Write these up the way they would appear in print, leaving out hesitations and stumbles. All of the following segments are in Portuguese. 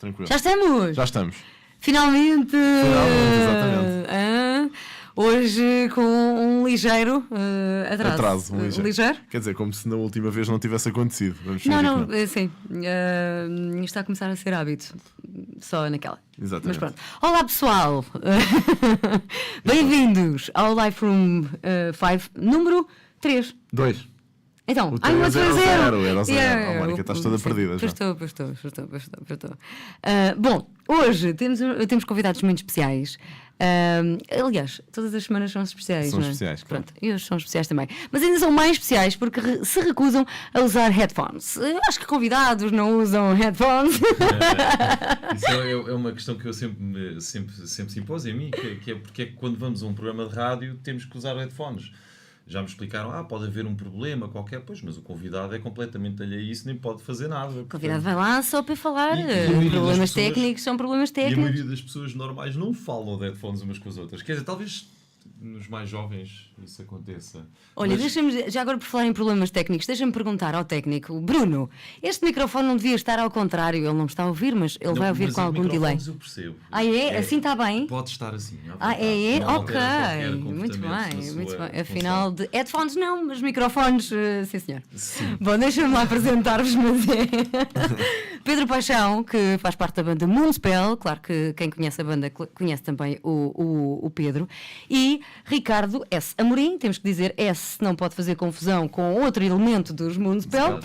tranquilo. Já estamos? Já estamos. Finalmente, exatamente. Hoje com um ligeiro atraso. Um ligeiro. Quer dizer, como se na última vez não tivesse acontecido. Vamos Não, sim. Está a começar a ser hábito. Só naquela. Exatamente. Mas pronto. Olá, pessoal. Bem-vindos ao Life Room 5, número 3. 2. Então, o 3 era 0. A Mónica, estás toda perdida já. Estou. Bom, hoje temos convidados muito especiais. Aliás, todas as semanas são especiais. São não é? especiais, claro. Pronto, e hoje são especiais também. Mas ainda são mais especiais porque se recusam a usar headphones. Eu acho que convidados não usam headphones. Isso é uma questão que eu sempre se impôs em mim, que é porque é que quando vamos a um programa de rádio temos que usar headphones. Já me explicaram, pode haver um problema qualquer, pois, mas o convidado é completamente alheio a isso, nem pode fazer nada. O convidado vai lá só para falar. E Problemas técnicos são problemas técnicos. E a maioria das pessoas normais não falam de headphones umas com as outras. Quer dizer, talvez nos mais jovens isso aconteça. Olha, deixa-me, já agora por falar em problemas técnicos, deixa-me perguntar ao técnico, Bruno, este microfone não devia estar ao contrário, ele não me está a ouvir, mas ele vai ouvir com algum delay. Eu percebo. Assim está bem? Pode estar assim. Ok, muito bem. Afinal, de headphones não, mas microfones, sim senhor. Sim. Bom, deixa-me lá apresentar-vos, mas Pedro Paixão, que faz parte da banda Moonspell, claro que quem conhece a banda conhece também o Pedro, e Ricardo S. Amorim, temos que dizer S, não pode fazer confusão com outro elemento dos Moonspell,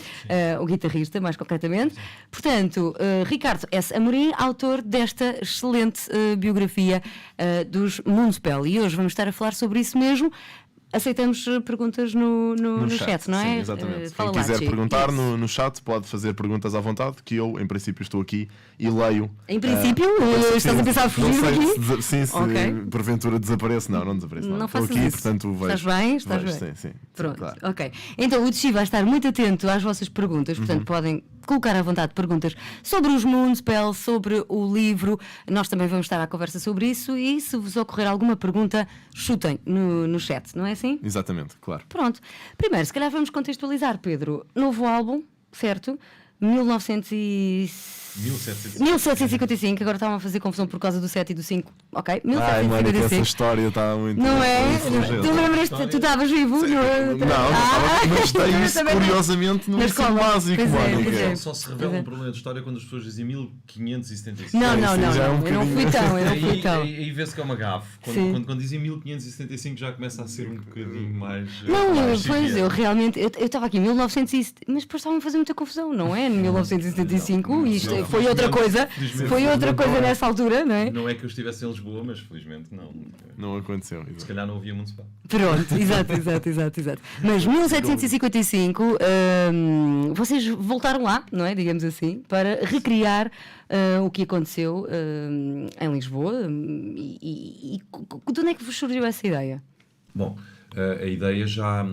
o guitarrista, mais concretamente. Portanto, Ricardo S. Amorim, autor desta excelente biografia dos Moonspell. E hoje vamos estar a falar sobre isso mesmo. Aceitamos perguntas no chat, não é? Sim, exatamente. Quem quiser perguntar no chat pode fazer perguntas à vontade, que eu, em princípio, estou aqui e leio. Em princípio, estás a pensar a fugir daqui? Sim, se porventura desapareço. Não desapareço. Não estou aqui, isso. portanto vejo. Estás bem? Sim. Pronto, claro. ok. Então o Txi vai estar muito atento às vossas perguntas, portanto podem colocar à vontade perguntas sobre os Moonspell, sobre o livro. Nós também vamos estar à conversa sobre isso e se vos ocorrer alguma pergunta, chutem no chat, não é assim? Exatamente, claro. Pronto. Primeiro, se calhar vamos contextualizar, Pedro. Novo álbum, certo? 1755, agora estavam a fazer confusão por causa do 7 e do 5. Ok? 1755. Essa história está muito. Não é? Tu lembras-te? Tu estavas vivo? Mas tem isso curiosamente no ensino básico, Mónica. Só se revela um problema de história quando as pessoas dizem 1575. Não, eu não fui tão. Aí vê-se que é uma gafe. Quando dizem 1575 já começa a ser um bocadinho mais. Pois eu realmente. Eu estava aqui em 1900, mas depois estavam a fazer muita confusão, não é? 1975, isto foi outra coisa nessa altura, não é? Não é que eu estivesse em Lisboa, mas felizmente não aconteceu. Se calhar não havia municipal. Pronto, exato. Mas 1755, vocês voltaram lá, não é? Digamos assim, para recriar o que aconteceu em Lisboa. E de onde é que vos surgiu essa ideia? Bom, a ideia já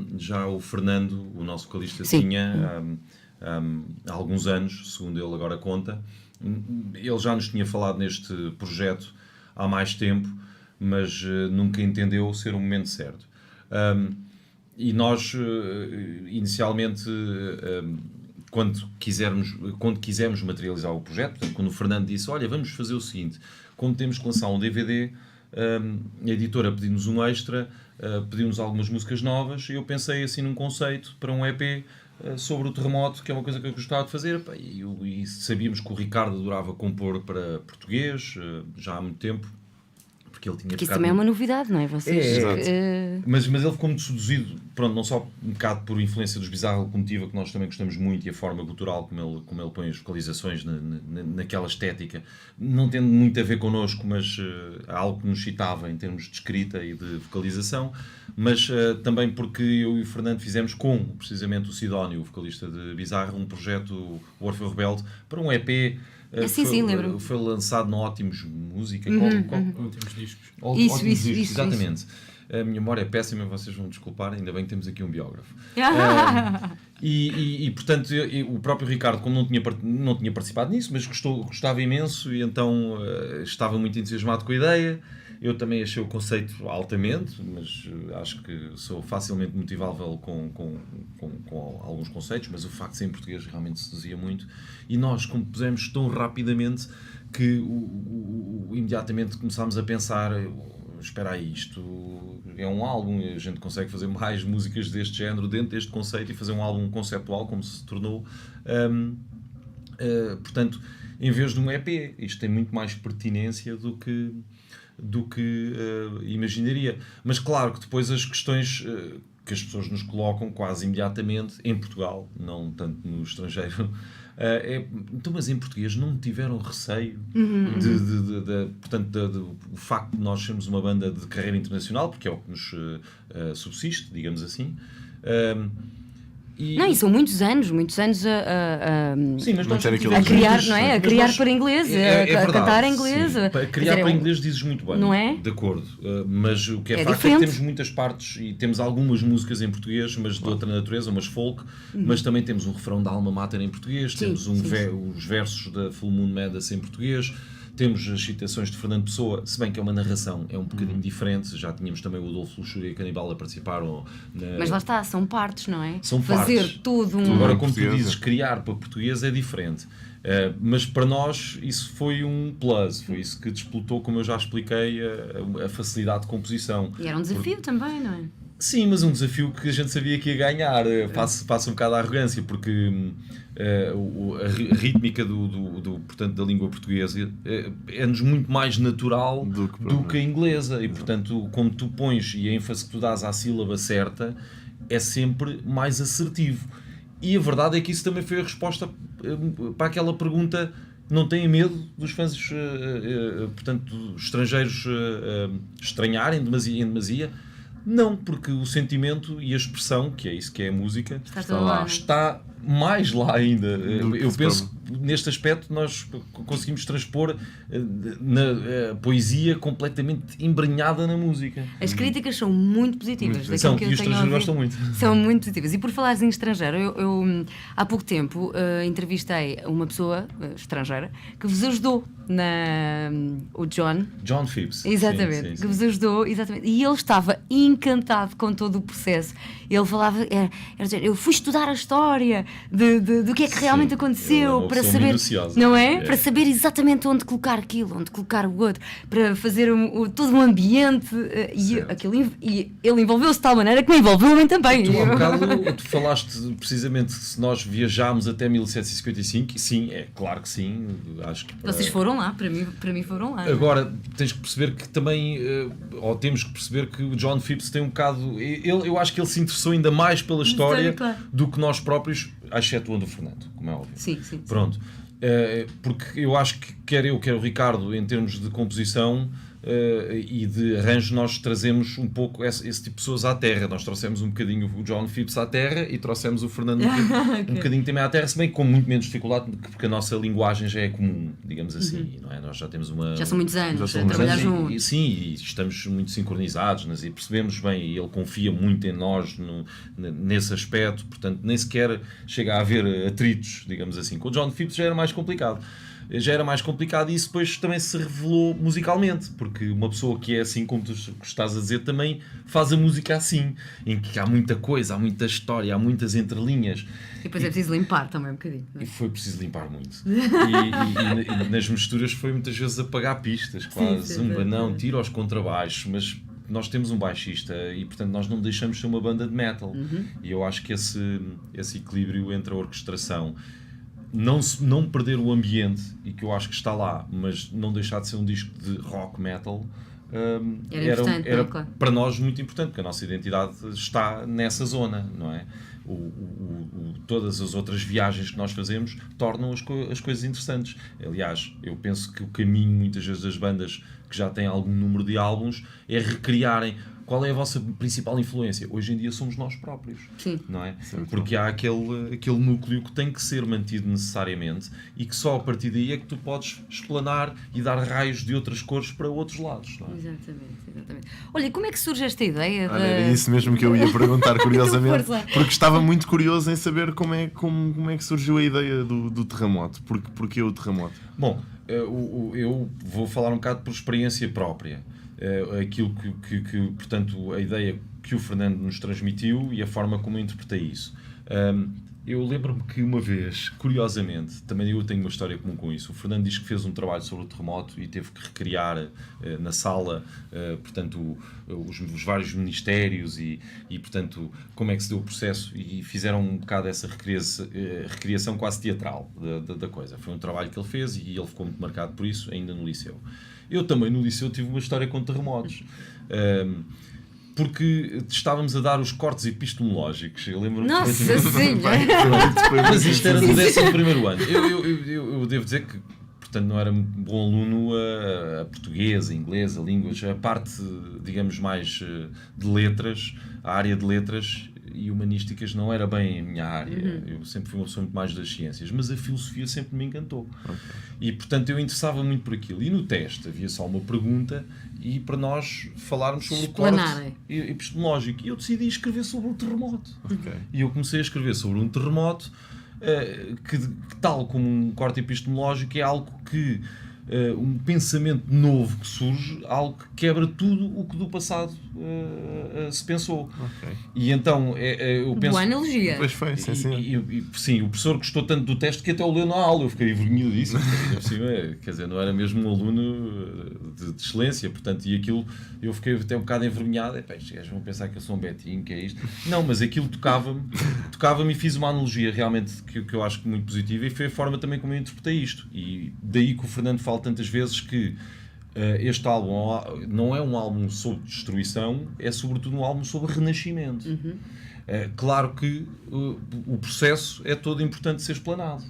o Fernando, o nosso vocalista, tinha há alguns anos, segundo ele agora conta. Ele já nos tinha falado neste projeto há mais tempo, mas nunca entendeu ser o momento certo. E nós, inicialmente, quando quisemos materializar o projeto, portanto, quando o Fernando disse, olha, vamos fazer o seguinte, como temos que lançar um DVD, a editora pediu-nos um extra, pediu-nos algumas músicas novas, e eu pensei assim num conceito para um EP sobre o terremoto, que é uma coisa que eu gostava de fazer, e sabíamos que o Ricardo adorava compor para português, já há muito tempo, porque ele tinha porque isso também é uma novidade, não é? Vocês, mas ele ficou muito seduzido, pronto, não só um bocado por influência do Esbizarra Locomotiva, que nós também gostamos muito, e a forma gutural como ele põe as vocalizações naquela estética, não tendo muito a ver connosco, mas algo que nos citava em termos de escrita e de vocalização, mas também porque eu e o Fernando fizemos com precisamente o Sidónio, o vocalista de Bizarra, um projeto, o Orfeu Rebelde, para um EP. Sim, lembro. Foi lançado no Ótimos Música. Ótimos discos. Isso, exatamente. A minha memória é péssima, vocês vão desculpar, ainda bem que temos aqui um biógrafo. Portanto, o próprio Ricardo, como não tinha participado nisso, mas gostava imenso, e então estava muito entusiasmado com a ideia. Eu também achei o conceito altamente, mas acho que sou facilmente motivável com alguns conceitos, mas o facto de ser em português realmente seduzia muito. E nós compusemos tão rapidamente que imediatamente começámos a pensar, espera aí, isto é um álbum, a gente consegue fazer mais músicas deste género dentro deste conceito e fazer um álbum conceptual, como se tornou. Portanto, em vez de um EP, isto tem muito mais pertinência do que imaginaria. Mas claro que depois as questões que as pessoas nos colocam quase imediatamente, em Portugal, não tanto no estrangeiro, então, mas em português não tiveram receio portanto, o facto de nós sermos uma banda de carreira internacional, porque é o que nos subsiste, digamos assim. Não, e são muitos anos sim, mas nós a criar, não é? A criar para inglês, a cantar em inglês. Para criar para inglês dizes muito bem, não é? De acordo. Mas o que é facto diferente. é que temos muitas partes e temos algumas músicas em português, mas de outra natureza, umas folk, mas também temos um refrão da Alma Mater em português, temos os versos da Full Moon Madness em português. Temos as citações de Fernando Pessoa, se bem que é uma narração, é um bocadinho diferente. Já tínhamos também o Adolfo Luxúria e a Canibal a participar. Mas lá está, são partes, não é? São fazer partes. tudo um... Agora, como tu dizes, criar para português é diferente. Mas para nós isso foi um plus, foi isso que desplotou, como eu já expliquei, a facilidade de composição. E era um desafio também, não é? Sim, mas um desafio que a gente sabia que ia ganhar. Passa um bocado a arrogância, porque a rítmica portanto, da língua portuguesa é-nos muito mais natural do que a inglesa. E, portanto, como tu pões e a ênfase que tu dás à sílaba certa, é sempre mais assertivo. E a verdade é que isso também foi a resposta para aquela pergunta: não têm medo dos fãs portanto, estrangeiros estranharem em demasia? Não, porque o sentimento e a expressão, que é isso que é a música, está mais lá ainda. Eu penso que neste aspecto nós conseguimos transpor a poesia completamente embrenhada na música. As críticas são muito positivas. São, e os estrangeiros gostam muito. São muito positivas. E por falares em estrangeiro, eu há pouco tempo entrevistei uma pessoa estrangeira que vos ajudou o John Phipps. Exatamente, sim. que vos ajudou, exatamente. E ele estava encantado com todo o processo. Ele falava, eu fui estudar a história do que é que realmente aconteceu para saber, não é? Para saber exatamente onde colocar aquilo, onde colocar o outro, para fazer todo um ambiente e ele envolveu-se de tal maneira que me envolveu a mim também. Tu falaste precisamente que se nós viajámos até 1755, sim, é claro que sim. Acho que vocês foram lá, para mim foram lá. Agora, tens que perceber que também, ou temos que perceber que o John Phipps tem um bocado, eu acho que ele se interessou ainda mais pela história do que nós próprios, excetuando o Fernando, como é óbvio. Sim. Pronto. Porque eu acho que quer o Ricardo, em termos de composição e de arranjo, nós trazemos um pouco esse tipo de pessoas à terra. Nós trouxemos um bocadinho o John Phipps à terra e trouxemos o Fernando um bocadinho também à terra, se bem que com muito menos dificuldade, porque a nossa linguagem já é comum, digamos assim, não é? Nós já temos já são muitos anos a trabalhar juntos. Sim, e estamos muito sincronizados, e percebemos bem, e ele confia muito em nós nesse aspecto, portanto nem sequer chega a haver atritos, digamos assim. Com o John Phipps já era mais complicado e isso depois também se revelou musicalmente, porque uma pessoa que é assim, como tu estás a dizer, também faz a música assim, em que há muita coisa, há muita história, há muitas entrelinhas. E depois é preciso limpar também um bocadinho. Não é? E foi preciso limpar muito. E nas misturas foi muitas vezes apagar pistas, quase. Tira os contrabaixos, mas nós temos um baixista e, portanto, nós não deixamos ser uma banda de metal. E eu acho que esse equilíbrio entre a orquestração, não perder o ambiente, e que eu acho que está lá, mas não deixar de ser um disco de rock metal, era para nós muito importante, porque a nossa identidade está nessa zona, não é? Todas as outras viagens que nós fazemos tornam as coisas interessantes. Aliás, eu penso que o caminho muitas vezes das bandas que já têm algum número de álbuns é recriarem. Qual é a vossa principal influência? Hoje em dia somos nós próprios, não é? Porque há aquele núcleo que tem que ser mantido necessariamente e que só a partir daí é que tu podes explanar e dar raios de outras cores para outros lados, não é? Exatamente. Olha, como é que surge esta ideia? Era isso mesmo que eu ia perguntar, curiosamente, porque estava muito curioso em saber como é que surgiu a ideia do terremoto. Porque o terremoto? Bom, eu vou falar um bocado por experiência própria. Aquilo que, portanto, a ideia que o Fernando nos transmitiu e a forma como eu interpretei isso. Eu lembro-me que uma vez, curiosamente, também eu tenho uma história comum com isso, o Fernando diz que fez um trabalho sobre o terremoto e teve que recriar na sala, portanto, os vários ministérios e, portanto, como é que se deu o processo, e fizeram um bocado essa recriação quase teatral da coisa. Foi um trabalho que ele fez e ele ficou muito marcado por isso, ainda no liceu. Eu também no liceu tive uma história com terremotos. Porque estávamos a dar os cortes epistemológicos. Eu lembro-me. Nossa Senhora! Mas isto era do 11º ano. Eu devo dizer que, portanto, não era muito bom aluno a português, a inglês, a línguas, a parte, digamos, mais de letras, a área de letras e humanísticas não era bem a minha área. Eu sempre fui uma pessoa muito mais das ciências, mas a filosofia sempre me encantou. E, portanto, eu interessava muito por aquilo. E no teste havia só uma pergunta e para nós falarmos sobre o corte epistemológico. E eu decidi escrever sobre o terremoto. E eu comecei a escrever sobre um terremoto que, tal como um corte epistemológico, é algo que um pensamento novo que surge, algo que quebra tudo o que do passado se pensou. E então eu penso... Boa analogia. Pois foi, sim, o professor gostou tanto do teste que até o leu na aula. Eu fiquei envergonhado disso. Quer dizer, não era mesmo um aluno de excelência, portanto, e aquilo eu fiquei até um bocado envergonhado. Estes gajos vão pensar que eu sou um betinho, que é isto. Não, mas aquilo tocava-me e fiz uma analogia realmente que eu acho muito positiva, e foi a forma também como eu interpretei isto. E daí que o Fernando fala tantas vezes que este álbum não é um álbum sobre destruição, é sobretudo um álbum sobre renascimento. Claro que o processo é todo importante de ser explanado.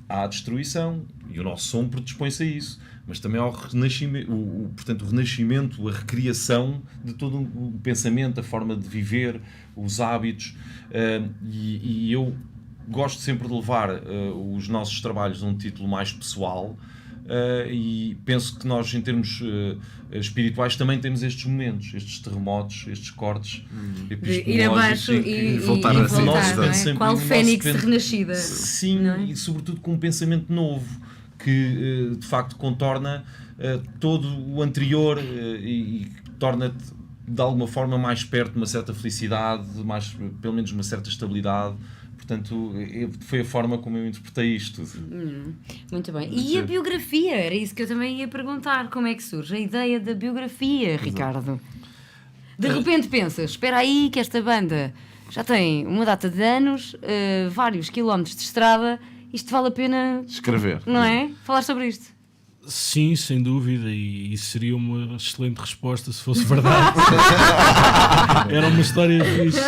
Há a destruição, e o nosso som predispõe-se a isso, mas também há o renascimento, portanto, o renascimento, a recriação de todo o pensamento, a forma de viver, os hábitos, e eu gosto sempre de levar os nossos trabalhos a um título mais pessoal. E penso que nós, em termos espirituais, também temos estes momentos, estes terremotos, estes cortes epistemológicos, ir abaixo e voltar, não é? Qual fênix renascida. Sim, e sobretudo com um pensamento novo que de facto contorna todo o anterior e torna-te de alguma forma mais perto de uma certa felicidade, pelo menos uma certa estabilidade. Portanto, foi a forma como eu interpretei isto. Muito bem. E a biografia? Era isso que eu também ia perguntar. Como é que surge a ideia da biografia, Ricardo? De repente pensas, espera aí que esta banda já tem uma data de anos, vários quilómetros de estrada, isto vale a pena... escrever. Não é? Falar sobre isto. Sim, sem dúvida, e isso seria uma excelente resposta se fosse verdade. Era uma história fixe.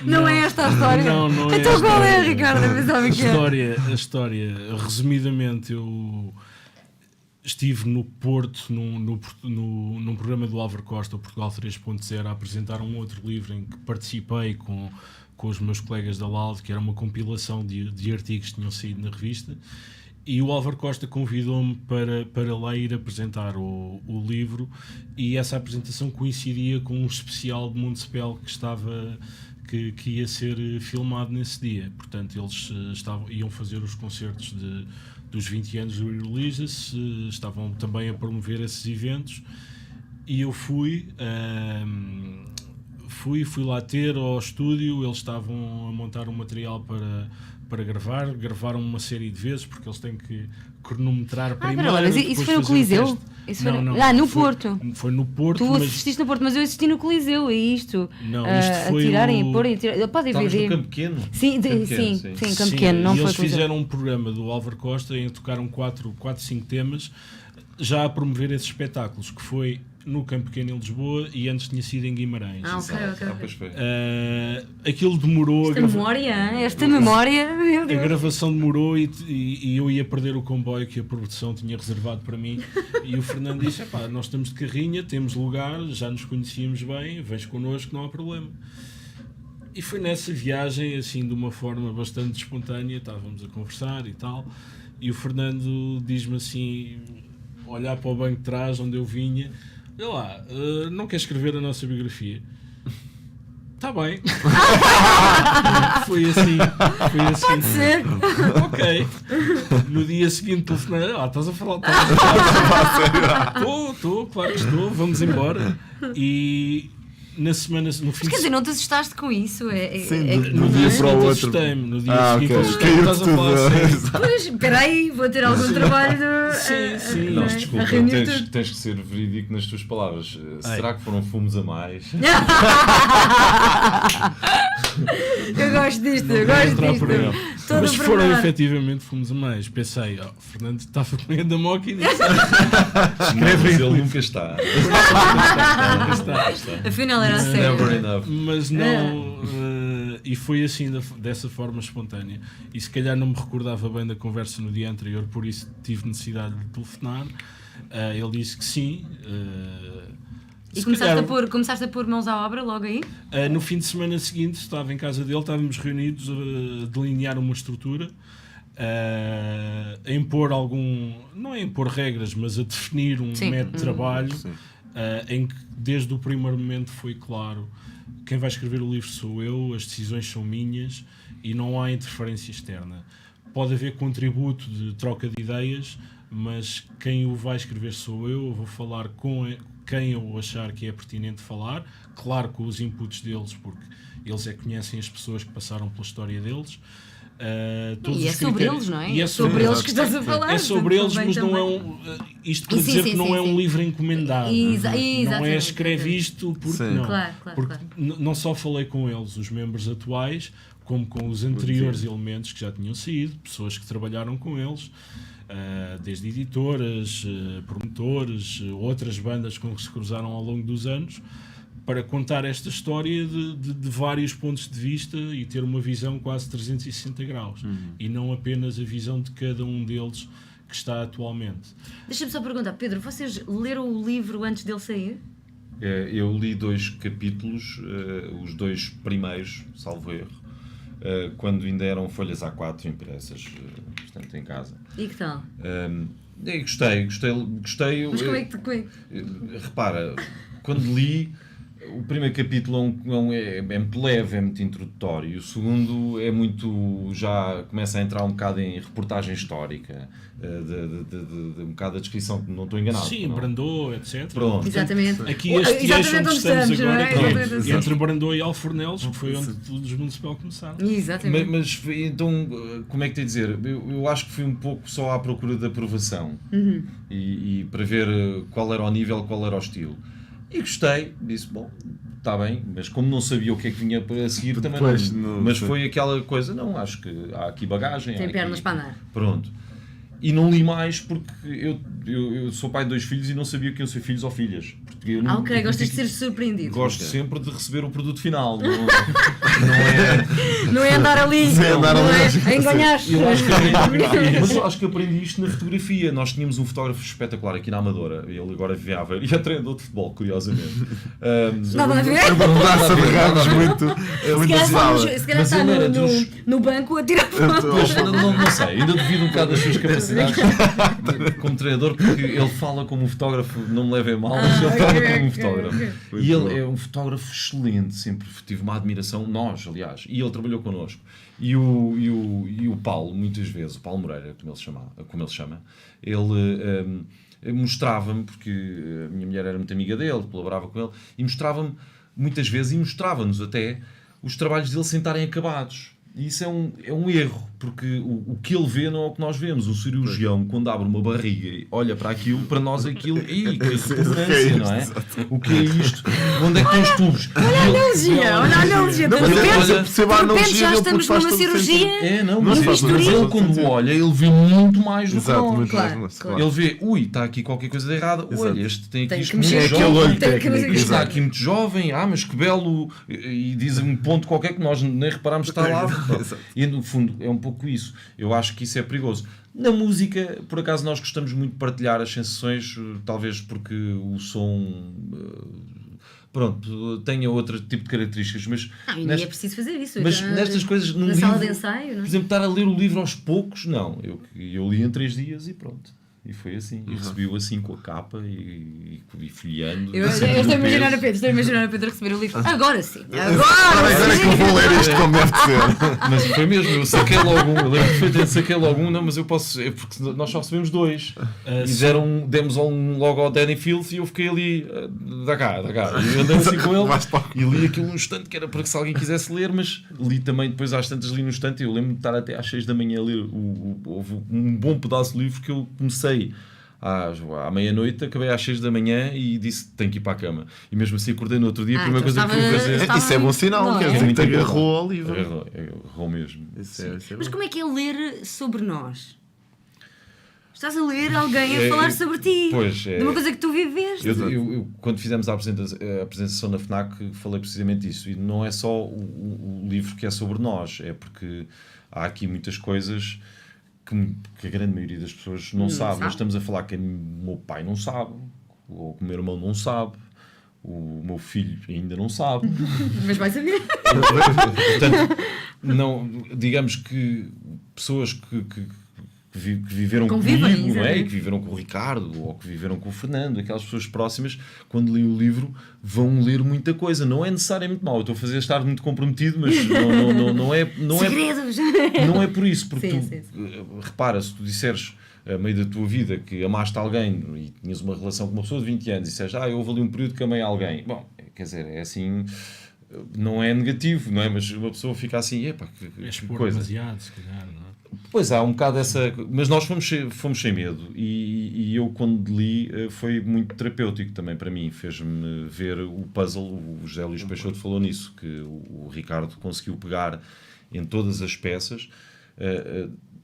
Não é esta a história? Não é. Então qual é, Ricardo? Eu pensava que a história, resumidamente, eu estive no Porto, num programa do Álvaro Costa, o Portugal 3.0, a apresentar um outro livro em que participei com os meus colegas da LAUD, que era uma compilação de artigos que tinham saído na revista. E o Álvaro Costa convidou-me para lá ir apresentar o livro, e essa apresentação coincidia com um especial de Municipal que ia ser filmado nesse dia. Portanto, eles iam fazer os concertos dos 20 anos do Releases, estavam também a promover esses eventos, e eu fui lá ter ao estúdio. Eles estavam a montar um material para gravaram uma série de vezes, porque eles têm que cronometrar primeiro. Mas isso foi no Coliseu? No Porto. Foi no Porto. Tu assististe no Porto, mas eu assisti no Coliseu, é isto. Não, isto foi a tirarem, a porem, podem ver. Estamos no Campo Pequeno? Sim, Campo Pequeno, não foi. Eles fizeram um programa do Álvaro Costa em que tocaram 4, 5 temas, já a promover esses espetáculos, que foi no Campo Pequeno em Lisboa, e antes tinha sido em Guimarães. Ok. Aquilo demorou. Esta memória, meu Deus. A gravação demorou e eu ia perder o comboio que a produção tinha reservado para mim. E o Fernando disse: nós estamos de carrinha, temos lugar, já nos conhecíamos bem, vens connosco, não há problema. E foi nessa viagem, assim, de uma forma bastante espontânea, estávamos a conversar e tal, e o Fernando diz-me assim, olhar para o banco de trás onde eu vinha: olha lá, não quer escrever a nossa biografia? Está bem. Foi assim. Pode ser. Ok. No dia seguinte telefonei: estás a falar? Estou, claro que estou, vamos embora. E na semana, no fim Mas quer dizer, não te assustaste com isso? Sim, no no dia dia para o seguinte outro. assustei-me. No dia seguinte ok. assustei-me. Estás a falar sério. Pois, espera aí, vou ter algum trabalho de... Sim. Não, é? desculpa, A reunir tudo. tens que ser verídico nas tuas palavras. Será que foram fumos a mais? Eu gosto disto, eu Entrar gosto por aí. disto. Todo Mas foram pormenor. efetivamente fomos a mais. Pensei, Fernando estava com medo da máquina. Mas ele nunca está. Afinal era a It's sério. never enough. Mas não. E foi assim, dessa forma espontânea. E se calhar não me recordava bem da conversa no dia anterior, por isso tive necessidade de telefonar. Ele disse que sim. E Se começaste a pôr mãos à obra logo aí? no fim de semana seguinte estava em casa dele, estávamos reunidos a delinear uma estrutura, a impor não é impor regras, mas a definir um Sim. método de trabalho, em que desde o primeiro momento foi claro: quem vai escrever o livro sou eu, as decisões são minhas e não há interferência externa. Pode haver contributo de troca de ideias, mas quem o vai escrever sou eu vou falar com quem eu achar que é pertinente falar, claro, com os inputs deles, porque eles conhecem as pessoas que passaram pela história deles. E é sobre eles, não é? E É sobre eles que estás a falar. É sobre eles, mas não é também. isto para dizer que não é um livro encomendado. Não é Exatamente. escreve isto porque Sim. não. Claro. Porque não só falei com eles, os membros atuais, como com os anteriores elementos que já tinham saído, pessoas que trabalharam com eles, desde editoras, promotores, outras bandas com que se cruzaram ao longo dos anos, para contar esta história de vários pontos de vista e ter uma visão quase 360 graus. E não apenas a visão de cada um deles que está atualmente. Deixa-me só perguntar, Pedro, vocês leram o livro antes dele sair? Eu li 2 capítulos, os 2 primeiros, salvo erro, quando ainda eram folhas A4 impressas, portanto, em casa. E que tal? Gostei. Mas como é que Repara, quando li, o primeiro capítulo é muito leve, é muito introdutório. O segundo é muito. Já começa a entrar um bocado em reportagem histórica, de um bocado a descrição, que não estou enganado. Sim, não? Brandô, etc. Pronto. Exatamente. Aqui este eixo onde estamos não agora, é? pronto, Exatamente. entre Brandô e Alfornelos, que foi onde os Municipal começaram. Exatamente. Mas então, como é que te dizer? Eu acho que fui um pouco só à procura de aprovação e para ver qual era o nível, qual era o estilo. E gostei, disse, bom, está bem, mas como não sabia o que é que vinha para seguir, também Depois, não. Mas foi aquela coisa, não, acho que há aqui bagagem. Tem há pernas aqui, para andar. Pronto. E não li mais porque eu sou pai de 2 filhos e não sabia que iam ser filhos ou filhas. Porque eu não, Ok, gostas de ser surpreendido. Gosto sempre de receber o produto final. Não Não é andar ali, não é enganar. Eu acho que aprendi isto na fotografia. Nós tínhamos um fotógrafo espetacular aqui na Amadora. Ele agora vive a Aveiro e é treinador de futebol, curiosamente. Nada a ver. Não dá-se a berrar-nos muito. Se calhar está no banco a tirar fotos. Pois, não sei, ainda devido um bocado das suas capacidades como treinador, porque ele fala como um fotógrafo, não me levem mal, mas ele fala como um fotógrafo. E ele é um fotógrafo excelente, sempre tive uma admiração, nós, aliás, e ele trabalhou connosco. E o Paulo, muitas vezes, o Paulo Moreira, como ele chama, ele mostrava-me, porque a minha mulher era muito amiga dele, colaborava com ele, e mostrava-me muitas vezes, e mostrava-nos até os trabalhos dele sem estarem acabados. E isso é um erro, porque o que ele vê não é o que nós vemos. O cirurgião, quando abre uma barriga e olha para aquilo, para nós aquilo, que repugnância, não é? O que é isto? Onde é que estão os tubos? Olha a analogia. De repente já estamos numa cirurgia. Mas ele quando olha, ele vê muito mais do que nós. Claro. Ele vê, está aqui qualquer coisa de errada. Olha, este tem aqui isto muito mexer jovem. técnico. Está aqui muito jovem, mas que belo. E diz um ponto qualquer que nós nem reparámos que está lá. E no fundo é um pouco isso. Eu acho que isso é perigoso. Na música, por acaso, nós gostamos muito de partilhar as sensações, talvez porque o som tenha outro tipo de características, mas nem é preciso fazer isso. Mas nestas coisas, num na livro, sala de ensaio, não é? por exemplo, estar a ler o livro aos poucos, não. Eu li em 3 dias e pronto. E foi assim. E recebi-o assim com a capa e folheando. Eu estou a imaginar a Pedro receber o livro. Agora sim! Agora é que eu vou ler isto como deve ser. Mas foi mesmo, eu saquei logo um. Eu lembro perfeitamente, saquei logo um, não, mas eu posso. Porque nós só recebemos 2. E demos logo ao Danny Fields e eu fiquei ali, dá cá. E eu andei assim com ele e li aquilo num instante que era para que se alguém quisesse ler, mas li também depois às tantas li no instante. Eu lembro de estar até às 6 da manhã a ler houve um bom pedaço de livro que eu comecei à meia-noite, acabei às 6 da manhã e disse tenho que ir para a cama. E mesmo assim acordei no outro dia, a primeira coisa que fui fazer. Isso é bom sinal, quer dizer que te agarrou ao livro. Agarrou mesmo. Mas como é que é ler sobre nós? Estás a ler alguém a falar sobre ti, de uma coisa que tu viveste. Eu, quando fizemos a apresentação na FNAC, falei precisamente isso. E não é só o livro que é sobre nós, é porque há aqui muitas coisas que a grande maioria das pessoas não sabe. Nós estamos a falar que o meu pai não sabe, ou que o meu irmão não sabe, o meu filho ainda não sabe. Mas vai saber. Portanto, não, digamos que pessoas que viveram comigo, não é? E que viveram com o Ricardo ou que viveram com o Fernando, aquelas pessoas próximas, quando leem o livro vão ler muita coisa. Não é necessariamente mau, eu estou a fazer estar muito comprometido, mas não é segredos. Não é por isso, porque repara, se tu disseres a meio da tua vida que amaste alguém e tinhas uma relação com uma pessoa de 20 anos e disseres, houve ali um período que amei alguém, bom, quer dizer, é assim, não é negativo, não é? Mas uma pessoa fica assim, é expor demasiado, se calhar, não é? Pois há um bocado essa. Mas nós fomos sem medo e eu, quando li, foi muito terapêutico também para mim. Fez-me ver o puzzle. O José Luís Peixoto falou nisso, que o Ricardo conseguiu pegar em todas as peças,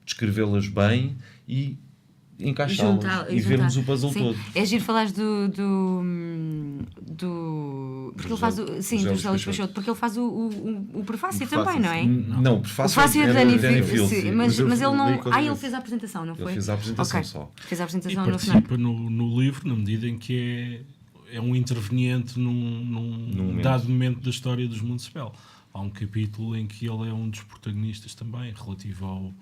descrevê-las bem e encaixá-las e vermos o puzzle todo. É giro falares do porque ele faz o José Luís Peixoto, porque ele faz o prefácio também, não é? Não, o prefácio é Danny Fields, mas ele não. Ele fez a apresentação, não foi? Ele fez a apresentação só. Fez a apresentação e participa no livro na medida em que é um interveniente num dado momento da história dos Municipal. Há um capítulo em que ele é um dos protagonistas também, relativo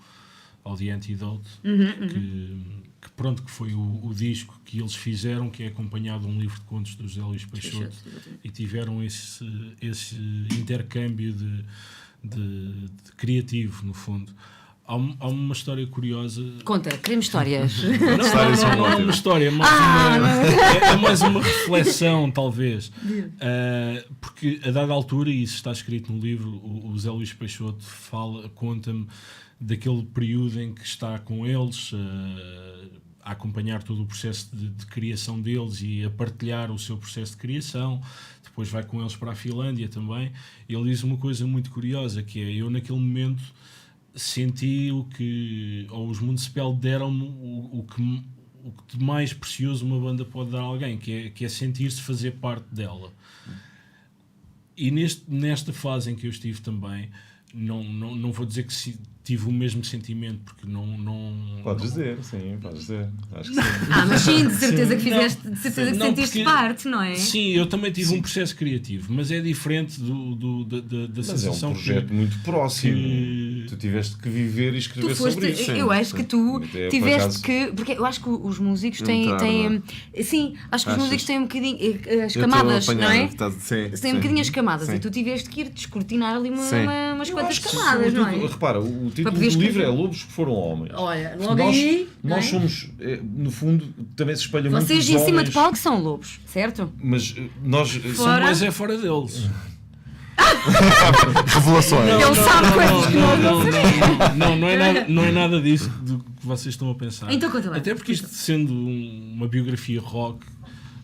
ao The Antidote, que foi o disco que eles fizeram, que é acompanhado de um livro de contos do José Luís Peixoto, e tiveram esse intercâmbio de criativo, no fundo. Há uma história curiosa. Conta, queremos histórias. Não é uma história, é mais uma reflexão, talvez. Porque a dada altura, e isso está escrito no livro, o José Luís Peixoto conta-me daquele período em que está com eles a acompanhar todo o processo de criação deles e a partilhar o seu processo de criação. Depois vai com eles para a Finlândia também. Ele diz uma coisa muito curiosa, que é: eu naquele momento senti os Municipal deram-me o que de mais precioso uma banda pode dar a alguém, que é sentir-se fazer parte dela. E nesta fase em que eu estive também, não vou dizer que tive o mesmo sentimento, porque Podes dizer, sim, podes dizer. Acho que sim. Mas sim, de certeza que fizeste, de certeza que sentiste parte, não é? Sim, eu também tive um processo criativo, mas é diferente da sensação. É um projeto muito próximo. Tu tiveste que viver e escrever sobre isso. Eu acho que tu tiveste que. Porque eu acho que os músicos têm. Sim, acho que os músicos têm um bocadinho as camadas, não é? Têm um bocadinho as camadas e tu tiveste que ir descortinar ali umas quantas camadas, não é? Repara, o título do livro é Lobos que Foram Homens. Olha, logo aí. Nós somos, no fundo, também se espelha muito. Vocês em cima de palco são lobos, certo? Mas nós. São mais fora deles. Revelações. Ele sabe coisas que não é nada disso do que vocês estão a pensar. Então conta lá. Até porque isto, sendo uma biografia rock,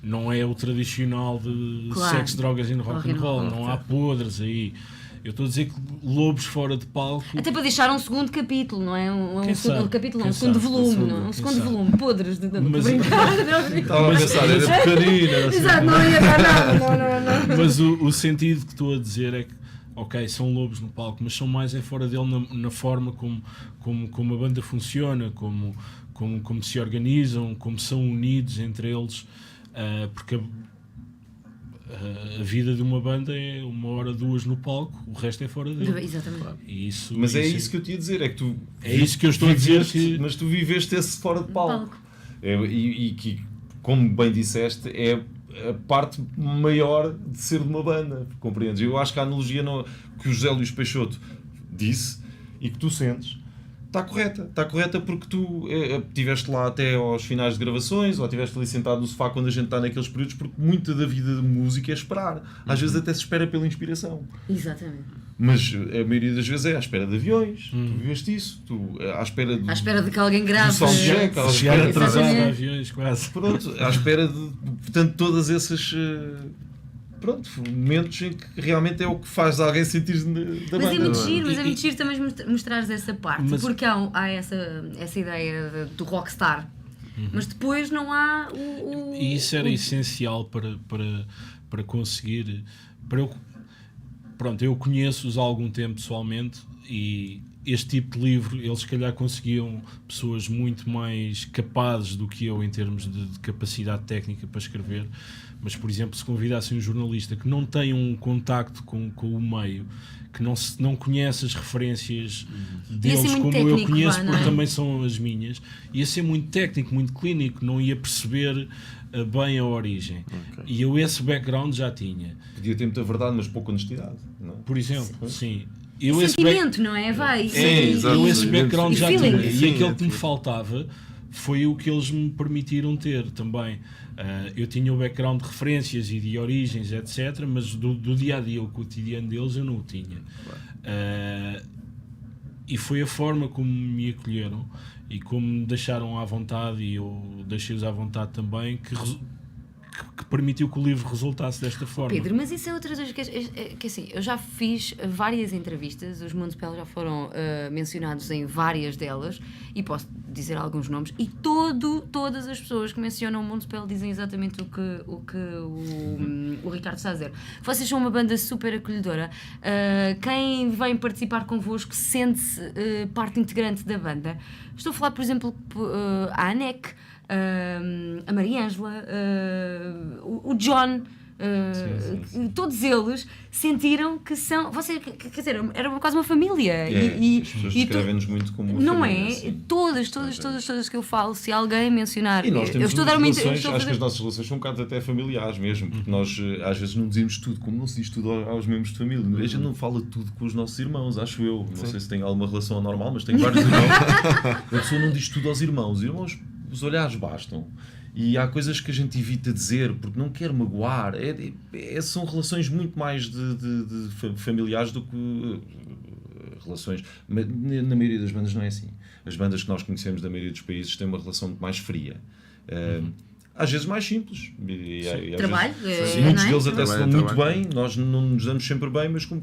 não é o tradicional de sexo, drogas e rock and roll. Não há podres aí. Eu estou a dizer que Lobos fora de palco. Até para deixar um segundo capítulo, não é? Um segundo capítulo, um segundo volume. Um segundo volume. Podres de brincar. Estava a pensar, era pequenina. Exato, não ia dar nada. Não. Mas o sentido que estou a dizer é que, ok, são lobos no palco, mas são mais fora dele na forma como a banda funciona, como se organizam, como são unidos entre eles, porque a vida de uma banda é 1 hora, 2 no palco, o resto é fora dele. Exatamente. Mas é isso que eu te ia dizer, é que tu... É isso que eu estou a dizer. Mas tu viveste esse fora de palco. E que, como bem disseste, é a parte maior de ser de uma banda, compreendes? Eu acho que a analogia que o José Luís Peixoto disse e que tu sentes está correta porque tu estiveste lá até aos finais de gravações ou estiveste ali sentado no sofá quando a gente está naqueles períodos, porque muita da vida de música é esperar, às vezes até se espera pela inspiração. Exatamente. Mas a maioria das vezes é à espera de aviões, tu viveste isso, à espera de que alguém grave. Chegar atrasado a aviões, quase. Pronto, à espera de, portanto, todas essas momentos em que realmente é o que faz alguém sentir da banda. Mas é muito giro também mostrares essa parte, porque há essa ideia do rockstar, mas depois não há E isso era essencial para conseguir... Eu conheço-os há algum tempo pessoalmente e este tipo de livro, eles se calhar conseguiam pessoas muito mais capazes do que eu em termos de capacidade técnica para escrever, mas, por exemplo, se convidassem um jornalista que não tem um contacto com o meio, que não conhece as referências deles como técnico, eu conheço, porque também são as minhas, ia ser muito técnico, muito clínico, não ia perceber bem a origem. Okay. E eu esse background já tinha. Podia ter muita verdade, mas pouca honestidade. Não? Por exemplo, sim. Sentimento, não é? Vai. Eu esse background já tinha. Sim, e aquele que me faltava foi o que eles me permitiram ter também. Eu tinha o background de referências e de origens, etc., mas do dia-a-dia, o cotidiano deles, eu não o tinha. E foi a forma como me acolheram e como me deixaram à vontade, e eu deixei-os à vontade também, que permitiu que o livro resultasse desta forma. Pedro, mas isso é outra coisa que assim, eu já fiz várias entrevistas, os Municipal já foram mencionados em várias delas, e posso dizer alguns nomes, e todas as pessoas que mencionam o Municipal dizem exatamente o que o Ricardo está a dizer. Vocês são uma banda super acolhedora, quem vem participar convosco sente-se parte integrante da banda. Estou a falar, por exemplo, a ANEC, a Maria Ângela, o John, sim. Todos eles sentiram que são. Quer dizer, era quase uma família. As pessoas descrevem-nos muito como uma não família. Não é? Todas que eu falo, se alguém mencionar. E nós temos relações, acho que as nossas relações são um bocado até familiares mesmo, porque nós às vezes não dizemos tudo, como não se diz tudo aos membros de família. A gente não fala tudo com os nossos irmãos, acho eu. Não sei se tem alguma relação anormal, mas tenho vários irmãos. A pessoa não diz tudo aos irmãos. Os irmãos, os olhares bastam. E há coisas que a gente evita dizer porque não quer magoar. São relações muito mais de familiares do que relações. Mas na maioria das bandas não é assim. As bandas que nós conhecemos da maioria dos países têm uma relação mais fria. Às vezes mais simples. Trabalho. Muitos deles até se dão muito bem, nós não nos damos sempre bem, mas como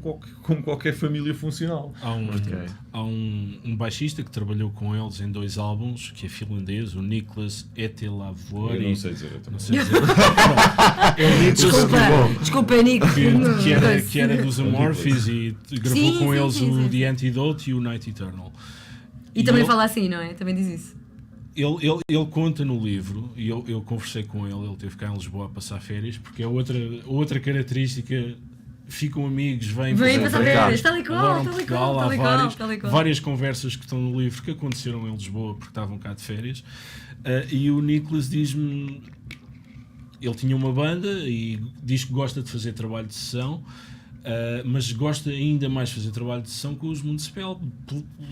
qualquer família funcional. Há um baixista que trabalhou com eles em 2 álbuns, que é finlandês, o Niklas Etelavori. Eu não sei dizer. É o Niklas. Desculpa, Nico. Que era dos Amorphis e gravou com eles o The Antidote e o Night Eternal. E também fala assim, não é? Também diz isso. Ele conta no livro, e eu conversei com ele teve cá em Lisboa a passar férias, porque é outra característica, ficam amigos, vêm passar férias, tal e qual, há várias conversas que estão no livro que aconteceram em Lisboa porque estavam cá de férias, e o Nicholas diz-me, ele tinha uma banda e diz que gosta de fazer trabalho de sessão, mas gosta ainda mais de fazer trabalho de sessão com os Municipal,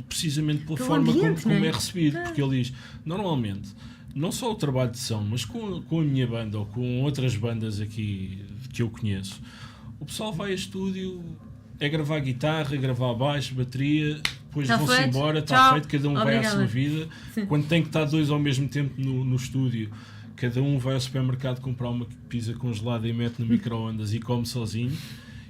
precisamente pela forma como é recebido, porque ele diz, normalmente, não só o trabalho de sessão, mas com a minha banda ou com outras bandas aqui que eu conheço, o pessoal vai a estúdio, é gravar guitarra, é gravar baixo, bateria, depois vão-se embora, está feito, cada um vai à sua vida. Sim. Quando tem que estar 2 ao mesmo tempo no estúdio, cada um vai ao supermercado comprar uma pizza congelada e mete no micro-ondas e come sozinho.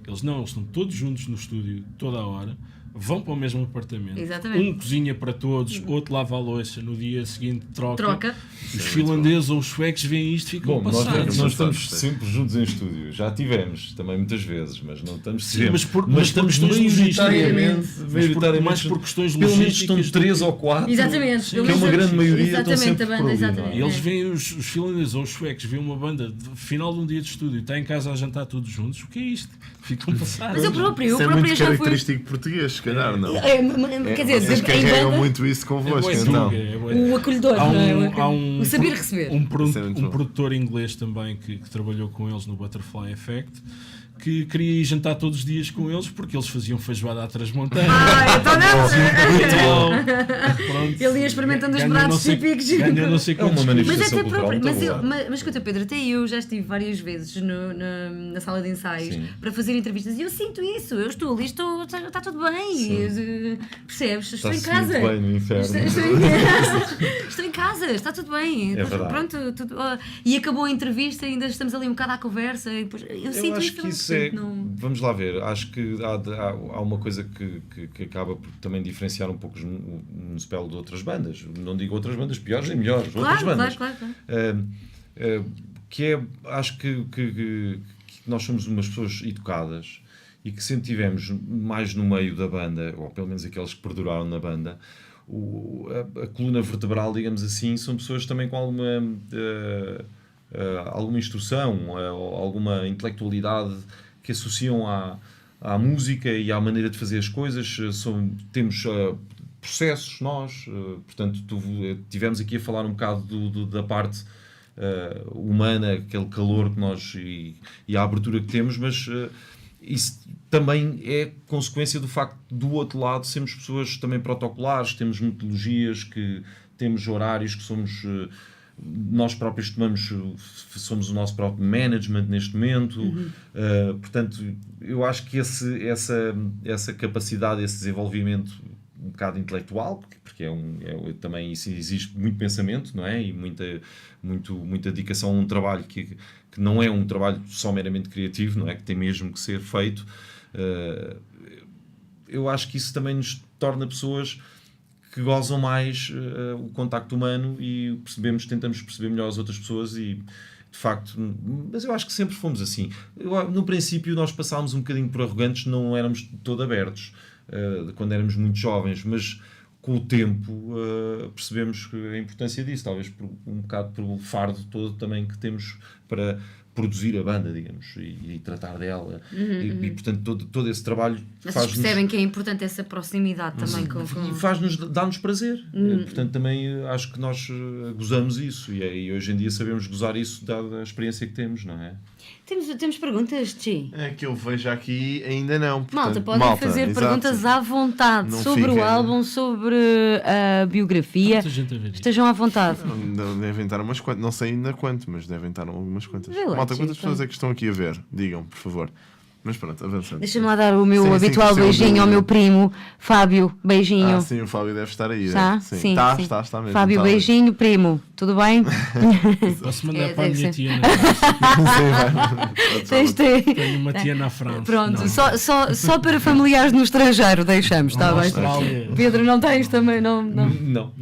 Eles estão todos juntos no estúdio, toda a hora, vão para o mesmo apartamento. Exatamente. Um cozinha para todos, outro lava a louça, no dia seguinte troca. Os finlandeses ou os suecos veem isto e ficam passados. Nós estamos sempre juntos em estúdio, já tivemos também muitas vezes, mas não estamos sempre. Mas estamos maioritariamente, mais por questões logísticas. Pelo menos estão 3 ou 4, exatamente, que é uma grande maioria, estão sempre por ali. E eles veem, os finlandeses ou os suecos veem uma banda, final de um dia de estúdio, está em casa a jantar todos juntos, o que é isto? Ficam passados. Mas eu próprio é muito característico português, calhar não. Quer dizer, Vocês em carregam banda, muito isso convosco, bué então. tuga, é bué. o acolhedor, Há não é? um O saber receber. Isso é muito bom. produtor inglês também que trabalhou com eles no Butterfly Effect, que queria ir jantar todos os dias com eles porque eles faziam feijoada à transmontana. Então não! Pronto. Ele ia experimentando os Ganha pratos não sei- típicos. ganha não sei É uma quantos maneira- Mas Manifestação até cultural próprio, muito boa. mas escuta, Pedro, até eu já estive várias vezes na sala de ensaios Sim. para fazer entrevistas e eu sinto isso. Eu estou ali, está tudo bem. Percebes? Estou em Está-se muito casa. bem no inferno. Estou em casa, está tudo bem. É verdade. Pronto, e acabou a entrevista, ainda estamos ali um bocado à conversa. E depois, eu sinto acho isso. que isso é. portanto, não- Vamos lá ver. Acho que há uma coisa que acaba por também diferenciar um pouco o Municipal de outras bandas. Não digo outras bandas piores nem melhores, outras bandas. Claro. Que é, acho que nós somos umas pessoas educadas e que sempre tivemos mais no meio da banda, ou pelo menos aqueles que perduraram na banda, a coluna vertebral, digamos assim, são pessoas também com alguma instrução, ou alguma intelectualidade que associam à música e à maneira de fazer as coisas. Temos processos, nós, portanto, tivemos aqui a falar um bocado da parte humana, aquele calor que nós e a abertura que temos, mas isso também é consequência do facto do outro lado sermos pessoas também protocolares, temos metodologias, que temos horários, que somos nós próprios somos o nosso próprio management neste momento. Portanto, eu acho que essa capacidade, esse desenvolvimento um bocado intelectual, porque também isso existe muito pensamento, não é? E muita dedicação a um trabalho que não é um trabalho só meramente criativo, não é? Que tem mesmo que ser feito. Eu acho que isso também nos torna pessoas que gozam mais o contacto humano e tentamos perceber melhor as outras pessoas e, de facto, mas eu acho que sempre fomos assim. No princípio nós passámos um bocadinho por arrogantes, não éramos todo abertos quando éramos muito jovens, mas com o tempo percebemos a importância disso, talvez um bocado pelo fardo todo também que temos para produzir a banda, digamos, e tratar dela. E portanto, todo esse trabalho Vocês percebem que é importante essa proximidade também com... e dá-nos prazer. Portanto, também acho que nós gozamos isso e hoje em dia sabemos gozar isso dada a experiência que temos, não é? Temos perguntas, Chi? É que eu vejo aqui ainda não. Malta, Portanto, podem fazer exato. perguntas à vontade Não sobre o fiquem- álbum, sobre a biografia. Muita gente a ver isto. Estejam à vontade. Devem estar umas quantas, não sei ainda quanto, mas devem estar algumas quantas. Vê lá, Malta, Chico. quantas pessoas é que estão aqui a ver? Digam, por favor. Mas pronto, avançando. Deixa-me lá dar o meu Sim, sim, habitual que beijinho sim, ao meu primo, Fábio. Beijinho. Sim, o Fábio deve estar aí. Está? né? Sim, Está, sim. está mesmo. Fábio, está beijinho, primo. Tudo bem? Posso mandar É, para a deve minha ser. tia Tens de- Tenho uma tia na França. Pronto, Não. só para familiares no estrangeiro deixamos, está Na bem? Austrália. Pedro, não tens também? Não. Não.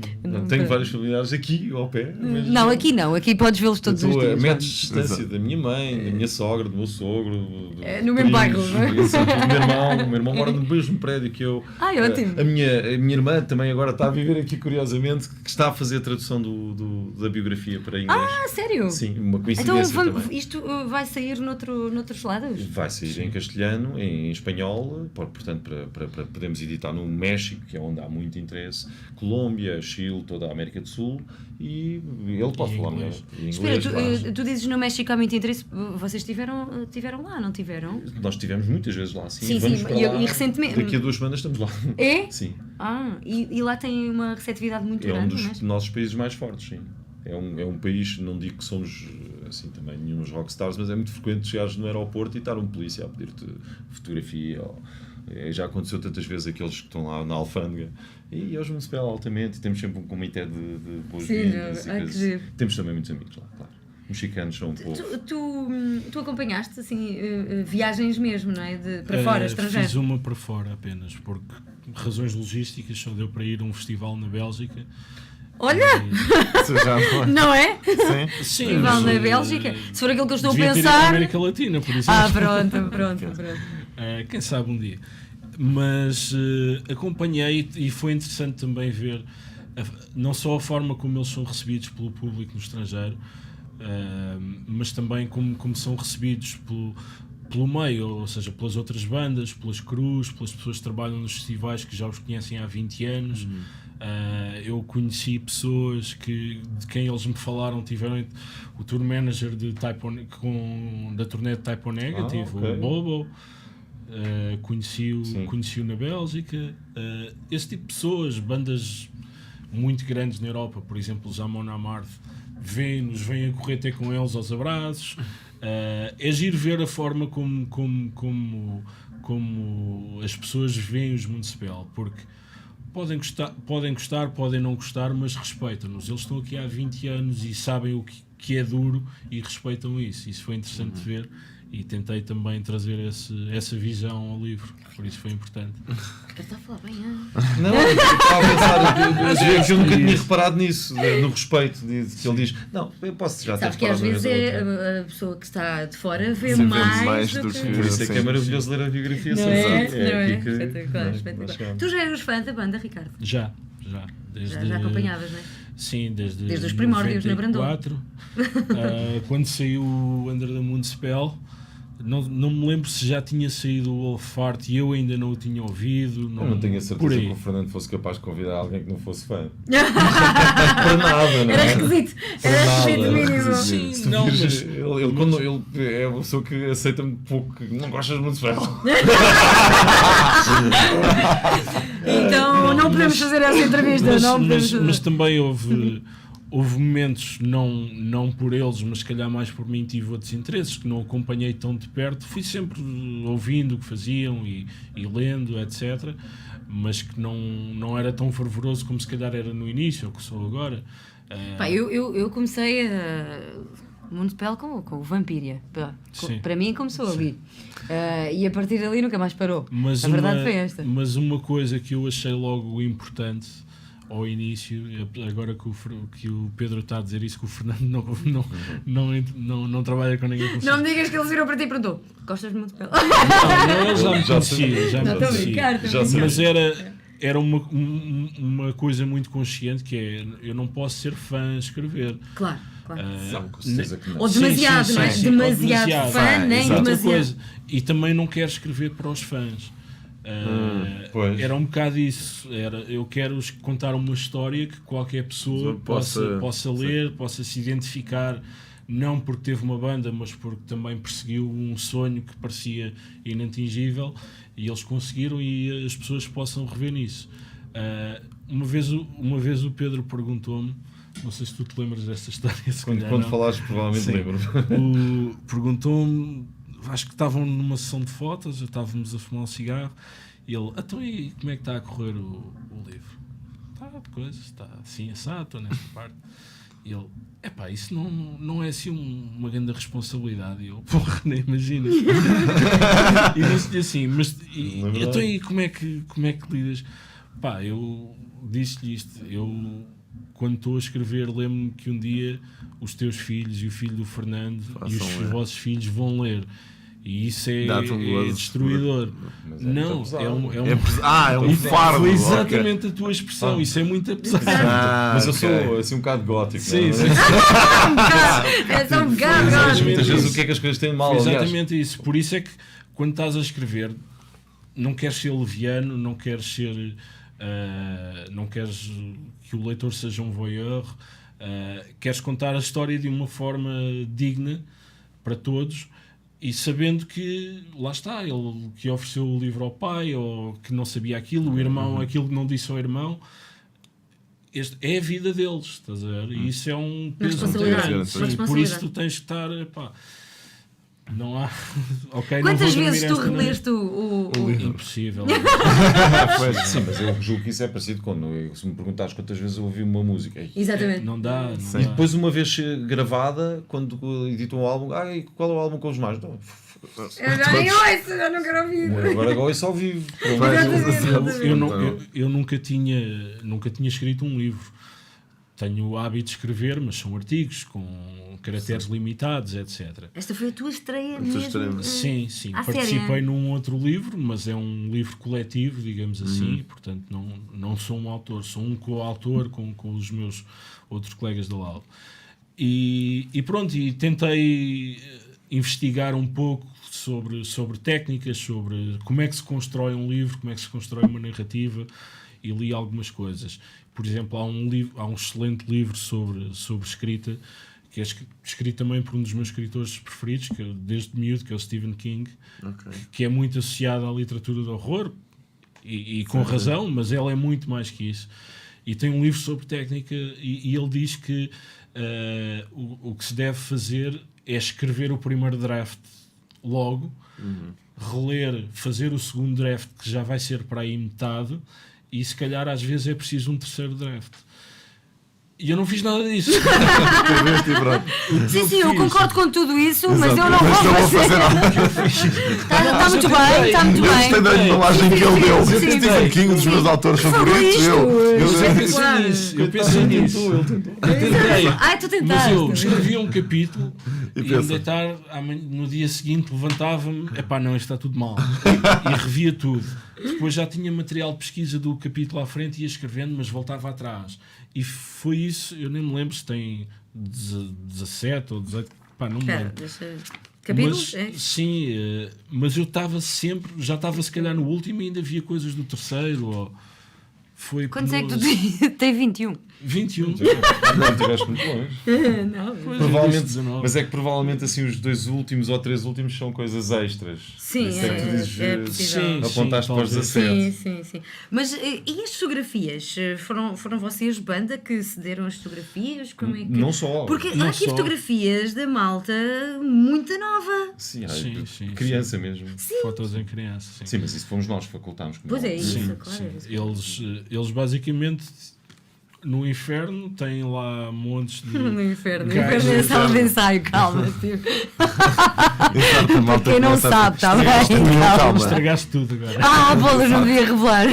Tenho vários familiares aqui ao pé. Mas Não, aqui não. Aqui podes vê-los todos os estou a dias. metros de distância Exato. da minha mãe, da minha sogra, do meu sogro. No mesmo bairro, não é? O meu irmão mora no mesmo prédio que eu. Ai, ótimo. A minha irmã também agora está a viver aqui, curiosamente, que está a fazer a tradução da biografia para inglês. Ah, sério? Sim, uma Então coincidência também. isto vai sair noutros lados? Vai sair em castelhano, em espanhol, portanto, para podermos editar no México, que é onde há muito interesse, Colômbia, Chile, toda a América do Sul, e ele pode E falar inglês. em Espera, inglês. claro. tu dizes no México há muito interesse. Vocês estiveram lá, não tiveram? Nós estivemos muitas vezes lá, sim. Sim, Vamos sim, para e lá. recentemente- Daqui a 2 semanas estamos lá. É? Sim. E lá tem uma receptividade muito É um grande, dos não é? nossos países mais fortes, sim. É um país, não digo que somos assim também nenhum rockstars, mas é muito frequente chegares no aeroporto e estar um polícia a pedir-te fotografia. Já aconteceu tantas vezes aqueles que estão lá na alfândega. E hoje municipal altamente, e temos sempre um comitê de boas-vindas. Sim, que giro. Temos também muitos amigos lá, claro. Os mexicanos são um pouco. Tu acompanhaste assim, viagens mesmo, não é? Para fora, estrangeiro? Fiz uma para fora apenas, porque razões logísticas só deu para ir a um festival na Bélgica. Olha! Se já foi. Não é? Sim. Sim, Festival mas, na Bélgica? Se for aquilo que eu estou a devia ter ido à pensar. América Latina, por exemplo. Pronto. Quem sabe um dia. Mas acompanhei e foi interessante também ver não só a forma como eles são recebidos pelo público no estrangeiro, mas também como são recebidos pelo meio, ou seja, pelas outras bandas, pelas cruz, pelas pessoas que trabalham nos festivais que já os conhecem há 20 anos. Eu conheci pessoas de quem eles me falaram, tiveram o tour manager da turnê de Type O Negative, o Bobo, conheci-o na Bélgica. Esse tipo de pessoas, bandas muito grandes na Europa, por exemplo, os Amon Amarth, vêm a correr ter com eles aos abraços. É giro ver a forma como as pessoas veem os Municipal, porque podem gostar, podem não gostar, mas respeitam-nos. Eles estão aqui há 20 anos e sabem o que é duro e respeitam isso. Isso foi interessante de ver e tentei também trazer essa visão ao livro, por isso foi importante. Está a falar bem, Não, eu estava a pensar, eu nunca tinha reparado nisso, no respeito que ele diz. Não, eu posso já ter sabes que às reparado. vezes a pessoa que está de fora vê Sim, mais vemos do que... Por isso é que é maravilhoso ler a biografia. Não é? Espetacular. Espetacular. Tu já eras fã da banda, Ricardo? Já. Já acompanhavas, não é? Sim, desde os primórdios na Brandão. 94, quando saiu o Under the Moon Spell. Não me lembro se já tinha saído o Wolfart e eu ainda não o tinha ouvido. Eu não tenho a certeza que o Fernando fosse capaz de convidar alguém que não fosse fã. Para nada, não é? Era esquisito. Era esquisito mínimo. Sim, não, mas ele é uma pessoa que aceita muito pouco, que não gostas muito de ferro. Então não podemos fazer essa entrevista. Mas também houve momentos, não por eles, mas se calhar mais por mim, tive outros interesses que não acompanhei tão de perto. Fui sempre ouvindo o que faziam e lendo, etc. Mas que não era tão fervoroso como se calhar era no início, ou que sou agora. Eu comecei Municipal com o Vampiria. Para mim começou ali. E a partir dali nunca mais parou. Mas a verdade foi esta. Mas uma coisa que eu achei logo importante ao início, agora que o Pedro está a dizer isso, que o Fernando não trabalha com ninguém. Não me digas que ele virou para ti e perguntou: gostas de Municipal? Não, ele já me conhecia. Mas era uma coisa muito consciente, que é: eu não posso ser fã a escrever. Claro. Não, com certeza que não. Ou demasiado, não é? Demasiado fã, nem demasiado. E também não quero escrever para os fãs. Era um bocado isso. Eu quero contar uma história que qualquer pessoa possa ler, possa se identificar, não porque teve uma banda, mas porque também perseguiu um sonho que parecia inatingível e eles conseguiram, e as pessoas possam rever nisso. Uma vez o Pedro perguntou-me, não sei se tu te lembras desta história. Quando falares, provavelmente lembro. Perguntou-me, acho que estavam numa sessão de fotos, estávamos a fumar um cigarro, e ele: então, e como é que está a correr o livro? Está de coisas, está assim assado, estou nesta parte. E ele: isso não é assim uma grande responsabilidade. E eu: porra, nem imagino. E eu disse assim: então, e como é que lidas? Eu disse-lhe isto: quando estou a escrever, lembro-me que um dia os teus filhos e o filho do Fernando e os vossos filhos vão ler. E isso é destruidor. Não, é um fardo. Foi exatamente a tua expressão. Isso é muito pesado. Mas eu sou assim um bocado gótico. Sim. É só um bocado gótico. Muitas vezes o que é que as coisas têm de mal? Exatamente isso. Por isso é que quando estás a escrever, não queres ser leviano, não queres que o leitor seja um voyeur, queres contar a história de uma forma digna para todos, e sabendo que, lá está, ele que ofereceu o livro ao pai, ou que não sabia aquilo, o irmão, aquilo que não disse ao irmão, é a vida deles, estás a ver? E isso é um peso muito grande. Por isso tu tens que estar, não há. Okay, quantas vezes tu releste o livro? Impossível. Sim, mas eu julgo que isso é parecido quando se me perguntares quantas vezes eu ouvi uma música. Exatamente. Não dá. E depois, uma vez gravada, quando editam um álbum, qual é o álbum com os mais? Eu já nem ouço, já não quero ouvir. Agora ouço ao vivo. Eu nunca tinha escrito um livro. Tenho o hábito de escrever, mas são artigos com caracteres limitados, etc. Esta foi a tua estreia mesmo? Sim. Participei num outro livro, mas é um livro coletivo, digamos assim, portanto não sou um autor, sou um coautor com os meus outros colegas da LAU. E pronto, e tentei investigar um pouco sobre técnicas, sobre como é que se constrói um livro, como é que se constrói uma narrativa, e li algumas coisas. Por exemplo, há um excelente livro sobre escrita, que é escrito também por um dos meus escritores preferidos, que desde miúdo, que é o Stephen King, que é muito associado à literatura de horror, e com razão, mas ela é muito mais que isso. E tem um livro sobre técnica, e ele diz que o que se deve fazer é escrever o primeiro draft logo, reler, fazer o segundo draft, que já vai ser para aí metade, e se calhar às vezes é preciso um terceiro draft. E eu não fiz nada disso. Sim, eu concordo com tudo isso, mas eu não vou fazer nada. Está muito bem, está muito Eu gostei da bem. imagem que ele deu. Sim, Stephen King, um dos meus autores favoritos. Eu pensei nisso. Eu tentei. Ai, tu tentaste. Mas eu escrevia um capítulo E e pensa. me deitar, no dia seguinte levantava-me, epá, não, isto está tudo mal. E revia tudo. Depois já tinha material de pesquisa do capítulo à frente e ia escrevendo, mas voltava atrás. E foi isso, eu nem me lembro se tem 17 ou 18, pá, não me Espera, lembro. deixa... Capítulos? Mas, sim, mas eu estava sempre, já estava se calhar no último e ainda havia coisas do terceiro. Foi Quantos é que tu penoso. tens? Tem 21. 21. Não estiveste muito longe. Não. Provavelmente, 19. mas é que provavelmente assim os 2 últimos ou 3 últimos são coisas extras. Sim, Por isso que tu dizes, é possível. apontaste para os talvez. 17. Sim. Mas e as fotografias? Foram vocês, banda, que cederam as fotografias? Como é que... Não só. Porque Não há aqui só. fotografias da malta muito nova. Sim, Sim, criança mesmo. Fotos em criança. Sim. Sim, mas isso fomos nós que facultámos. como Pois é, não. isso, Sim, claro. sim. é isso. Eles basicamente no inferno têm lá montes de. No inferno. O gajos. inferno é sala de ensaio, calma. Tipo. Exato, a malta Quem não começa a- sabe, está bem? Calma. Calma. Estragaste tudo agora. Ah, bolas, não devia revelar.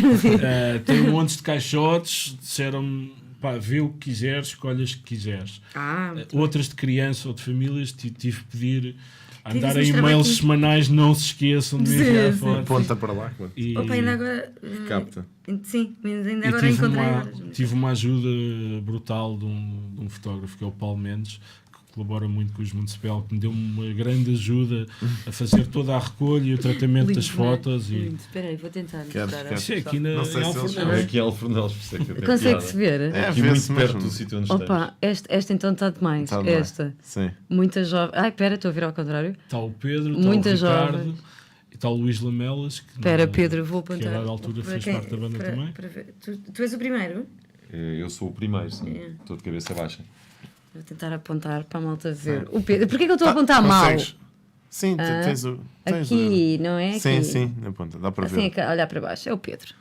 Tem montes de caixotes, disseram-me, pá, vê o que quiseres, escolhe as que quiseres. Outras de criança ou de famílias, tive de pedir a Tive andar uns em e-mails trabalhinhos. semanais, não se esqueçam de me enviar Sim, fotos. Ponta para lá, claro. E, Opa, ainda agora. Capta. Sim, ainda e agora tive, encontrei. tive uma ajuda brutal de um fotógrafo que é o Paulo Mendes, que colabora muito com os Municipal, que me deu uma grande ajuda a fazer toda a recolha e o tratamento das fotos. E... Espera aí, vou tentar. Queres- mostrar. queres- Isso é aqui na, Não sei em se eles Alfornal. É aqui em Alfornelos, por isso é que eu tenho Consegue-se piada. ver? É, Aqui vê-se muito perto mesmo. do sítio onde Opa, esta então está demais. Tá bem. Esta. Sim. Muita jovem. Ai, espera, estou a vir ao contrário. Está o Pedro, está Muita o Ricardo jovem. e está o Luís Lamelas. Que Espera, não- Pedro, vou que a apontar. dada altura Para fez quem- parte da banda para- também. para ver. Tu és o primeiro? Eu sou o primeiro, sim. É. Estou de cabeça baixa. Vou tentar apontar para a malta ver. O Pedro. Porquê que eu estou a apontar mal? Consegues? Sim, tens o. Tens Aqui, não é? Sim, Aqui. sim, na ponta, dá para Assim, ver. aqui, olhar para baixo. É o Pedro.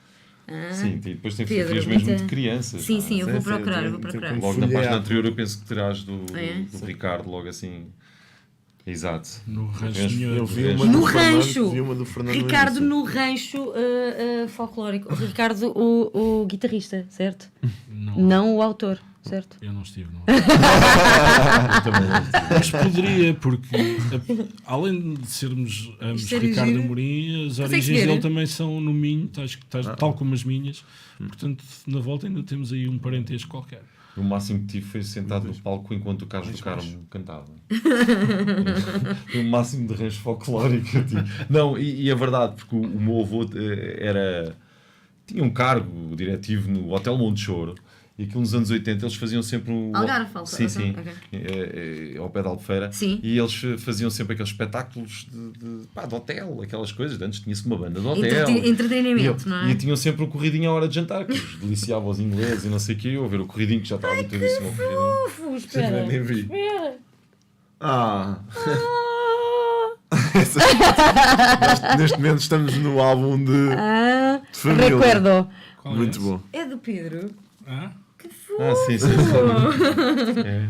Sim, e depois tem Pedro, fotografias mesmo muita- de crianças. Sim, não é? sim, eu vou Sim, sim, procurar, tem- vou tem procurar. como Logo na página folhear. anterior eu penso que terás do É? Ricardo, logo assim. Exato. No rancho Vês- de Eu vi No uma do rancho. Fernando, vi uma do Fernando no Ricardo início. no rancho folclórico. O Ricardo, o guitarrista, certo? Não, Não o autor, certo? eu não estive. Não. Eu também não tive. Mas poderia, porque além de sermos ambos Isto é Ricardo giro. Amorim, as Consegues origens ver, dele hein? também são no Minho, tal como as minhas. Portanto, na volta ainda temos aí um parentesco qualquer. O máximo que tive foi sentado no palco enquanto o Carlos do Carmo cantava. O máximo de rancho folclórico que eu tive. Não, e a verdade, porque o meu avô tinha um cargo diretivo no Hotel Monte Choro. E aquilo nos anos 80 eles faziam sempre um... Algarve, Sim, sim. ok. Ao pé de Albufeira. Sim. E eles faziam sempre aqueles espetáculos de hotel, aquelas coisas. Antes tinha-se uma banda de hotel. Entretenimento, não é? E tinham sempre um corridinho à hora de jantar, que os deliciava aos ingleses e não sei o quê. Eu a ver o corridinho que já estava habituadíssimo ao corridinho. Ufo, espera. Nem vi. Espera. Ah! Neste momento estamos no álbum de família. Recuerdo. Qual é Muito esse? bom. É do Pedro. Ah? Que fofo. Ah, sim, sim.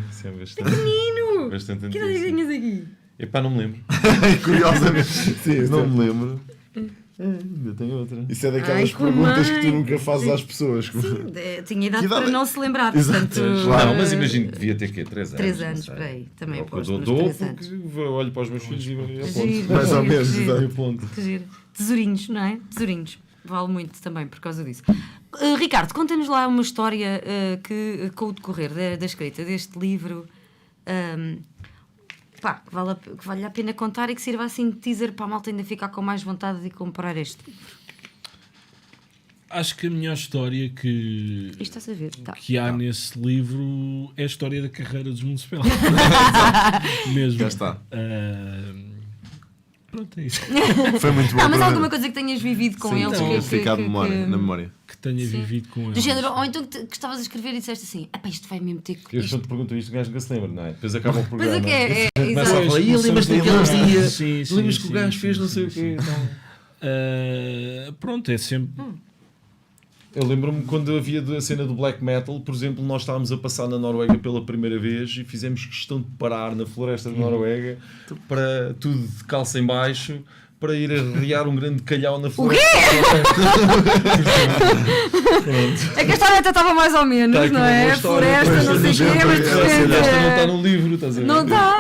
Isso é bastante. Menino. Bastante Que antigo. idade tinhas aqui? Epá, não me lembro. Curiosamente. Sim, Não me lembro. Ainda tem outra. Isso é Ai, daquelas com perguntas que tu mãe. nunca fazes às pessoas. Sim, tinha idade Que idade para é? não se lembrar. Exato, Portanto, claro. Não, mas imagino que devia ter quê? 3 anos. 3 não anos, sei. por aí. Também É o que posto eu nos dou 3 porque olho para os meus filhos e Giro, aponto. Mais ou giro, menos, giro. exato. E aponto. Que giro. Tesourinhos, não é? Tesourinhos. Vale muito também por causa disso. Ricardo, conta-nos lá uma história que, com o decorrer da escrita deste livro, pá, que vale a pena contar e que sirva assim de teaser para a malta ainda ficar com mais vontade de comprar este livro? Acho que a melhor história que Estás a ver? Tá. há nesse livro é a história da carreira dos Municipal. Mesmo. Já está. Pronto, é isso. Foi muito bom. Mas alguma coisa que tenhas vivido com eles Sim, ficar na memória. Que tenha vivido com do eles. género, ou então que estavas a escrever e disseste assim: isto vai mesmo ter que. Eu só te pergunto isto, o gajo nunca se lembra, não é? Depois acaba o programa. Pois é que Começa a exato. falar, e lembras-te daquele dia? Sim, Lembras que o sim, gajo sim, fez não sim, sei o sim, quê? Pronto, é sempre. Eu lembro-me quando havia a cena do black metal, por exemplo, nós estávamos a passar na Noruega pela primeira vez e fizemos questão de parar na floresta de Noruega para tudo de calça em baixo, para ir arriar um grande calhau na floresta. É que a história até estava mais ou menos, Está aqui não uma é? boa história, Floresta, não sei o quê, mas de repente. Esta não está no livro, estás a ver? Não está!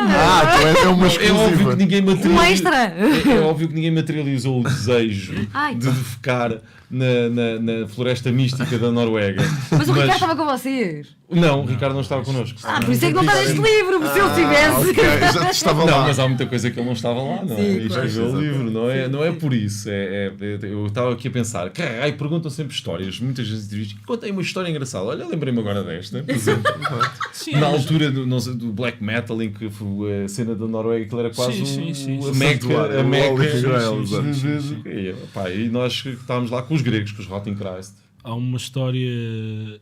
Então é uma É óbvio exclusiva. que ninguém Um extra! É óbvio que ninguém materializou o desejo Ai, de ficar na floresta mística da Noruega. Mas o Ricardo estava com vocês. Não, o Ricardo não estava connosco. Por isso é que não está neste livro, se ele tivesse. Ok, já te estava Não, lá. mas há muita coisa que ele não estava lá, não é? Sim, E claro. escreveu o livro, não é por isso. Eu estava aqui a pensar, caralho, perguntam sempre histórias, muitas vezes entrevistas. Contei uma história engraçada. Olha, lembrei-me agora desta, por exemplo. Sim, Na altura do black metal, em que foi a cena da Noruega, aquilo era quase Sim. a Meca. A Meca. Sim. E nós estávamos lá com os gregos, com os Rotenkreist. há uma história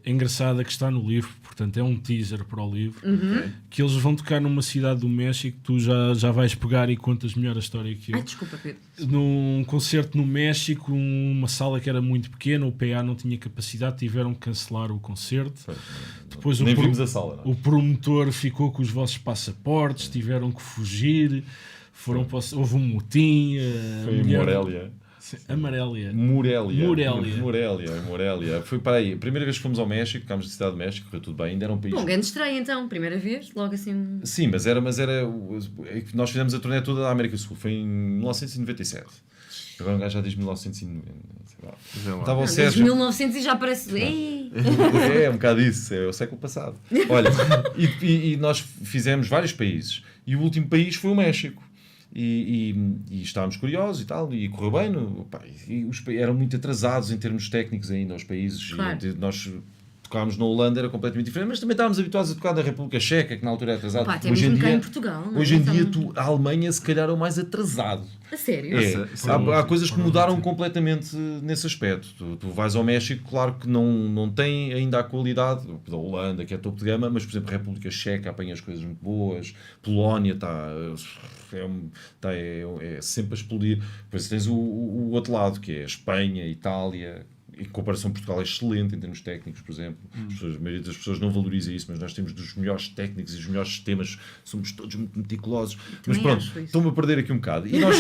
engraçada que está no livro, portanto é um teaser para o livro, que eles vão tocar numa cidade do México, tu já vais pegar e contas melhor a história que eu. Ai, desculpa, Pedro. Num concerto no México, uma sala que era muito pequena, o PA não tinha capacidade, tiveram que cancelar o concerto. Depois Nem vimos a sala, não é? o promotor ficou com os vossos passaportes, tiveram que fugir, houve um motim. Foi em Morelia. Amarélia. Morelia. Foi para aí. A primeira vez que fomos ao México, ficámos na cidade do México, foi tudo bem, ainda era um país. Bom, grande estreia então, primeira vez, logo assim. Sim, mas era. Nós fizemos a turnê toda da América do Sul, foi em 1997. Agora um gajo já diz 1990. Estava o Desde Sérgio. 1900 e já parece. Ei! É um bocado isso, é o século passado. Olha, e nós fizemos vários países. E o último país foi o México. E estávamos curiosos e tal, e correu bem. Eram muito atrasados em termos técnicos ainda, os países. Claro. Nós tocámos na Holanda, era completamente diferente, mas também estávamos habituados a tocar na República Checa, que na altura era atrasado. Pá, até mesmo cá em Portugal. Não é? Hoje em dia, Então- a Alemanha se calhar é o mais atrasado. A sério? Há coisas que mudaram completamente nesse aspecto. Tu vais ao México, claro que não tem ainda a qualidade da Holanda, que é topo de gama, mas, por exemplo, a República Checa apanha as coisas muito boas, Polónia é sempre a explodir. Depois tens o outro lado, que é a Espanha, a Itália. Em comparação, Portugal é excelente em termos técnicos, por exemplo. A maioria das pessoas não valoriza isso, mas nós temos dos melhores técnicos e os melhores sistemas, somos todos muito meticulosos. Mas pronto, estou-me a perder aqui um bocado. E nós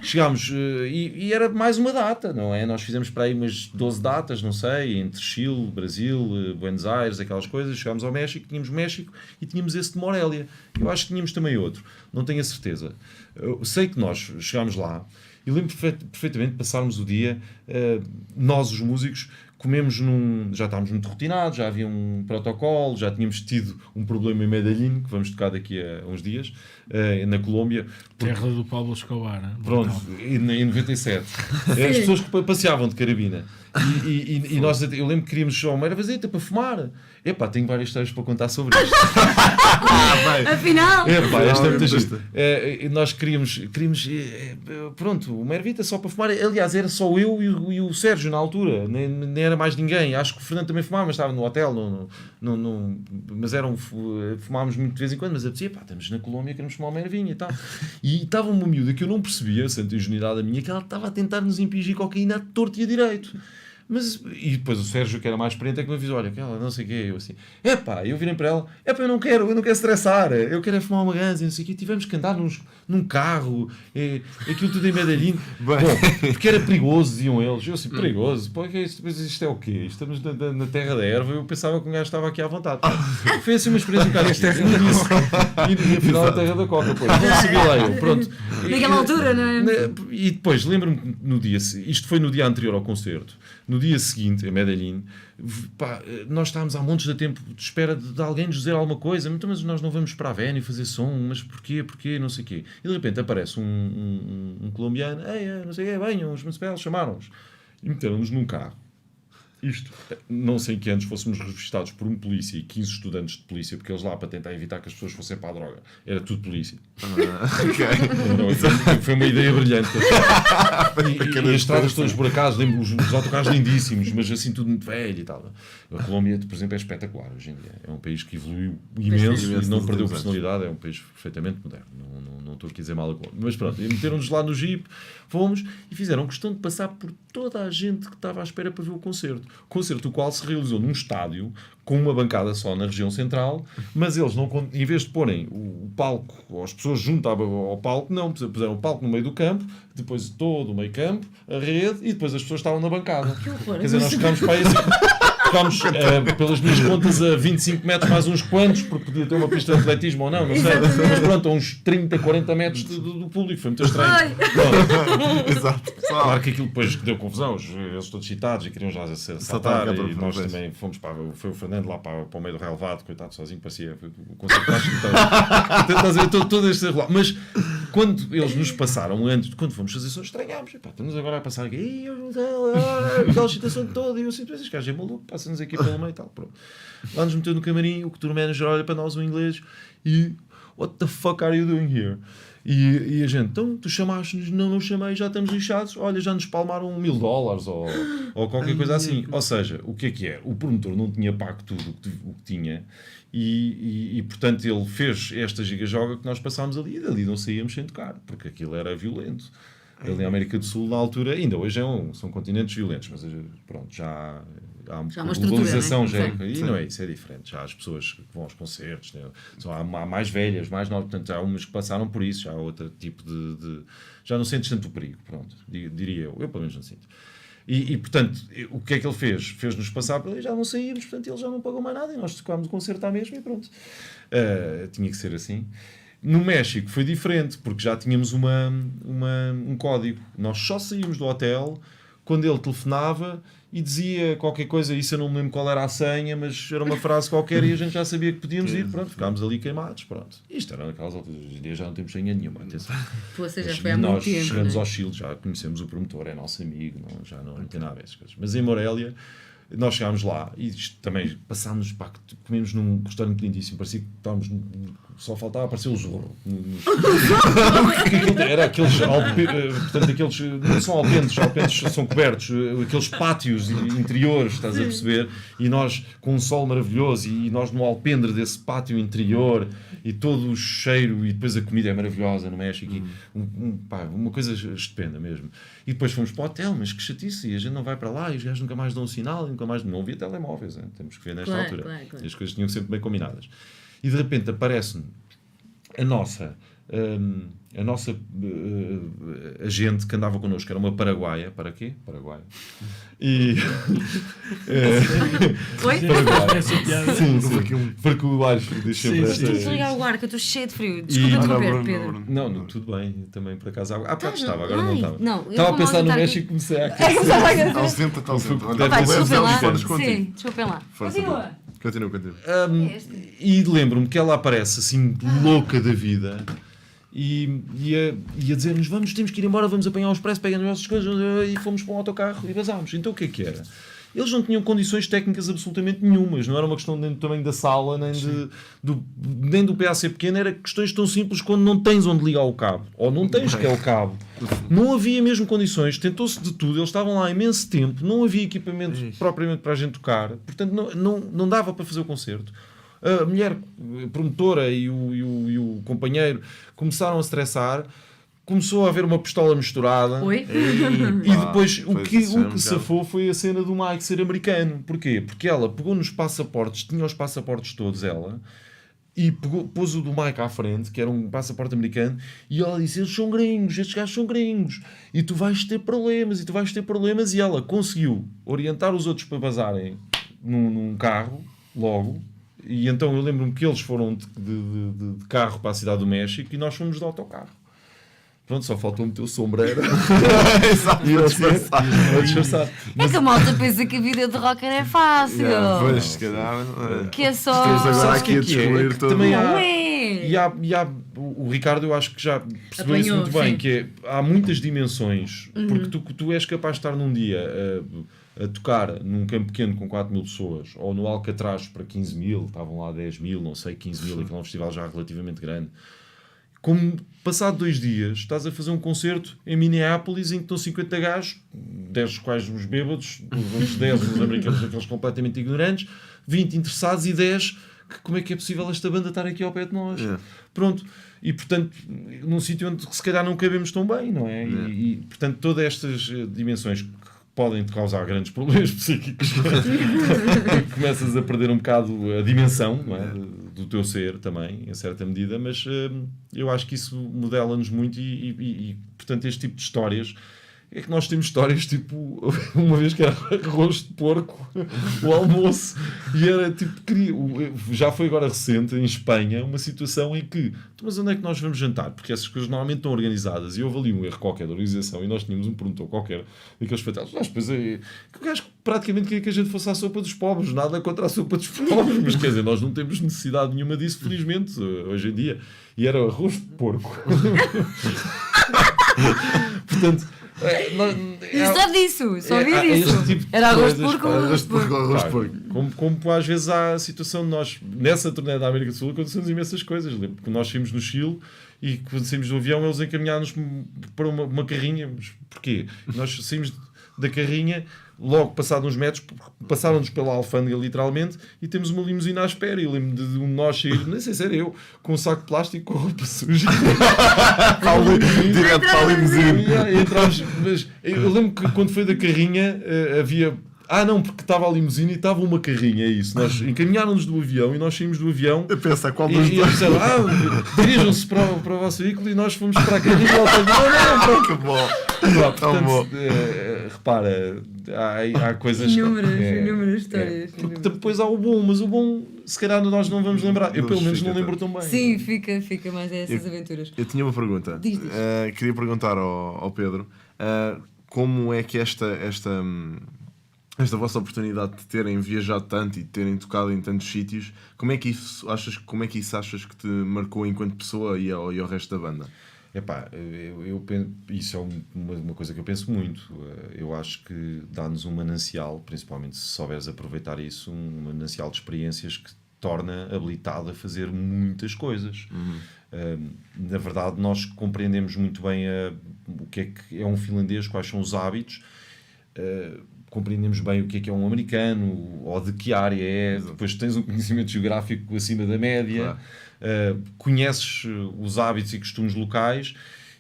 chegámos e era mais uma data, não é? Nós fizemos para aí umas 12 datas, não sei, entre Chile, Brasil, Buenos Aires, aquelas coisas. Chegámos ao México, tínhamos México e tínhamos esse de Morelia. Eu acho que tínhamos também outro, não tenho a certeza. Eu sei que nós chegámos lá. E lembro perfeitamente de passarmos o dia, nós os músicos, comemos já estávamos muito rotinados, já havia um protocolo, já tínhamos tido um problema em Medellín, que vamos tocar daqui a uns dias, na Colômbia. Terra do Pablo Escobar. Pronto, em 97. As pessoas que passeavam de carabina. E nós, eu lembro que queríamos só uma ervazeta para fumar. Epá, tenho várias histórias para contar sobre isto. Afinal! Esta é muita giro. Nós queríamos pronto, uma ervita só para fumar. Aliás, era só eu e o Sérgio na altura, nem era mais ninguém. Acho que o Fernando também fumava, mas estava no hotel. Mas fumámos muito de vez em quando. Mas eu dizia, estamos na Colômbia, queremos fumar uma ervinha e tal. E estava uma miúda que eu não percebia, santa ingenuidade minha, que ela estava a tentar nos impingir cocaína a torto e a direito. E depois o Sérgio, que era mais experiente, é que me avisou, olha, aquela não sei o quê, eu assim, eu virei para ela, eu não quero estressar, eu quero é fumar uma ganza, não sei o quê, tivemos que andar num carro, aquilo tudo em Medellín, bom, porque era perigoso, diziam eles, eu assim, perigoso, isto é o quê? Estamos na terra da erva, eu pensava que o gajo estava aqui à vontade. Foi assim uma experiência um bocado estranha, e afinal a terra da coca, pois, não sabia lá eu, pronto. Naquela altura, não é? E depois, lembro-me no dia, isto foi no dia anterior ao concerto, No dia seguinte, em Medellín, pá, nós estávamos há montes de tempo de espera de alguém nos dizer alguma coisa, então, mas nós não vamos para a Avenue fazer som, mas porquê, não sei o quê. E de repente aparece um colombiano, não sei o quê, venham, os Municipais chamaram-nos. E meteram-nos num carro. Isto, não sei em que anos fôssemos revistados por um polícia e 15 estudantes de polícia, porque eles lá, para tentar evitar que as pessoas fossem para a droga, era tudo polícia. Foi uma ideia brilhante. E as estradas todas por acaso, os autocarros lindíssimos, mas assim tudo muito velho e tal. A Colômbia, por exemplo, é espetacular hoje em dia. É um país que evoluiu imenso e não perdeu personalidade, é um país perfeitamente moderno. Não estou aqui a dizer mal a Colômbia. Mas pronto, meteram-nos lá no Jeep, fomos e fizeram questão de passar por toda a gente que estava à espera para ver o concerto. Concerto o qual se realizou num estádio com uma bancada só na região central, mas eles, não, em vez de porem o palco, ou as pessoas junto ao palco, não, puseram o palco no meio do campo, depois todo o meio campo, a rede, e depois as pessoas estavam na bancada. Quer dizer, nós ficámos para aí ficámos, pelas minhas contas, a 25 metros mais uns quantos, porque podia ter uma pista de atletismo ou não, não sei. Mas pronto, a uns 30, 40 metros do público, foi muito estranho. Exato. Claro que aquilo depois deu confusão, eles todos citados e queriam já saltar, e nós também fomos para, foi o Fernando lá para o meio do relevado, coitado, sozinho, parecia o concerto mais estás a ver todo este relógio. Mas quando eles nos passaram antes, quando fomos fazer sons, estranhámos, estamos agora a passar aqui, aquela excitação toda, e eu sinto, este gajo é maluco, passa-nos aqui pelo meio e tal, pronto. Lá nos meteu no camarim, o que tour manager olha para nós, o inglês, e what the fuck are you doing here? E a gente, então, tu chamaste-nos, não chamei, já estamos lixados, olha, já nos palmaram $1000 ou qualquer coisa assim. Ou seja, o que é? O promotor não tinha pago tudo o que tinha e portanto, ele fez esta giga-joga que nós passámos ali e dali não saíamos sem tocar, porque aquilo era violento. Ali na América do Sul, na altura, ainda hoje são continentes violentos, mas pronto, já há uma globalização, já e não é isso, é diferente. Já há as pessoas que vão aos concertos, né? Há mais velhas, mais novas, portanto, há umas que passaram por isso, já há outro tipo de já não sentes tanto o perigo, pronto, diria eu pelo menos não sinto. E portanto, o que é que ele fez? Fez-nos passar por ali, já não saímos, portanto, ele já não pagou mais nada e nós tocámos o concerto à mesma e pronto. Tinha que ser assim. No México foi diferente, porque já tínhamos um código. Nós só saímos do hotel quando ele telefonava e dizia qualquer coisa, isso eu não me lembro qual era a senha, mas era uma frase qualquer e a gente já sabia que podíamos ir, pronto, ficámos ali queimados, pronto. Isto era naquelas alturas, hoje em dia já não temos senha nenhuma, atenção. Ou seja, foi há muito tempo. Nós chegamos ao Chile, já conhecemos o promotor, é nosso amigo, já não tem nada dessas coisas. Mas em Morelia, nós chegámos lá e também passámos, comemos num restaurante lindíssimo, parecia que estávamos, só faltava aparecer o Zorro. Era aqueles, portanto, aqueles, não são alpentes são cobertos, aqueles pátios interiores, estás a perceber? E nós com um sol maravilhoso e nós no alpendre desse pátio interior e todo o cheiro, e depois a comida é maravilhosa no México, uma coisa estupenda mesmo. E depois fomos para o hotel, mas que chatice, e a gente não vai para lá e os gajos nunca mais dão um sinal, não havia telemóveis, hein? Temos que ver nesta altura. Claro. E as coisas tinham sempre bem combinadas. E de repente aparece-me a nossa agente que andava connosco, era uma paraguaia. Para quê? Paraguaia. E... Oi? Sim. Porque o ar diz sempre esta... Tens de ligar o ar, que eu estou cheio de frio. Desculpa interromper, Pedro. Não, tudo bem. Também, por acaso, bocado estava, agora não estava. Não, estava a pensar no México e comecei a aquecer. Desculpem lá. Continua. E lembro-me que ela aparece assim, louca da vida, e a dizer-nos, temos que ir embora, vamos apanhar o expresso, pegamos as nossas coisas, e fomos para um autocarro e vazámos. Então o que é que era? Eles não tinham condições técnicas absolutamente nenhumas, não era uma questão nem do tamanho da sala, nem do PAC pequeno, era questões tão simples quando não tens onde ligar o cabo, ou não tens que é o cabo. Não havia mesmo condições, tentou-se de tudo, eles estavam lá há imenso tempo, não havia equipamento propriamente para a gente tocar, portanto não dava para fazer o concerto. A mulher promotora e o companheiro começaram a estressar, começou a haver uma pistola misturada. Oi? E depois o que safou foi a cena do Mike ser americano. Porquê? Porque ela pegou nos passaportes, tinha os passaportes todos ela, e pôs o do Mike à frente, que era um passaporte americano, e ela disse, eles são gringos, estes gajos são gringos, e tu vais ter problemas, e ela conseguiu orientar os outros para vazarem num carro, logo, e então eu lembro-me que eles foram de carro para a Cidade do México, e nós fomos de autocarro. Pronto, só faltou meter o sombreiro. Exato, E para assim, disfarçar. disfarçar. É que a malta pensa que a vida de rocker é fácil. Pois, se calhar. Que é só. Estamos agora Sabes aqui a o que é? descobrir Que todo. também há- Não é. E há, o Ricardo, eu acho que já percebeu isso Apanhou, muito bem, sim. que é, há muitas dimensões, porque tu és capaz de estar num dia a tocar num campo pequeno com 4 mil pessoas, ou no Alcatraz para 15 mil, estavam lá 10 mil, não sei, 15 mil, aquele é um festival já relativamente grande. Como passado 2 dias estás a fazer um concerto em Minneapolis em que estão 50 gajos, 10 dos quais os bêbados, os outros 10 os americanos, aqueles completamente ignorantes, 20 interessados e 10 que como é que é possível esta banda estar aqui ao pé de nós? Pronto. E portanto, num sítio onde se calhar não cabemos tão bem, não é? E portanto, todas estas dimensões que podem te causar grandes problemas psíquicos, começas a perder um bocado a dimensão, não é? Do teu ser também, em certa medida, mas eu acho que isso modela-nos muito e portanto este tipo de histórias é que nós temos histórias tipo uma vez que era arroz de porco o almoço e era tipo já foi agora recente em Espanha uma situação em que mas onde é que nós vamos jantar? Porque essas coisas normalmente estão organizadas e houve ali um erro qualquer da organização e nós tínhamos um produtor qualquer daqueles espetáculos, mas depois que o gajo praticamente queria que a gente fosse à sopa dos pobres, nada contra a sopa dos pobres, mas quer dizer, nós não temos necessidade nenhuma disso felizmente hoje em dia, e era arroz de porco. Portanto Só disso, só vi disso. Tipo Era arroz de coisas, porco. Arroz de porco, arroz de Claro, porco. como às vezes há a situação de nós, nessa turnê da América do Sul, acontecemos imensas coisas. Lembro que nós saímos no Chile e quando saímos do avião eles encaminharam-nos para uma carrinha. Mas porquê? Nós saímos da carrinha, logo passado uns metros, passaram-nos pela alfândega literalmente e temos uma limusina à espera. E eu lembro de um de nós sair, nem sei se era eu, com um saco de plástico com roupa suja. Direto para a limusine. E entramos, mas eu lembro que quando foi da carrinha havia. Não, porque estava a limusine e estava uma carrinha, é isso. Nós encaminharam-nos do avião e nós saímos do avião. Eu penso, qual E dos eles dois? disseram, dirijam-se para o vosso veículo e nós fomos para a carrinha. E ela disse, Que bom. portanto, bom. repara, há coisas. Inúmeras histórias. Porque depois há o bom, mas o bom, se calhar nós não vamos lembrar. Eu, pelo menos, não lembro tão bem. Sim, fica mais a essas aventuras. Eu tinha uma pergunta. Diz. Queria perguntar ao Pedro como é que esta vossa oportunidade de terem viajado tanto e de terem tocado em tantos sítios, como é que isso achas que te marcou enquanto pessoa e ao resto da banda? Epá, eu penso, isso é uma coisa que eu penso muito. Eu acho que dá-nos um manancial, principalmente se souberes aproveitar isso, um manancial de experiências que te torna habilitado a fazer muitas coisas. Na verdade, nós compreendemos muito bem o que é um finlandês, quais são os hábitos, compreendemos bem o que é um americano, ou de que área é. Exato. Depois tens um conhecimento geográfico acima da média, claro. Conheces os hábitos e costumes locais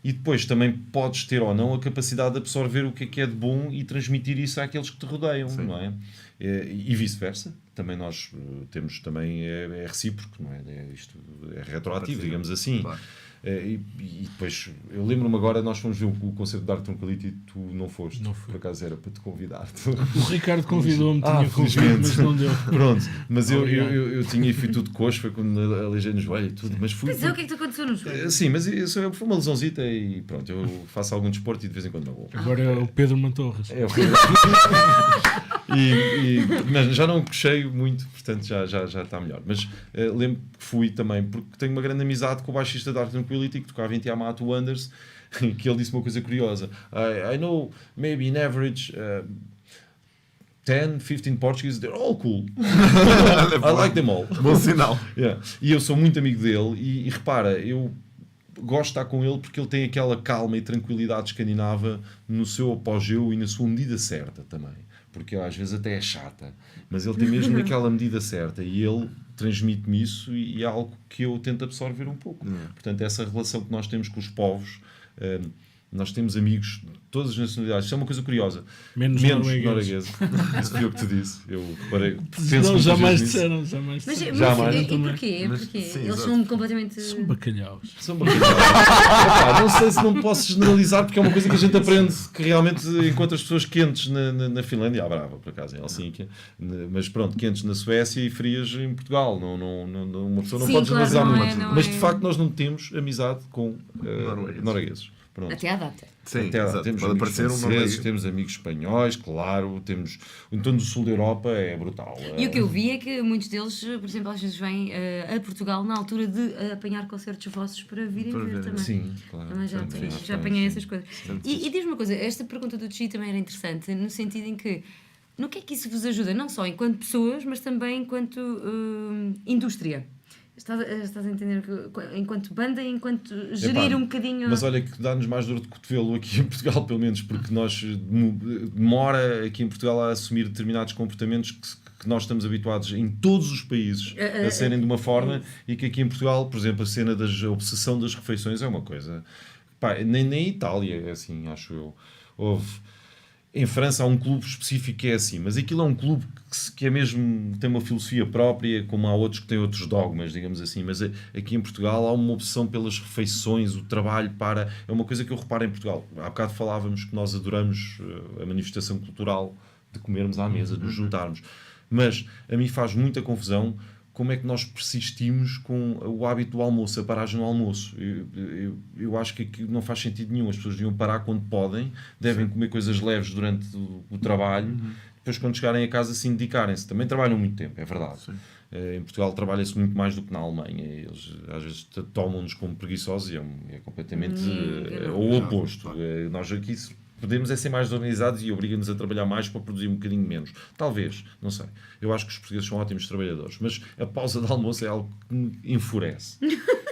e depois também podes ter ou não a capacidade de absorver o que é de bom e transmitir isso àqueles que te rodeiam. Sim. Não é? E vice-versa. Também nós temos, também é recíproco, não é? Isto é retroativo, digamos assim. Claro. E depois, eu lembro-me agora, nós fomos ver o concerto de Dark Tranquility e tu não foste. Não fui. Por acaso era para te convidar. O Ricardo convidou-me, tinha convidado, mas não deu. Pronto, mas eu tinha e fui tudo coxo, foi quando aleijei no joelho e tudo. Mas fui. Pois é, o que é que te aconteceu no joelho? Sim, mas isso foi uma lesãozita e pronto, eu faço algum desporto e de vez em quando não vou. Agora o Pedro Mantorras. Mas já não cochei muito, portanto já está melhor. Mas lembro que fui também, porque tenho uma grande amizade com o baixista da Dark Tranquility, que tocava em Tiamat Wonders, que ele disse uma coisa curiosa. I know, maybe in average 10, 15 Portuguese, they're all cool. I like them all. Bom sinal. Yeah. E eu sou muito amigo dele e repara, eu gosto de estar com ele porque ele tem aquela calma e tranquilidade escandinava no seu apogeu e na sua medida certa também. Porque às vezes até é chata, mas ele tem mesmo aquela medida certa e ele transmite-me isso e é algo que eu tento absorver um pouco. Portanto, essa relação que nós temos com os povos, nós temos amigos de todas as nacionalidades. Isso é uma coisa curiosa. Menos norueguês. Isso foi o que te disse. Eu reparei. Não, jamais disseram. Mas jamais. E porquê? Eles são completamente... São bacalhaus. Não sei se não posso generalizar, porque é uma coisa que a gente aprende que realmente encontra as pessoas quentes na Finlândia, brava, por acaso, em Helsínquia, mas pronto, quentes na Suécia e frias em Portugal. Uma pessoa não pode generalizar muito. Mas de facto nós não temos amizade com noruegueses. Pronto. Até à data. Sim, Até lá, exato. temos Pode amigos aparecer um nome franceses, aí. temos amigos espanhóis, claro, temos... Então, do sul da Europa é brutal. E o que eu vi é que muitos deles, por exemplo, às vezes vêm a Portugal na altura de apanhar concertos vossos para virem Para ver verem. também. Sim, claro. Também já, Portanto, já apanhei sim. essas coisas. E diz-me uma coisa, esta pergunta do Chi também era interessante, no sentido em que, no que é que isso vos ajuda, não só enquanto pessoas, mas também enquanto indústria? Estás a entender? Enquanto banda e enquanto gerir Epá, um bocadinho... Mas olha que dá-nos mais dor de cotovelo aqui em Portugal, pelo menos, porque nós demora aqui em Portugal a assumir determinados comportamentos que nós estamos habituados em todos os países a serem de uma forma e que aqui em Portugal, por exemplo, a cena da obsessão das refeições é uma coisa... Pá, nem em Itália é assim, acho eu. Em França há um clube específico que é assim, mas aquilo é um clube que é mesmo, tem uma filosofia própria, como há outros que têm outros dogmas, digamos assim, mas aqui em Portugal há uma obsessão pelas refeições, o trabalho para... É uma coisa que eu reparo em Portugal. Há bocado falávamos que nós adoramos a manifestação cultural de comermos à mesa, de nos juntarmos, mas a mim faz muita confusão como é que nós persistimos com o hábito do almoço, a paragem no almoço. Eu acho que aqui não faz sentido nenhum. As pessoas deviam parar quando podem, devem comer coisas leves durante o trabalho, depois quando chegarem a casa assim dedicarem-se. Também trabalham muito tempo, é verdade. Em Portugal trabalha-se muito mais do que na Alemanha. Eles às vezes tomam-nos como preguiçosos e é completamente o oposto. Nós aqui podemos ser mais organizados e obriga-nos a trabalhar mais para produzir um bocadinho menos. Talvez, não sei. Eu acho que os portugueses são ótimos trabalhadores, mas a pausa de almoço é algo que me enfurece.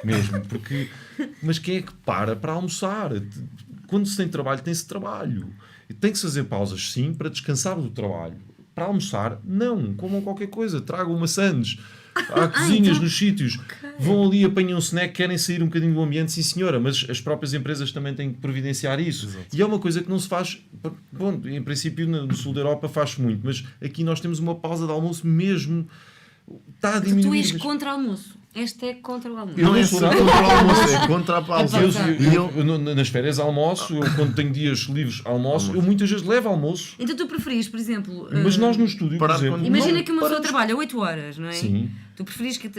Mesmo, porque... Mas quem é que para almoçar? Quando se tem trabalho, tem-se trabalho. E tem que se fazer pausas, sim, para descansar do trabalho. Para almoçar, não. Comam qualquer coisa. Tragam maçãs. Há cozinhas nos sítios. Vão ali, apanham um snack, querem sair um bocadinho do ambiente, sim senhora, mas as próprias empresas também têm que providenciar isso. Exato. E é uma coisa que não se faz, bom, em princípio no sul da Europa faz-se muito, mas aqui nós temos uma pausa de almoço mesmo, está a diminuir. Tu és contra o almoço. Este é contra o almoço. Não é contra o almoço, é contra a pausa. Nas férias almoço, eu quando tenho dias livres almoço, eu muitas vezes levo almoço. Então tu preferis, por exemplo... Mas nós no estúdio, por exemplo... Imagina que uma pessoa trabalha 8 horas, não é? Sim. Tu preferis que...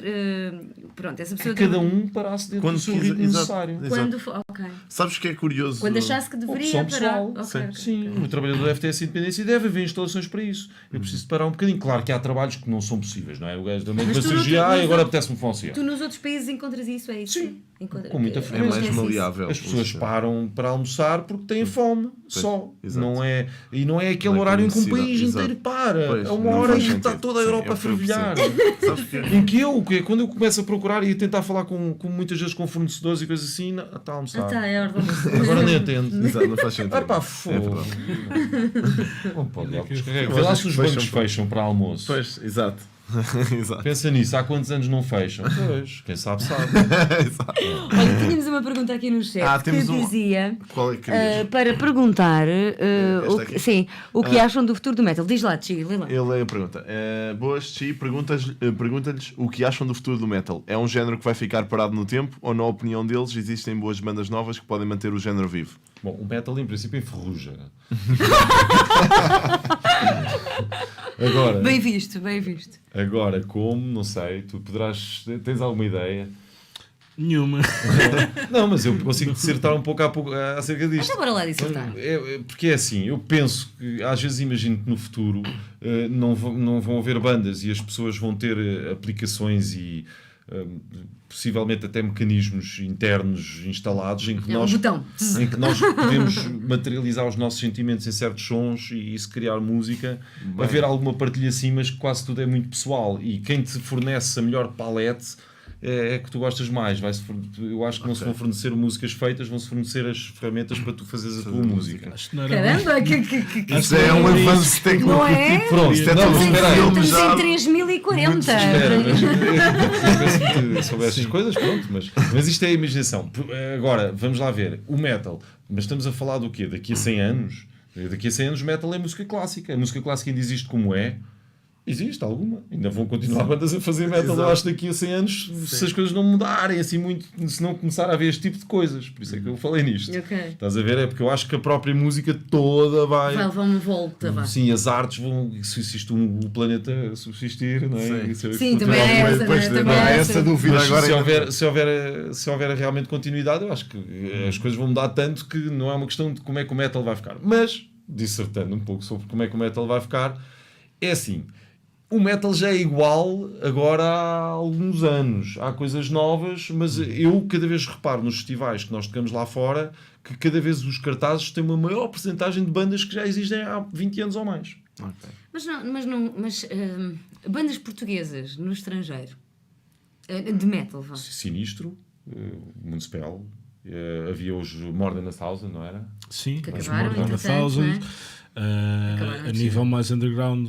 pronto, essa pessoa... Cada um parasse dentro do seu ritmo necessário. Quando ok. Sabes que é curioso? Quando achasse que deveria parar. Sim, o trabalhador deve ter essa independência e deve haver instalações para isso. Eu preciso parar um bocadinho. Claro que há trabalhos que não são possíveis, não é? O gajo também de uma cirurgia, agora apetece-me funcionar. Tu nos outros países encontras isso, é isso? Sim, com muita frequência. É mais maleável. As pessoas param para almoçar porque têm fome, só. Não é, e não é aquele não é horário em que o país exato. inteiro para. Pois, é uma hora em que está toda a Europa a fervilhar. Em que quando eu começo a procurar e a tentar falar com muitas vezes com fornecedores e coisas assim, está a almoçar. É hora de almoço. Agora nem atendo. Exato, não faz sentido. Ah pá, fogo. Não pode lá. Vê lá se os bancos fecham para almoço. Pois, exato. Exato. Pensa nisso, há quantos anos não fecham? Pois, quem sabe. Olha, tínhamos uma pergunta aqui no chat que dizia Qual é que para perguntar aqui? o que acham do futuro do metal. Diz lá, Chi, lê lá. Ele é a pergunta. Boas, Chi, pergunta-lhes o que acham do futuro do metal. É um género que vai ficar parado no tempo ou, na opinião deles, existem boas bandas novas que podem manter o género vivo? Bom, o metal em princípio enferruja. Agora, Bem visto, bem visto. Agora, como? Não sei. Tu poderás... Tens alguma ideia? Nenhuma. Não, mas eu consigo dissertar um pouco acerca disto. Então bora lá dissertar. Porque é assim, eu penso que às vezes imagino que no futuro não vão haver bandas e as pessoas vão ter aplicações e possivelmente até mecanismos internos instalados em que nós podemos materializar os nossos sentimentos em certos sons e isso criar música. Haver alguma partilha assim, mas quase tudo é muito pessoal e quem te fornece a melhor palete é que tu gostas mais. Eu acho que não se vão fornecer músicas feitas, vão-se fornecer as ferramentas para tu fazeres a tua música. Caramba, isso é um avanço técnico. Não é? Pronto, estamos em 3040. Sobre essas coisas, pronto, mas isto é a imaginação. Agora, vamos lá ver. O metal, mas estamos a falar do quê? Daqui a 100 anos? Daqui a 100 anos metal é música clássica. A música clássica ainda existe como é. Existe alguma. Ainda vão continuar bandas a fazer metal, eu acho, daqui a 100 anos, se as coisas não mudarem assim muito, se não começar a haver este tipo de coisas. Por isso é que eu falei nisto. Ok. Estás a ver? É porque eu acho que a própria música toda vai Levar uma volta, vá. Sim, as artes vão. Se existe o planeta subsistir, não é? Sim, também é essa, Depois também não há é essa essa. dúvida Mas agora. se houver realmente continuidade, eu acho que as coisas vão mudar tanto que não é uma questão de como é que o metal vai ficar. Mas, dissertando um pouco sobre como é que o metal vai ficar, é assim. O metal já é igual agora há alguns anos. Há coisas novas, mas eu cada vez reparo nos festivais que nós tocamos lá fora que cada vez os cartazes têm uma maior porcentagem de bandas que já existem há 20 anos ou mais. Ok. Mas bandas portuguesas no estrangeiro de metal, vá. Sinistro, Municipal, havia os More Than a Thousand, não era? Sim, Que mas acabaram, More Than a entretanto, Thousand. não é? Acabaram, A nível mais underground,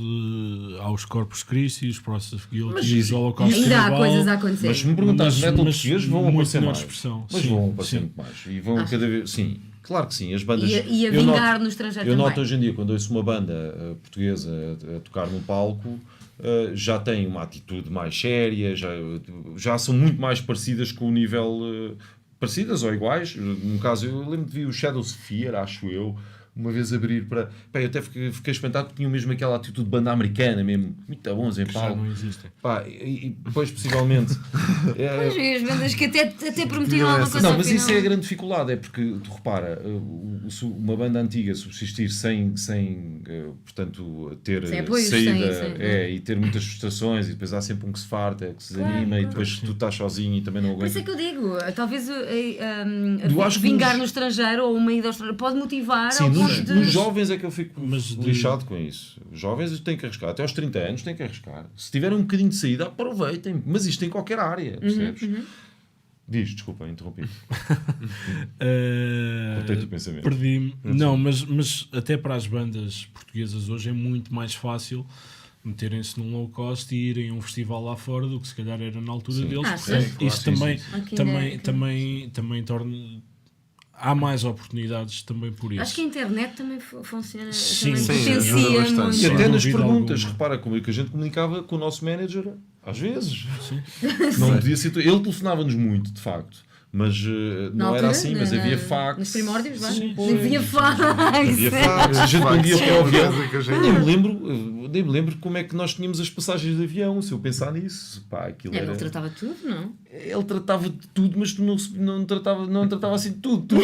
aos Corpus Christi, os Process of Guilt e os Holocaust Ainda há Cannibal. coisas a acontecer. Mas se me perguntares Mas- metal mas português, vão muito aparecer menor mais. expressão. Mas Sim, vão aparecer sim. muito mais. E vão cada vez. Sim, claro que sim. As bandas. E a eu vingar noto- no estrangeiro Eu também. noto hoje em dia, quando ouço uma banda portuguesa a tocar num palco, já tem uma atitude mais séria, já são muito mais parecidas com o nível. Parecidas ou iguais. No caso, eu lembro de ver o Shadow Sphere, acho eu, uma vez abrir para. Pá, eu até fiquei espantado porque tinham mesmo aquela atitude de banda americana, mesmo, muito bons em Que já palco. não existem. Pá, e depois, possivelmente. Pois, e as bandas que até prometiam Tinham alguma essa- coisa Não, ao mas final. isso é a grande dificuldade, é porque, tu repara, uma banda antiga subsistir sem portanto, ter Sem apoios, saída sem- e ter muitas frustrações, e depois há sempre um que se farta, que se Claro, desanima, e claro. depois tu estás sozinho e também não Por isso aguentas. é que eu digo, talvez Eu acho que vingar nos- no estrangeiro ou uma ida ao estrangeiro pode motivar Sim, ao nos, ponto de... nos jovens é que eu fico Mas de- lixado com isso. Os jovens têm que arriscar. Até aos 30 anos têm que arriscar. Se tiverem um bocadinho de saída, aproveitem. Mas isto em qualquer área, percebes? Diz, desculpa, interrompi. Cortei-te o pensamento. Perdi-me. Não, mas até para as bandas portuguesas hoje é muito mais fácil meterem-se num low cost e irem a um festival lá fora do que se calhar era na altura Sim. deles. Ah, sim. Portanto, Claro, isso sim, também, sim, sim. Aqui também, ainda- também torna. Há mais oportunidades também por isso. Acho que a internet também funciona, Sim, também sim, potencia ajuda bastante. muito. E Sem até nas dúvida perguntas, alguma. repara como é que a gente comunicava com o nosso manager, às vezes. Não podia ser. Ele telefonava-nos muito, de facto. Mas Na não era altura, assim, mas havia fax. Nos primórdios, vá. Sim, Havia fax. Havia fax. A gente não Fax, ia para o é uma avião. coisa que a gente- Eu nem me lembro como é que nós tínhamos as passagens de avião, se eu pensar nisso. Pá, aquilo era... Ele tratava tudo, não? Ele tratava de tudo, mas tu não tratava assim de tudo.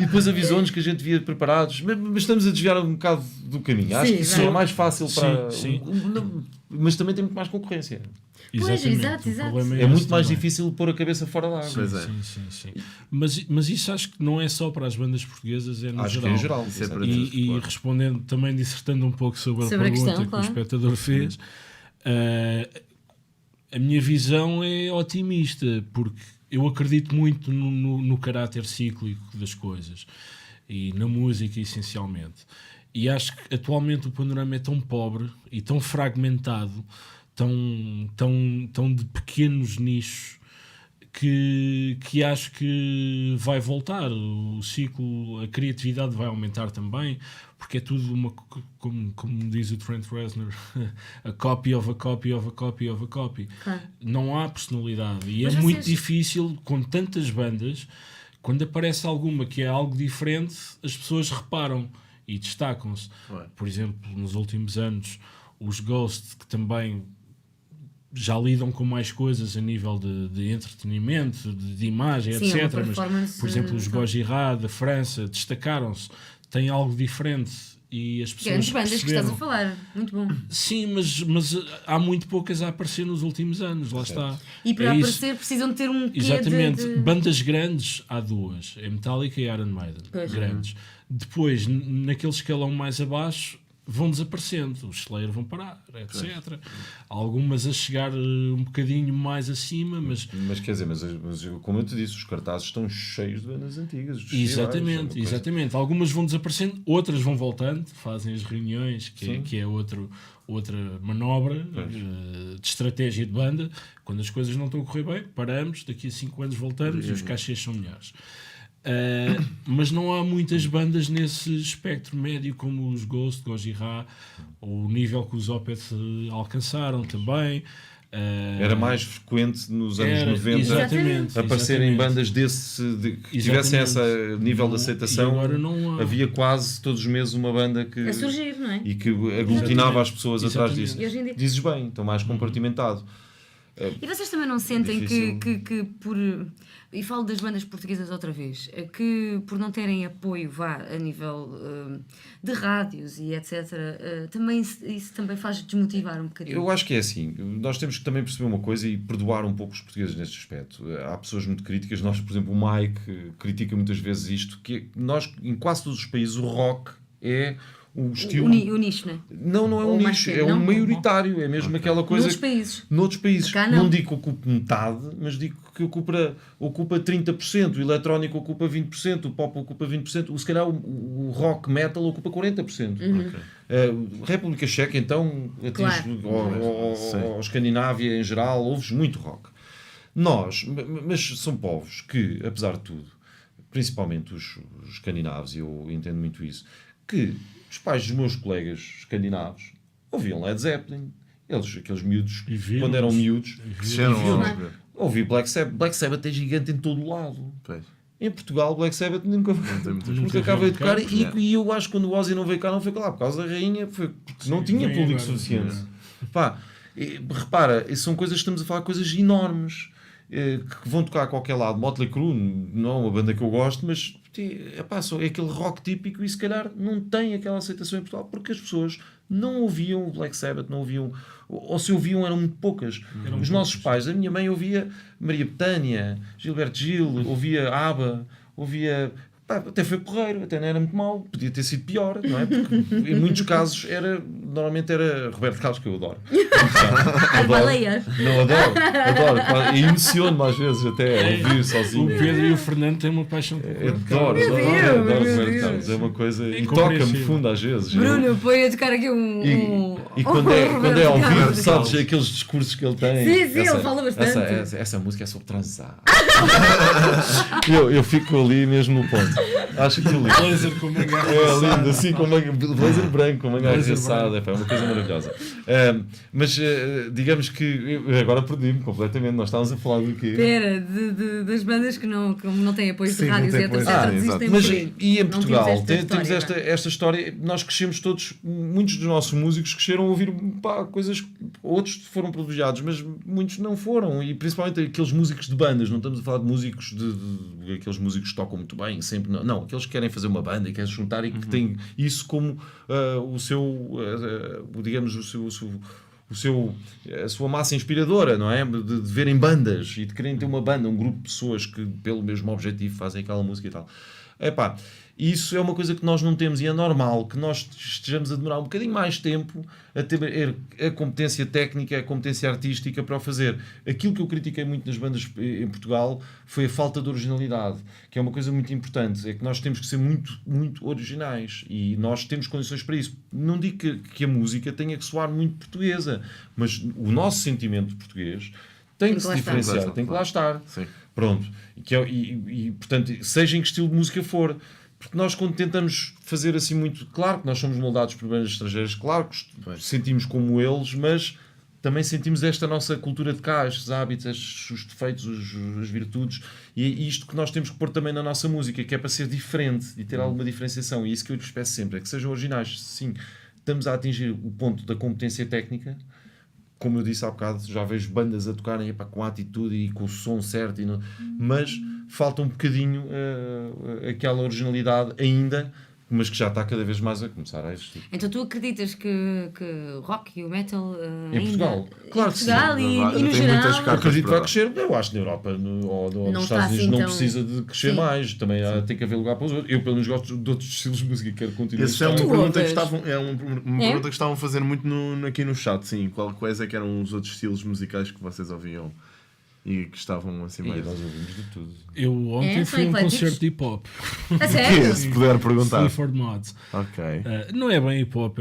E depois avisou-nos que a gente devia preparados. Mas estamos a desviar um bocado do caminho. Acho Sim, que isso vai. é mais fácil para. Sim. Mas também tem muito mais concorrência. Pois, exato, O exato. problema É esse muito mais também. difícil pôr a cabeça fora da água. Pois é. Sim. Mas isso acho que não é só para as bandas portuguesas, é no Acho geral. que em geral. Isso é para exatamente. todos. E Claro. respondendo, também dissertando um pouco sobre a Sobre a pergunta questão, que claro. o espectador fez, a minha visão é otimista, porque eu acredito muito no caráter cíclico das coisas e na música, essencialmente. E acho que atualmente o panorama é tão pobre e tão fragmentado, tão de pequenos nichos, que acho que vai voltar. O ciclo, a criatividade vai aumentar também, porque é tudo como diz o Trent Reznor, a copy of a copy of a copy of a copy. Claro. Não há personalidade e Mas é muito vocês- difícil com tantas bandas. Quando aparece alguma que é algo diferente, as pessoas reparam e destacam-se. Claro. Por exemplo, nos últimos anos, os Ghost, que também já lidam com mais coisas a nível de entretenimento, de imagem, Sim, é uma etc. Mas, performance, por exemplo, os Gojira da França destacaram-se, têm algo diferente e as pessoas Grandes bandas que estás perceberam. a falar. Muito bom. Sim, mas há muito poucas a aparecer nos últimos anos, lá está. E para É isso. aparecer precisam de ter um quê Exatamente. de... Bandas grandes há duas. É Metallica e Iron Maiden. Pois. Grandes. Depois, naquele escalão mais abaixo, vão desaparecendo. Os Slayer vão parar, etc. Algumas a chegar um bocadinho mais acima, mas... Mas quer dizer, mas como eu te disse, os cartazes estão cheios de bandas antigas. dos festivais, é uma Exatamente, coisa- exatamente. Algumas vão desaparecendo, outras vão voltando, fazem as reuniões, que é outra manobra de estratégia de banda. Quando as coisas não estão a correr bem, paramos, daqui a 5 anos voltamos e os cachês são melhores. Mas não há muitas bandas nesse espectro médio como os Ghost, Gojira, ou o nível que os Opeth alcançaram também. Era mais frequente nos anos 90 exatamente, aparecerem exatamente. bandas que tivessem esse nível de aceitação. E agora não há. Havia quase todos os meses uma banda que, A surgir, não é? e que aglutinava as pessoas atrás Exatamente. disso. E hoje em dia- Dizes bem, estão mais compartimentado. E vocês também não sentem Difícil. que por. E falo das bandas portuguesas outra vez, que por não terem apoio a nível de rádios e etc., também isso também faz desmotivar um bocadinho. Eu acho que é assim. Nós temos que também perceber uma coisa e perdoar um pouco os portugueses neste aspecto. Há pessoas muito críticas. Nós, por exemplo, o Mike critica muitas vezes isto, que nós, em quase todos os países, o rock é o estilo... O nicho, não é? Não é um Ou mais nicho, cedo, é um não? maioritário. É mesmo aquela coisa... Noutros países. Noutros países. Cá não. Não digo que ocupe metade, mas digo que ocupa 30%, o eletrónico ocupa 20%, o pop ocupa 20%, se calhar o rock metal ocupa 40%. República Checa, então, atinge, ou Escandinávia em geral, ouves muito rock. Nós, mas são povos que, apesar de tudo, principalmente os escandinavos, e eu entendo muito isso, que os pais dos meus colegas escandinavos ouviam Led Zeppelin, aqueles miúdos, E viram-nos. quando eram miúdos, Cresceram a ouvi Black Sabbath. Black Sabbath é gigante em todo o lado. Pois. Em Portugal, Black Sabbath nunca tem muitas nunca veio acaba de cá, tocar. yeah. E eu acho que quando o Ozzy não veio cá, não foi lá por causa da rainha, foi porque não tinha vem público agora, suficiente. Pá, repara, são coisas, estamos a falar de coisas enormes que vão tocar a qualquer lado. Motley Crue não é uma banda que eu gosto, mas é aquele rock típico e se calhar não tem aquela aceitação em Portugal porque as pessoas não ouviam o Black Sabbath, não ouviam, ou se ouviam eram muito poucas. Os nossos pais, a minha mãe ouvia Maria Bethânia, Gilberto Gil, ouvia ABBA, ouvia... Pá, até foi porreiro, até não era muito mau, podia ter sido pior, não é? Porque em muitos casos normalmente era Roberto Carlos, que eu adoro. A baleia. Não, adoro, claro, e emociono-me às vezes até a ouvir O sozinho. Pedro e o Fernando têm uma paixão por Adoro Deus, Roberto meu Carlos, é uma coisa e Incompreensível. toca-me fundo às vezes. Bruno, põe a tocar aqui E quando é ao vivo, Carlos. sabes aqueles discursos que ele tem. Sim, ele fala bastante. Essa música é sobre transar. eu fico ali mesmo no ponto. Acho que lindo. Blazer com manga É lindo, assim, com blazer branco, com manga Blazer arregaçada, é uma coisa maravilhosa. Mas digamos que eu agora perdi-me completamente. Nós estávamos a falar do quê? Espera, das bandas que não têm apoio de Sim, não rádios tem e apoio. etc. Desistem Mas por aí. e em Não Portugal temos temos história, esta história. Nós crescemos todos, muitos dos nossos músicos cresceram a ouvir coisas, outros foram privilegiados, mas muitos não foram. E principalmente aqueles músicos de bandas, não estamos a falar de músicos de aqueles músicos que tocam muito bem, sempre não, aqueles que querem fazer uma banda e querem se juntar e que têm isso como o seu, digamos, a sua massa inspiradora, não é? De verem bandas e de querem ter uma banda, um grupo de pessoas que pelo mesmo objetivo fazem aquela música e tal. Epá, isso é uma coisa que nós não temos e é normal que nós estejamos a demorar um bocadinho mais tempo a ter a competência técnica, a competência artística para o fazer. Aquilo que eu critiquei muito nas bandas em Portugal foi a falta de originalidade, que é uma coisa muito importante, é que nós temos que ser muito, muito originais e nós temos condições para isso. Não digo que a música tenha que soar muito portuguesa, mas o nosso sentimento português tem que se diferenciar, tem que lá estar. Sim. Pronto. Portanto, seja em que estilo de música for. Porque nós, quando tentamos fazer assim muito... Claro que nós somos moldados por bandas estrangeiras, claro que sentimos como eles, mas também sentimos esta nossa cultura de cá, estes hábitos, os defeitos, as virtudes, e isto que nós temos que pôr também na nossa música, que é para ser diferente e ter alguma diferenciação. E isso que eu lhes peço sempre, é que sejam originais. Sim, estamos a atingir o ponto da competência técnica. Como eu disse há bocado, já vejo bandas a tocarem com a atitude e com o som certo, mas falta um bocadinho aquela originalidade ainda, mas que já está cada vez mais a começar a existir. Então tu acreditas que o rock e o metal Em Portugal? Claro que sim. em Portugal e no Tem muitas geral... cartas. Acredito que vai crescer. Eu acho que na Europa ou Não nos está Estados Unidos assim não tão- precisa de crescer Sim. mais. Também tem que haver lugar para os outros. Eu, pelo menos, gosto de outros estilos de música e quero continuar. Essa é uma Tu pergunta que ouves? estavam, uma É? pergunta que estavam a fazer muito aqui no chat, sim. Quais é que eram os outros estilos musicais que vocês ouviam e que estavam assim E mais... nós ouvimos de tudo. Eu ontem É, fui a um são ecléticos. concerto de hip hop. A sério? Se puder perguntar. Clifford Mods. Ok. Não é bem hip hop,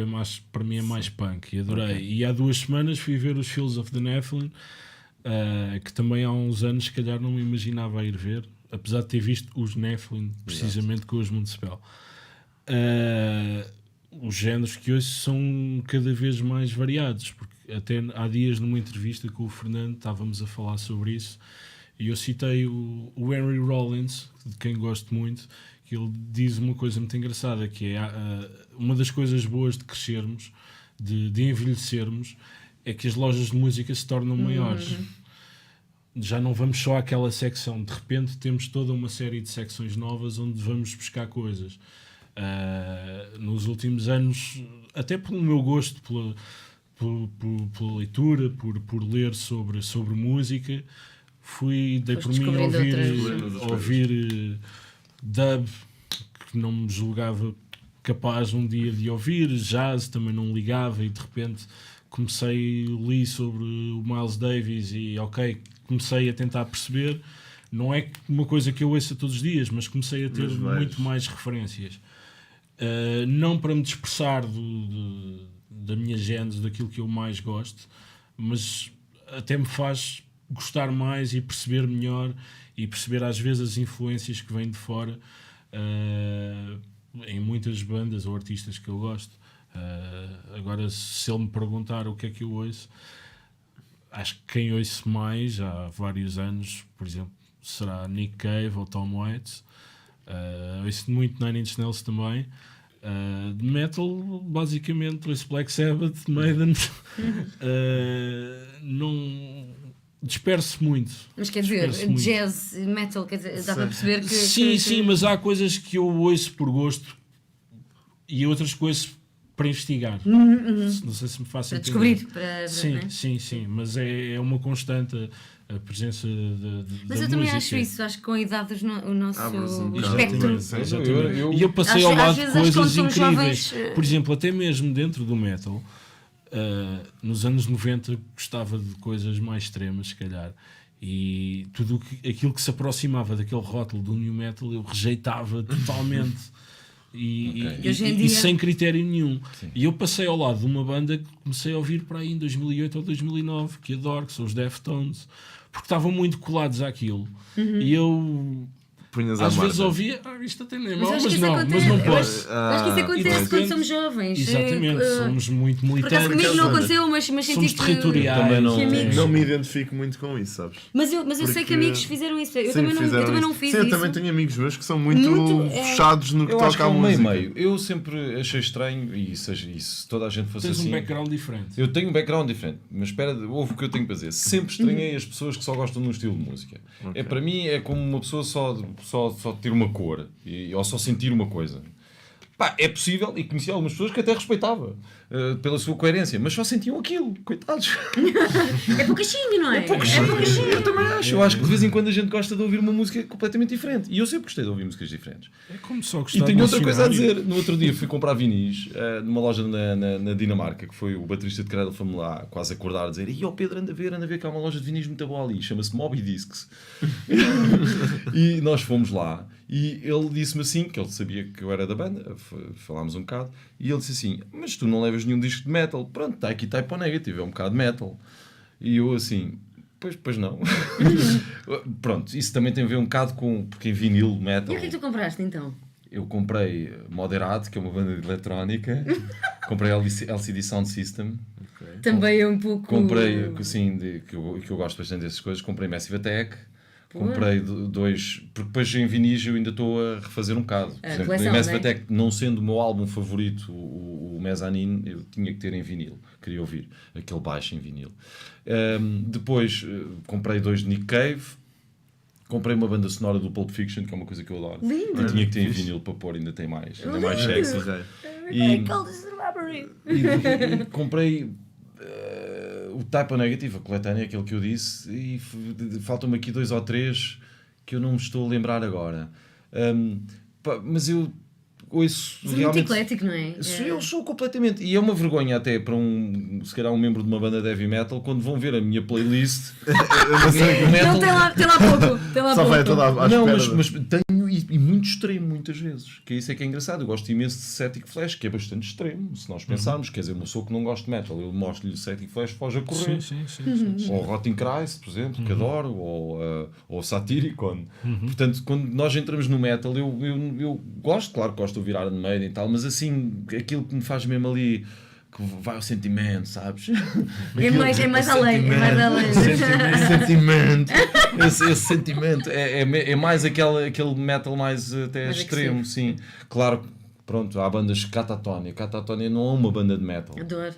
para mim é mais punk. E adorei. E há 2 semanas fui ver os Fields of the Nephilim, que também há uns anos, se calhar, não me imaginava ir ver. apesar de ter visto os Nephilim, precisamente com os Municipal. Os géneros que hoje são cada vez mais variados, porque até há dias numa entrevista com o Fernando estávamos a falar sobre isso e eu citei o Henry Rollins, de quem gosto muito, que ele diz uma coisa muito engraçada, que é uma das coisas boas de crescermos, de envelhecermos, é que as lojas de música se tornam maiores. Já não vamos só àquela secção, de repente temos toda uma série de secções novas onde vamos buscar coisas. Nos últimos anos, até pelo meu gosto pela leitura, por ler sobre música, dei por mim a ouvir dub, que não me julgava capaz um dia de ouvir, jazz também não ligava, e de repente li sobre o Miles Davis e comecei a tentar perceber. Não é uma coisa que eu ouça todos os dias, mas comecei a ter muito mais referências. Não para me dispersar da minha gênese, daquilo que eu mais gosto, mas até me faz gostar mais e perceber melhor, e perceber às vezes as influências que vêm de fora em muitas bandas ou artistas que eu gosto. Agora, se ele me perguntar o que é que eu ouço, acho que quem ouço mais há vários anos, por exemplo, será Nick Cave ou Tom Waits. Ouço muito Nine Inch Nails também. De metal, basicamente ouço Black Sabbath, Maiden. Não disperso muito. Mas quer dizer, jazz, metal, quer dizer, dá para perceber que... Sim, mas há coisas que eu ouço por gosto e outras coisas para investigar. Não sei se me faço entender. Descobrir. Sim, mas é uma constante a presença mas da eu também música. acho isso, acho que com a idade o nosso Exatamente. espectro... E eu passei ao lado de coisas incríveis. Jovens, por exemplo, até mesmo dentro do metal, nos anos 90 gostava de coisas mais extremas, se calhar, e tudo aquilo que se aproximava daquele rótulo do new metal eu rejeitava totalmente. E sem critério nenhum. Sim. E eu passei ao lado de uma banda que comecei a ouvir para aí em 2008 ou 2009, que adoro, que são os Deftones, porque estavam muito colados àquilo. E eu às vezes ouvia, isto até nem mal, mas não posso. Acho que isso acontece quando somos jovens. Exatamente, somos muito militantes. Por acaso comigo não aconteceu, mas somos territoriais. Não me identifico muito com isso, sabes? Mas eu sei que amigos fizeram isso. Eu também não fiz isso. Eu também tenho amigos meus que são muito fechados no que toca à música. Meio. Eu sempre achei estranho, e se toda a gente fosse assim... Tens um background diferente. Eu tenho um background diferente, mas espera, ouve o que eu tenho para dizer. Sempre estranhei as pessoas que só gostam de um estilo de música. Para mim é como uma pessoa só ter uma cor ou só sentir uma coisa. É possível, e conhecia algumas pessoas que até respeitava pela sua coerência, mas só sentiam aquilo, coitados. É pouquinho, não é? É pouquinho. Eu também acho. Eu acho que de vez em quando a gente gosta de ouvir uma música completamente diferente, e eu sempre gostei de ouvir músicas diferentes. É como só gostar. E tenho outra coisa a dizer. No outro dia fui comprar vinis numa loja na Dinamarca, que foi o baterista de Cradle Family lá quase acordar a dizer: "E Pedro, anda a ver que há uma loja de vinis muito boa ali, chama-se Moby Discs." E nós fomos lá, e ele disse-me assim, que ele sabia que eu era da banda, falámos um bocado, e ele disse assim: "Mas tu não levas nenhum disco de metal?" Pronto, está aqui Type O Negative, é um bocado de metal. E eu assim, pois não. Pronto, isso também tem a ver um bocado com, porque em vinil, metal... E o que é que tu compraste então? Eu comprei Moderat, que é uma banda de eletrónica, comprei LCD Sound System. Também é um pouco... Comprei, assim, que eu gosto bastante dessas coisas, comprei Massive Attack. Comprei dois, porque depois em vinis eu ainda estou a refazer um bocado. Por exemplo, em Massive Attack, não sendo o meu álbum favorito, o Mezzanine, eu tinha que ter em vinil. Queria ouvir aquele baixo em vinil. Depois comprei dois de Nick Cave. Comprei uma banda sonora do Pulp Fiction, que é uma coisa que eu adoro. Lindo! Eu tinha que ter em vinil para pôr, ainda tem mais. Ainda mais sexy. E comprei... o Type O Negative, a coletânea, aquele que eu disse, e faltam-me aqui 2 ou 3 que eu não me estou a lembrar agora. Mas eu ouço realmente... muito eclético, não é? Eu sou completamente... E é uma vergonha até para se calhar um membro de uma banda de heavy metal, quando vão ver a minha playlist... Não, tem lá pouco. Só vai toda à não, espera. mas tenho e e muito extremo muitas vezes, que isso é que é engraçado. Eu gosto imenso de Static Flash, que é bastante extremo, se nós pensarmos, quer dizer, uma pessoa que não gosta de metal, eu mostro-lhe Static Flash, foge a correr. Sim. Ou Rotting Christ, por exemplo, que adoro, ou Satyricon. Portanto, quando nós entramos no metal, eu gosto, claro que gosto de ouvir Iron Maiden e tal, mas assim, aquilo que me faz mesmo ali, que vai ao sentimento, sabes? É mais além. Sentimento. Esse sentimento é mais aquele metal mais até Mais extremo, agressivo. sim. Claro, pronto, há bandas Catatonia. Catatonia não é uma banda de metal. Adoro.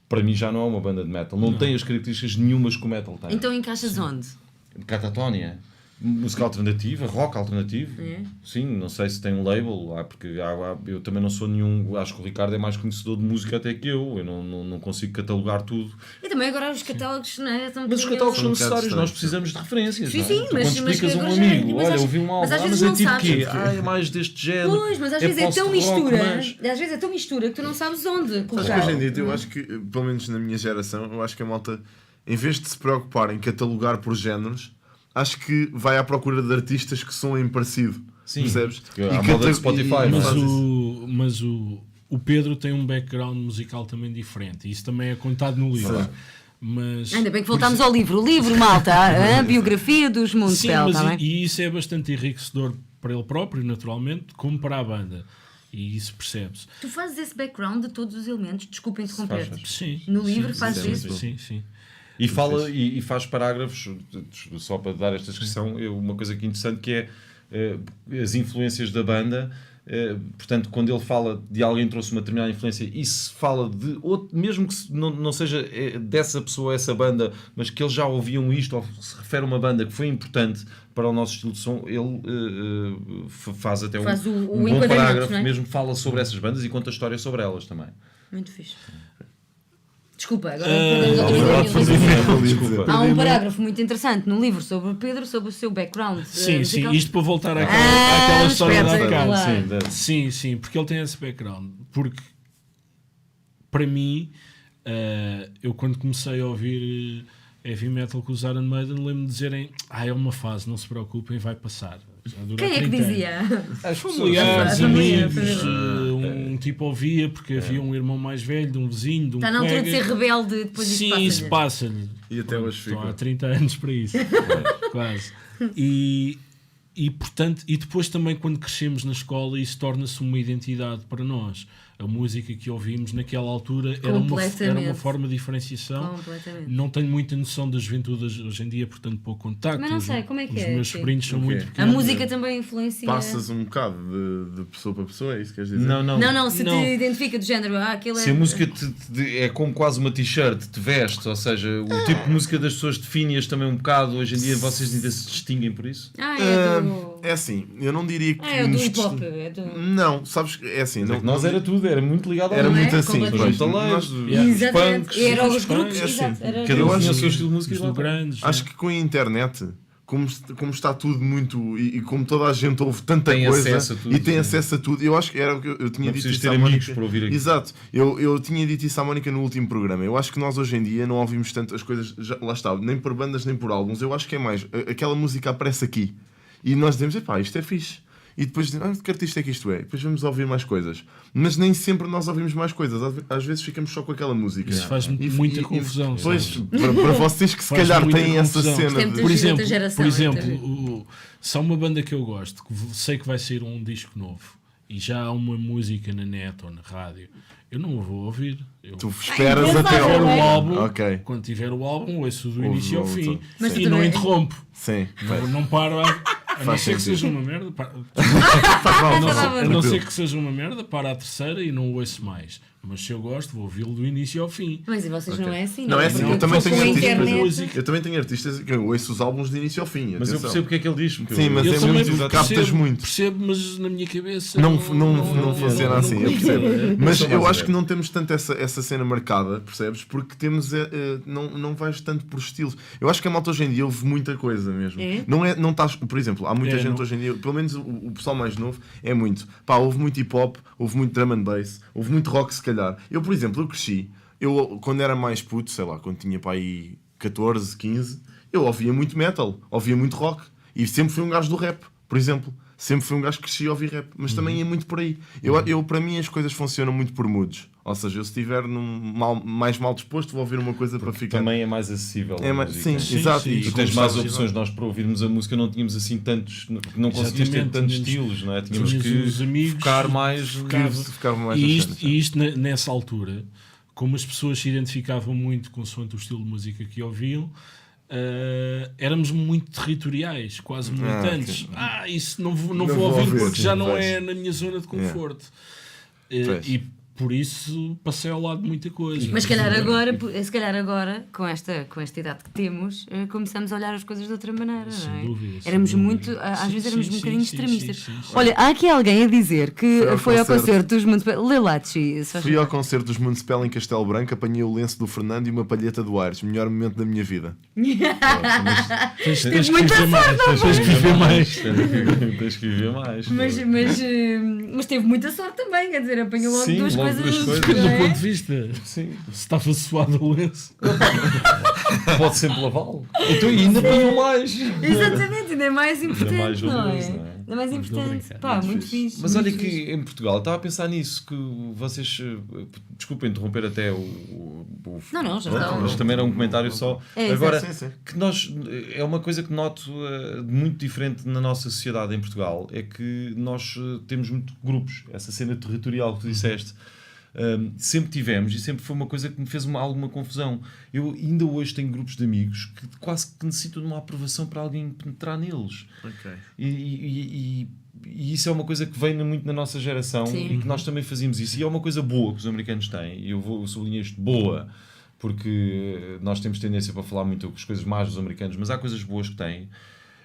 Para mim já não é uma banda de metal. Não tem as características nenhumas que o metal tem. Então encaixas onde? Catatonia. Música alternativa, rock alternativo. É? Sim, não sei se tem um label, porque eu também não sou nenhum. Acho que o Ricardo é mais conhecedor de música até que eu. Eu não consigo catalogar tudo. E também agora os catálogos, não é? Estão um Mas os bocadinho- catálogos são um bocado necessários, estranho. nós precisamos de referências. Sim, não é? sim, Tu, mas- quando mas explicas a um agora já- amigo, mas olha, às- ouvi um mas álbum, às vezes mas é não tipo sabes. quê? É mais deste género. Pois, mas às vezes é tão post-rock, mistura. mas- Às vezes é tão mistura que tu não sabes onde Acho que colocar. hoje em dia, eu acho que, pelo menos na minha geração, eu acho que a malta, em vez de se preocupar em catalogar por géneros, acho que vai à procura de artistas que soem parecido. Sim, Percebes? porque há moda de Spotify, Mas, faz isso. o Pedro tem um background musical também diferente. E isso também é contado no livro. Mas, Ainda bem que voltámos ao livro. O livro, malta, a biografia dos sim, Moonspell, mas está bem? e isso é bastante enriquecedor para ele próprio, naturalmente, como para a banda. E isso percebe-se. Tu fazes esse background de todos os elementos, desculpa interromper-te. Faz. Sim. No livro sim, fazes sim, isso? Sim. E fala e faz parágrafos, só para dar esta descrição, uma coisa que é interessante que é as influências da banda. Portanto, quando ele fala de alguém que trouxe uma determinada influência e se fala de outro, mesmo que não seja dessa pessoa, essa banda, mas que eles já ouviam isto, ou se refere a uma banda que foi importante para o nosso estilo de som, ele faz até Faz o um bom enquadramento, parágrafo, não é? mesmo fala sobre essas bandas e conta histórias sobre elas também. Muito fixe. Desculpa, agora Desculpa. há um parágrafo muito interessante no livro sobre o Pedro, sobre o seu background. Sim, musical. isto para voltar àquela história da espetacular. bocado. Sim, porque ele tem esse background. Porque, para mim, eu quando comecei a ouvir heavy metal com os Iron Maiden, lembro-me de dizerem: é uma fase, não se preocupem, vai passar. Já dura Quem é que 30 anos. dizia? Familiares, A família, amigos, um tipo ouvia porque havia um irmão mais velho, de um vizinho, de um Está na altura de colega. ser rebelde, depois Sim, isso isso passa-lhe. E até hoje Estão há fica. 30 anos para isso. Quase. Portanto, e depois também quando crescemos na escola isso torna-se uma identidade para nós. A música que ouvimos naquela altura era uma Completamente. forma de diferenciação. Completamente. Não tenho muita noção da juventude hoje em dia, portanto pouco contacto. Mas não sei, como é que os é, meus sim. sobrinhos são O quê? muito A pequenos. música também influencia. Passas um bocado de pessoa para pessoa, é isso que queres dizer? Não, se Não. te identifica do género, aquilo é. Se a música é como quase uma t-shirt, te veste, ou seja, o tipo de música das pessoas define-as também um bocado. Hoje em dia vocês ainda se distinguem por isso? É do. É assim, eu não diria que. É do nos hip hop. distin- É do. Não, sabes, é assim. Não, nós era tudo, era muito ligado ao Era Não é? muito assim. Completamente. Pois, nós- Os Exatamente. punks, Era os os grupos. punks, é assim. Exato. Era Cada Eu um acho tinha o que seu estilo de música. Os e lá do vai. grandes. Acho que com a internet, como está tudo muito. E como toda a gente ouve tanta Tem coisa acesso a tudo, e tem sim. acesso a tudo, eu acho que era o que eu tinha Não dito precisas isso ter à amigos Mónica. para ouvir aquilo. Exato, eu tinha dito isso à Mónica no último programa. Eu acho que nós hoje em dia não ouvimos tanto as coisas, lá está, nem por bandas nem por álbuns. Eu acho que é mais aquela música aparece aqui e nós dizemos, epá, isto é fixe. E depois dizemos, que artista é que isto é? Depois vamos ouvir mais coisas. Mas nem sempre nós ouvimos mais coisas. Às vezes ficamos só com aquela música. Isso faz-me muita confusão. Pois, sabes? para vocês que se Faz calhar muita têm essa confusão. cena Tem de... muita gente da geração, por exemplo, é se há uma banda que eu gosto, que sei que vai sair um disco novo e já há uma música na net ou na rádio, eu não a vou ouvir. Eu, Tu esperas Ai, até tiver não o é? álbum, Ok. quando tiver o álbum, ouço do Ouve, início ao ouve fim tudo. Mas tu e não também- interrompo. Sim, Não paro a não Faz ser que sentido. seja uma merda. faz mal, A não faz ser- mal. a não ser que seja uma merda, para a terceira e não ouço mais. Mas se eu gosto, vou ouvi-lo do início ao fim. Mas e vocês não é assim? Não, é assim, Porque eu também com tenho a artistas, internet- eu também tenho artistas que eu ouço os álbuns de início ao fim. Mas eu atenção. percebo o que é que ele diz. porque Sim, eu- mas Eu é também muito, captas muito. Percebo, mas na minha cabeça Não funciona assim, eu clica. percebo. Mas sou eu mais acho que não temos tanto essa cena marcada, percebes? Porque temos, não vais tanto por estilos. Eu acho que a malta hoje em dia ouve muita coisa mesmo. É? Não estás, por exemplo, há muita É, gente não. hoje em dia, pelo menos o pessoal mais novo, é muito. Pá, ouve muito hip hop, ouve muito drum and bass, ouve muito rock se calhar. Eu, por exemplo, eu cresci, quando era mais puto, sei lá, quando tinha pá aí 14, 15, eu ouvia muito metal, ouvia muito rock. E sempre fui um gajo do rap, por exemplo. sempre fui um gajo que cresci a ouvir rap, mas também é muito por aí. Eu, para mim, as coisas funcionam muito por moods. Ou seja, eu se estiver mais mal disposto, vou ouvir uma coisa para ficar. Também é mais acessível. Sim, exato. E tu tens mais opções. Nós, para ouvirmos a música, não tínhamos assim tantos. Não conseguíamos ter tantos estilos, não é? Tínhamos que amigos, focar mais. E isto nessa altura, como as pessoas se identificavam muito consoante o estilo de música que ouviam, éramos muito territoriais, quase militantes. Okay. Isso não vou ouvir porque já não é na minha zona de conforto. E por isso passei ao lado de muita coisa. Mas se calhar agora com esta idade que temos, começamos a olhar as coisas de outra maneira, não é? Dúvida, éramos muito, às vezes éramos um bocadinho extremistas. Olha, há aqui alguém a dizer que foi ao concerto dos Municipal. Lelachi. Fui ao concerto dos Municipal em Castelo Branco, apanhei o lenço do Fernando e uma palheta do Aires. Melhor momento da minha vida. Tens que viver mais. Tens que viver mais. Mas teve muita sorte também, quer dizer, apanhou logo duas coisas. Depende do ponto de vista. Sim. Se estava suado o lenço. Pode sempre lavá-lo. Então ainda apanhou mais. Exatamente, ainda é mais importante, mais não é? valioso, não é? Ainda é mais importante. Pá, muito fixe. Mas muito olha fixe. que em Portugal, estava a pensar nisso, que vocês, desculpa interromper até Não, já está. mas também era um comentário só. É, Agora, sim. que nós, é uma coisa que noto muito diferente na nossa sociedade em Portugal, é que nós temos muito grupos, essa cena territorial que tu disseste. Sempre tivemos e sempre foi uma coisa que me fez alguma confusão. Eu ainda hoje tenho grupos de amigos que quase que necessitam de uma aprovação para alguém penetrar neles. Okay. E isso é uma coisa que vem muito na nossa geração. Sim. E que nós também fazíamos isso. E é uma coisa boa que os americanos têm, e eu sublinhar isto, boa, porque nós temos tendência para falar muito as coisas más dos americanos, mas há coisas boas que têm.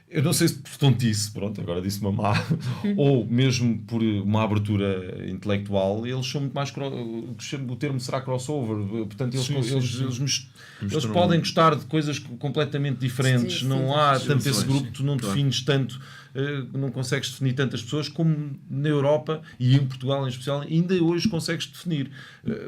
Eu não sei se por tontice, pronto, agora disse uma má, ou mesmo por uma abertura intelectual, eles são muito mais. O termo será crossover, portanto, eles podem gostar de coisas completamente diferentes. Sim, não sim. há tanto esse grupo, tu não defines tanto, não consegues definir tantas pessoas como na Europa e em Portugal em especial, ainda hoje consegues definir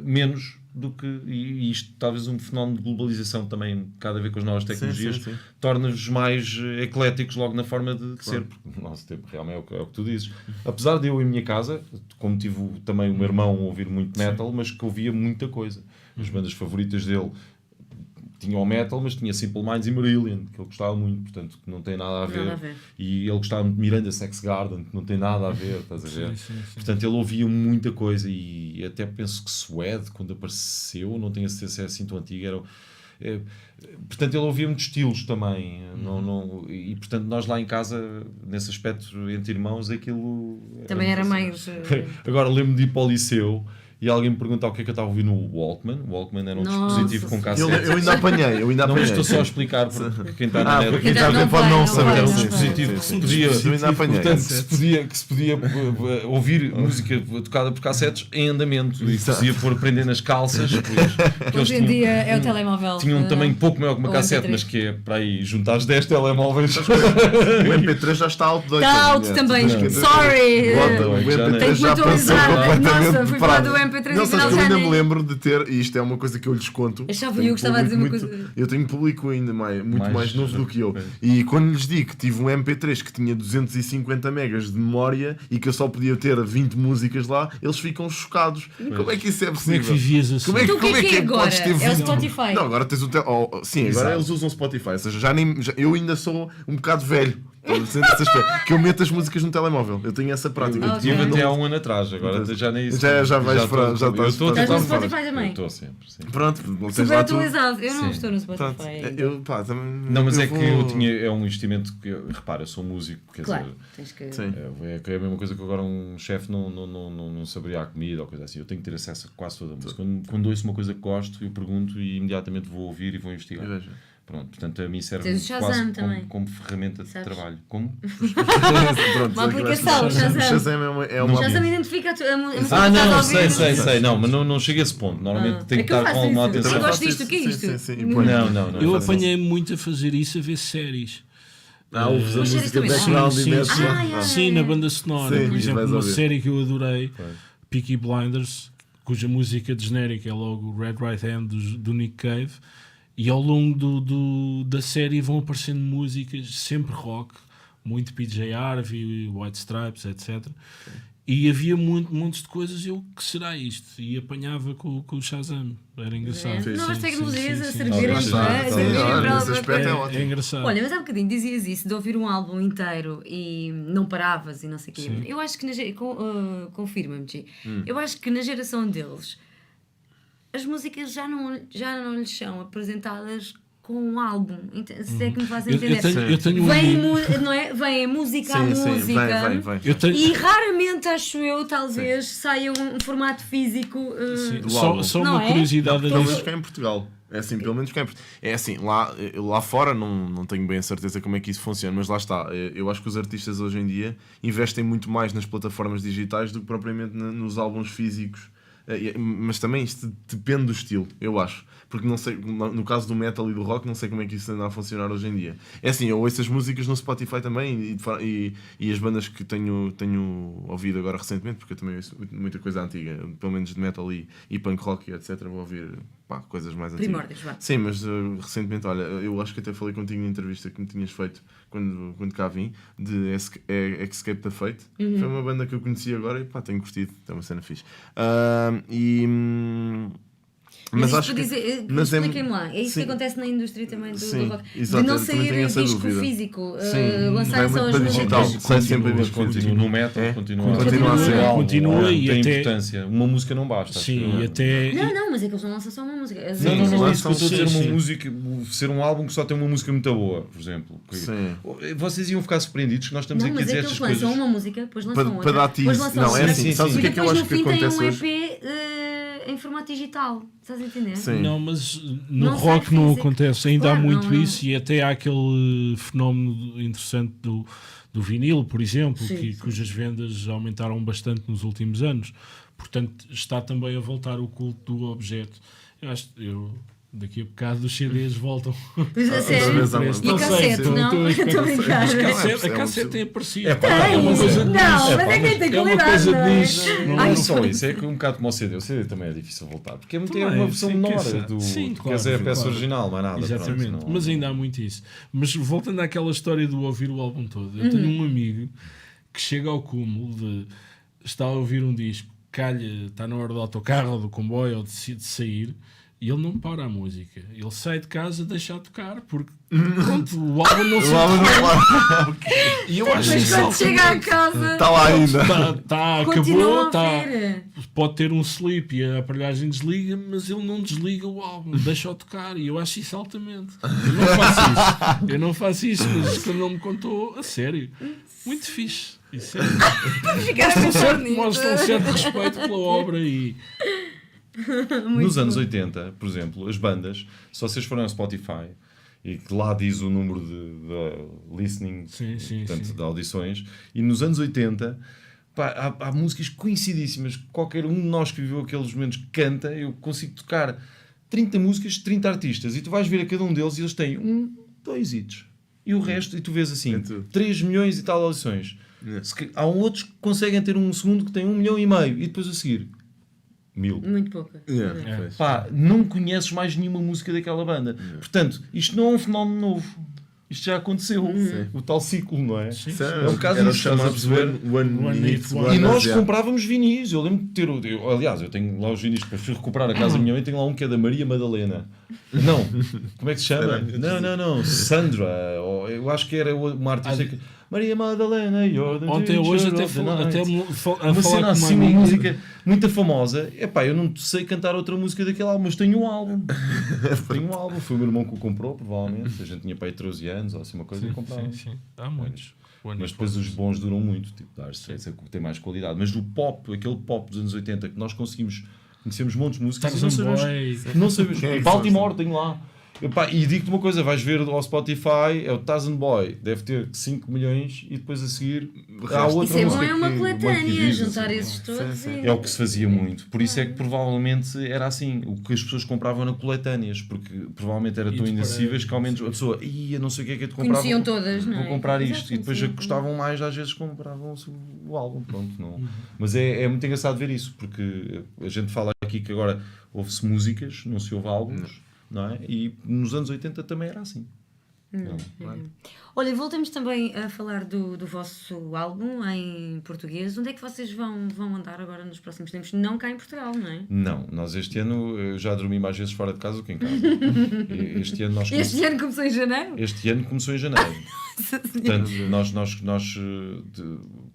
menos do que, e isto talvez um fenómeno de globalização também, cada vez com as novas tecnologias, torna-os mais ecléticos logo na forma de ser, porque no nosso tempo realmente é o que tu dizes. Apesar de eu em minha casa, como tive também o meu irmão a ouvir muito metal, mas que ouvia muita coisa. As bandas favoritas dele tinha o metal, mas tinha Simple Minds e Marillion, que ele gostava muito, portanto, que não tem nada a ver. E ele gostava muito de Miranda Sex Garden, que não tem nada a ver, estás a ver? Sim. Portanto, ele ouvia muita coisa, e até penso que Suede, quando apareceu, não tenho a certeza se é assim tão antigo, portanto, ele ouvia muitos estilos também, e portanto, nós lá em casa, nesse aspecto, entre irmãos, aquilo... Também era mais... Agora, lembro-me de ir para o liceu, e alguém me perguntar o que é que eu estava a ouvir no Walkman. O Walkman era um dispositivo com cassete. Eu ainda apanhei. Não, mas estou só a explicar para quem está na net. Porque quem está a ver pode não saber. Era um dispositivo que se podia, portanto, que se podia ouvir música tocada por cassetes em andamento, e se podia pôr prender nas calças. Hoje em dia é o telemóvel. Tinham um tamanho pouco maior que uma cassete, mas que é para aí juntar os 10 telemóveis. O MP3 já está alto. Está alto também. Sorry. Tenho que me atualizar. Nossa, fui falar do MP3 não, sabes que eu ainda me lembro de ter, e isto é uma coisa que eu lhes conto. Achava eu que estava a dizer uma coisa. Eu tenho público ainda muito mais novo do que eu. E quando lhes digo que tive um MP3 que tinha 250 megas de memória e que eu só podia ter 20 músicas lá, eles ficam chocados. Como é que isso é possível? Como é que vivias assim? Então o que é agora? Podes ter 20? É o Spotify. Não, agora tens o... sim, agora eles usam Spotify. Ou seja, eu ainda sou um bocado velho. Que eu meto as músicas no telemóvel. Eu tenho essa prática. Eu tive até há um ano atrás, agora já nem isso. Já vais para. Já estás no Spotify também. Estou sempre, sim. Pronto, super atualizado. Eu não estou no Spotify. Não, mas é que eu tinha. É um investimento que. Repara, eu sou músico. Quer claro, dizer, tens que. é a mesma coisa que agora um chefe não saberia a comida ou coisa assim. Eu tenho que ter acesso a quase toda a música. Quando ouço uma coisa que gosto, eu pergunto e imediatamente vou ouvir e vou investigar. Pronto, portanto, a mim serve quase como ferramenta de trabalho. Como? Uma aplicação, Shazam é uma... Shazam identifica a música. Não, sei, não, mas não chega a esse ponto. Normalmente tem que estar com alguma atenção. Eu gosto disto, o que é isto? Não. Eu apanhei muito a fazer isso, a ver séries. Ouves a música background e sim, na banda sonora. Por exemplo, uma série que eu adorei, Peaky Blinders, cuja música de genérica é logo Red Right Hand do Nick Cave. E ao longo da série vão aparecendo músicas, sempre rock, muito PJ Harvey, White Stripes, etc. E havia montes de coisas, eu, que será isto? E apanhava com o Shazam, era engraçado. Novas tecnologias a Nesse servirem aspecto é para... ótimo. É engraçado. Olha, mas há bocadinho dizias isso, de ouvir um álbum inteiro e não paravas e não sei o quê. Sim. Eu acho que, confirma-me, Gi, eu acho que na geração deles, as músicas já não lhes são apresentadas com um álbum, se é que me faz entender. Eu tenho um Vem, amigo- não é? Vem a música à música. Vem. Eu tenho- E raramente, acho eu, talvez, saia um formato físico. Sim, do só álbum. só Não uma é? curiosidade. Pelo menos cá em Portugal. É assim, pelo menos cá em Portugal. É assim, lá fora não tenho bem a certeza como é que isso funciona, mas lá está. Eu acho que os artistas hoje em dia investem muito mais nas plataformas digitais do que propriamente nos álbuns físicos. Mas também isto depende do estilo, eu acho. Porque não sei, no caso do metal e do rock, não sei como é que isso anda a funcionar hoje em dia. É assim, eu ouço as músicas no Spotify também e as bandas que tenho ouvido agora recentemente, porque eu também ouço muita coisa antiga, pelo menos de metal e punk rock e etc. Vou ouvir coisas mais antigas. Primórdios, vá. Sim, mas recentemente, olha, eu acho que até falei contigo na entrevista que me tinhas feito quando cá vim, de Escape the Fate. Foi uma banda que eu conheci agora e tenho curtido, é uma cena fixe. Mas acho que. Expliquem-me lá, é isso sim. que acontece na indústria também do Sim, rock. exato, de não eu também sair tenho essa disco dúvida. físico, Sim, lançar vai só muito as para digital. músicas. Sai sempre a disco físico. No metal É? continua a ser a ser. álbum, Continua e tem até- importância. Uma música não basta. Sim, e até. Não, mas é que eles não lançam só uma música. Não, é isso que eu estou a dizer, Sim, uma sim. música, ser um álbum que só tem uma música muito boa, por exemplo. Sim. Vocês iam ficar surpreendidos que nós estamos Não, aqui a mas é dizer que estas eles lançam coisas. uma música, depois lançam Para outra. dar depois tease. lançam Não, é outra. assim, sabes o E que é que eu depois acho no que fim tem acontece um hoje? EP em formato digital. Estás a entender? Sim. Não, mas no Não sei rock não físico. acontece, ainda Claro, há muito não. isso, e até há aquele fenómeno interessante do vinil, por exemplo, Sim, sim. cujas vendas aumentaram bastante nos últimos anos. Portanto, está também a voltar o culto do objeto. Daqui a bocado os CDs voltam. Pois a sério. vez há E a uma- não sei, cassete, sim, não? Estou a brincar. A é cassete uma- tem aparecido. É pá, É uma coisa de Não, nicho. mas é quem tem É uma qualidade, coisa não de é? nicho. Não Ai, é só isso, é que um bocado como o CD. O CD também é difícil voltar, porque é Também, uma versão sim, menor cassete. do Sim, que claro, é a peça claro. original, mais nada. Exatamente, Pronto, não- mas ainda há muito isso. Mas voltando àquela história do ouvir o álbum todo, eu tenho um amigo que chega ao cúmulo de estar a ouvir um disco, calha, está na hora do autocarro ou do comboio ou decide sair, e ele não para a música. Ele sai de casa, deixa a tocar, porque pronto, o álbum não se E eu acho Mas isso quando chega a casa, Está lá ainda. continua acabou, a ouvir. pode ter um sleep e a aparelhagem desliga, mas ele não desliga o álbum, deixa-o tocar, e eu acho isso altamente. Eu não faço isso, mas quando ele me contou, a sério, muito fixe. Isso é, Ficar a pensar nisso. mostra um certo respeito pela obra e Nos anos 80, por exemplo, as bandas, se vocês forem ao Spotify e que lá diz o número de listening, Sim, sim, portanto, sim. de audições, e nos anos 80 há músicas conhecidíssimas. Qualquer um de nós que viveu aqueles momentos canta, eu consigo tocar 30 músicas, 30 artistas, e tu vais ver a cada um deles e eles têm 2 hits. E o resto, e tu vês assim, É tudo. 3 milhões e tal de audições. É. Há outros que conseguem ter um segundo que tem 1,5 milhão, e depois a seguir 1000. Muito pouca. Yeah, pois. Não conheces mais nenhuma música daquela banda. Portanto, isto não é um fenómeno novo. Isto já aconteceu. O tal ciclo, não é? Sim. É um bocado Era isto, estás a chamado perceber? One Hit E Wonders, E nós yeah. comprávamos vinis. Eu lembro de ter. Aliás, eu tenho lá os vinis, depois fui recuperar a casa da minha mãe, tenho lá um que é da Maria Madalena. Não, como é que se chama? Não. Sandra. Eu acho que era uma artista que. Maria Madalena, you're the ontem hoje ginger até of the falou, night. a Uma falar cena com assim, uma uma amiga. música muito famosa. Epá, eu não sei cantar outra música daquele álbum, mas tenho um álbum. Tenho um álbum. Foi o meu irmão que o comprou, provavelmente. A gente tinha para aí 13 anos ou assim uma coisa e comprava. Sim. Há muitos. Mas depois os bons duram muito, tipo, tem mais qualidade. Mas o pop, aquele pop dos anos 80 que nós conhecemos montes de músicas e Tarzan não Boy. sabemos. Não sabemos. Quem é que Baltimore, tenho lá. Epá, e digo-te uma coisa, vais ver ao Spotify, é o Tarzan Boy, deve ter 5 milhões e depois a seguir há outra Isso é bom, música é uma que coletânea, diz, juntar assim. esses todos. sim. É o que se fazia muito. Por isso é que provavelmente era assim. O que as pessoas compravam na coletâneas, porque provavelmente era E tão de inacessíveis parede, que ao menos a pessoa, eu não sei o que é que tu comprava. Conheciam todas, não é? Vou comprar Exato, isto. E depois conheciam. gostavam mais, às vezes compravam o álbum. Pronto, não. Mas é muito engraçado ver isso, porque a gente fala aqui que agora ouve-se músicas, não se ouve álbuns, não é? E nos anos 80 também era assim. Olha, voltamos também a falar do vosso álbum em português. Onde é que vocês vão andar agora nos próximos tempos? Não cá em Portugal, não é? Não, nós este ano eu já dormi mais vezes fora de casa do que em casa. Este ano nós Este ano começou em janeiro? Este ano começou em janeiro. Portanto,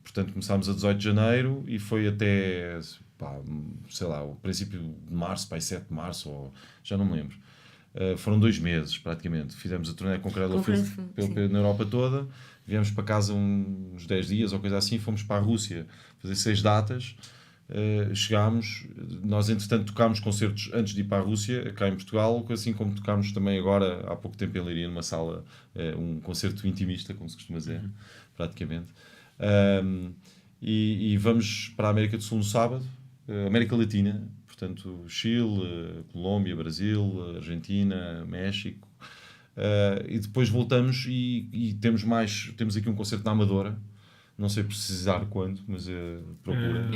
portanto, começámos a 18 de janeiro e foi até, pá, sei lá, o princípio de março, pá, 7 de março, ou, já não me lembro. Foram 2 meses, praticamente. Fizemos a turnê com Cradle Filth na Europa toda. Viemos para casa uns 10 dias ou coisa assim. Fomos para a Rússia fazer 6 datas. Chegámos, nós entretanto tocámos concertos antes de ir para a Rússia, cá em Portugal, assim como tocámos também agora, há pouco tempo em Leiria, numa sala, um concerto intimista, como se costuma dizer, praticamente. E vamos para a América do Sul no sábado, América Latina, portanto Chile, Colômbia, Brasil, Argentina, México, e depois voltamos e temos aqui um concerto na Amadora. Não sei precisar quando, mas procura.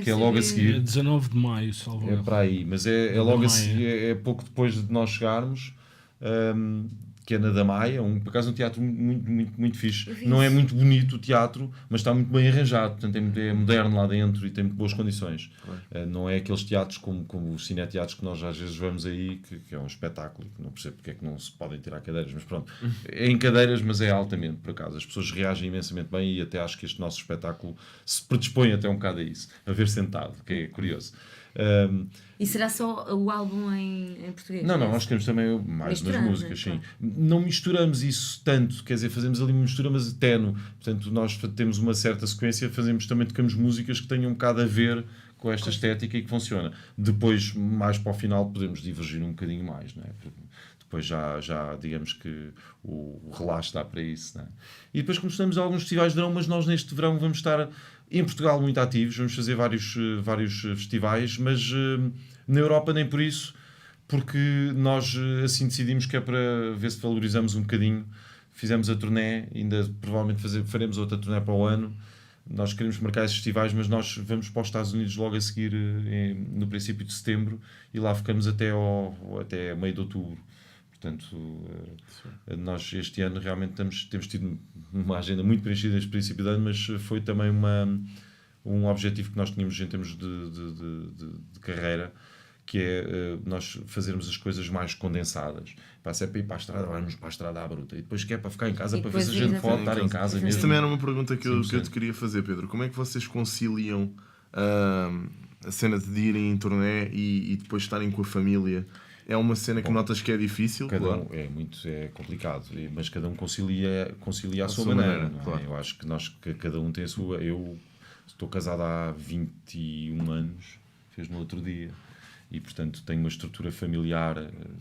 Que é logo a seguir. 19 de maio, salvo É para aí, mas é logo a seguir, é pouco depois de nós chegarmos, que é na Damaia, por acaso um teatro muito fixe. Não é muito bonito o teatro, mas está muito bem arranjado, portanto é moderno lá dentro e tem muito boas condições. Não é aqueles teatros como os cineteatros que nós às vezes vamos aí, que é um espetáculo, que não percebo porque é que não se podem tirar cadeiras, mas pronto, é em cadeiras, mas é altamente, por acaso. As pessoas reagem imensamente bem e até acho que este nosso espetáculo se predispõe até um bocado a isso, a ver sentado, que é curioso. E será só o álbum em português? Não, nós temos também mais umas músicas, sim. Não misturamos isso tanto, quer dizer, fazemos ali uma mistura, mas ténue. Portanto, nós temos uma certa sequência, tocamos músicas que tenham um bocado a ver com esta estética e que funciona. Depois, mais para o final, podemos divergir um bocadinho mais, não é? Depois já digamos que o relaxo dá para isso, não é? E depois começamos alguns festivais de verão, mas nós neste verão vamos estar em Portugal muito ativos, vamos fazer vários festivais, mas na Europa nem por isso, porque nós assim decidimos que é para ver se valorizamos um bocadinho. Fizemos a turnê, ainda provavelmente faremos outra turnê para o ano. Nós queremos marcar esses festivais, mas nós vamos para os Estados Unidos logo a seguir, no princípio de setembro, e lá ficamos até meio de outubro. Portanto, nós este ano realmente temos tido uma agenda muito preenchida neste princípio de ano, mas foi também um objetivo que nós tínhamos em termos de carreira, que é nós fazermos as coisas mais condensadas. Se é para ir para a estrada, vamos para a estrada à bruta. E depois que é para ficar em casa, para ver se a gente pode estar em casa mesmo. Isso também era uma pergunta que eu te queria fazer, Pedro. Como é que vocês conciliam a cena de irem em turnê e depois estarem com a família? É uma cena que notas que é difícil? É complicado, mas cada um concilia à sua maneira. Não é? Claro. Eu acho que cada um tem a sua. Eu estou casado há 21 anos, fez no outro dia, e portanto tenho uma estrutura familiar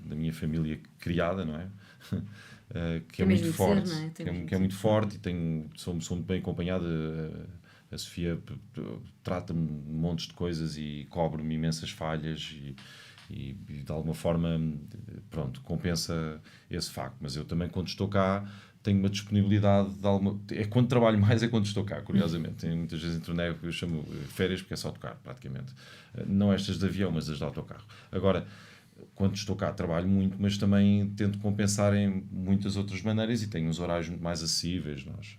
da minha família criada, não é? Que é muito forte, que é muito forte, e sou muito bem acompanhada. A Sofia trata-me de montes de coisas e cobre-me imensas falhas e de alguma forma, pronto, compensa esse facto. Mas eu também, quando estou cá, tenho uma disponibilidade quando trabalho mais, é quando estou cá, curiosamente. Tem muitas vezes em turnê, eu chamo férias porque é só tocar, praticamente. Não estas de avião, mas as de autocarro. Agora, quando estou cá, trabalho muito, mas também tento compensar em muitas outras maneiras e tenho uns horários muito mais acessíveis. Nós,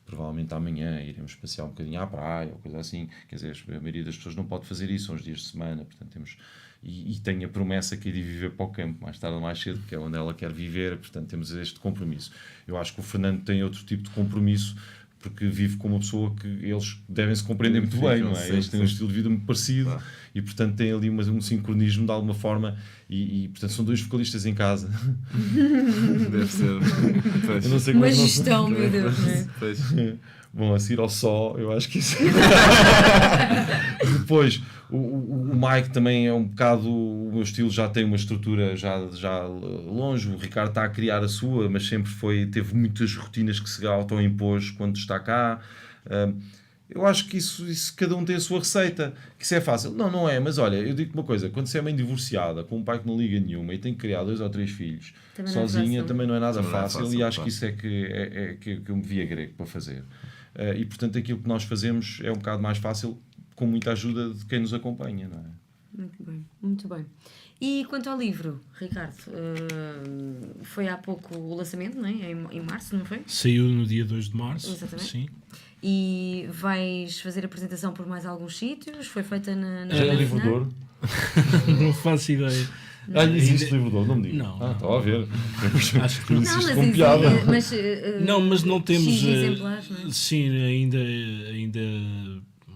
provavelmente amanhã iremos passear um bocadinho à praia ou coisa assim. Quer dizer, a maioria das pessoas não pode fazer isso, são os dias de semana, portanto temos... E tenho a promessa que é de viver para o campo, mais tarde ou mais cedo, que é onde ela quer viver, portanto temos este compromisso. Eu acho que o Fernando tem outro tipo de compromisso, porque vive com uma pessoa que eles devem se compreender muito bem, não é? Eles têm um estilo de vida muito parecido, e portanto tem ali um sincronismo de alguma forma, e portanto são dois vocalistas em casa. Deve ser. Eu não sei uma gestão, meu Deus, né? Bom, a seguir ao só, eu acho que isso... Depois, o Mike também é um bocado... O meu estilo já tem uma estrutura já longe. O Ricardo está a criar a sua, mas sempre teve muitas rotinas que se autoimpôs quando está cá. Eu acho que isso cada um tem a sua receita. Que isso é fácil. Não é, mas olha, eu digo uma coisa. Quando você é mãe divorciada, com um pai que não liga nenhuma e tem que criar 2 ou 3 filhos, também sozinha, também não é nada fácil. E acho que isso é que eu me via grego para fazer. E portanto aquilo que nós fazemos é um bocado mais fácil com muita ajuda de quem nos acompanha, não é? Muito bem, Muito bem. E quanto ao livro, Ricardo, foi há pouco o lançamento, não é? Em março, não foi? Saiu no dia 2 de março. Exatamente. Sim. E vais fazer apresentação por mais alguns sítios? Foi feita na Livro de Ouro? Não faço ideia. Existe Livro de Ouro? Não me diga. Não. Estava a ver. Acho que Não, Isto mas com piada. mas não temos. X exemplares, não é? Sim, ainda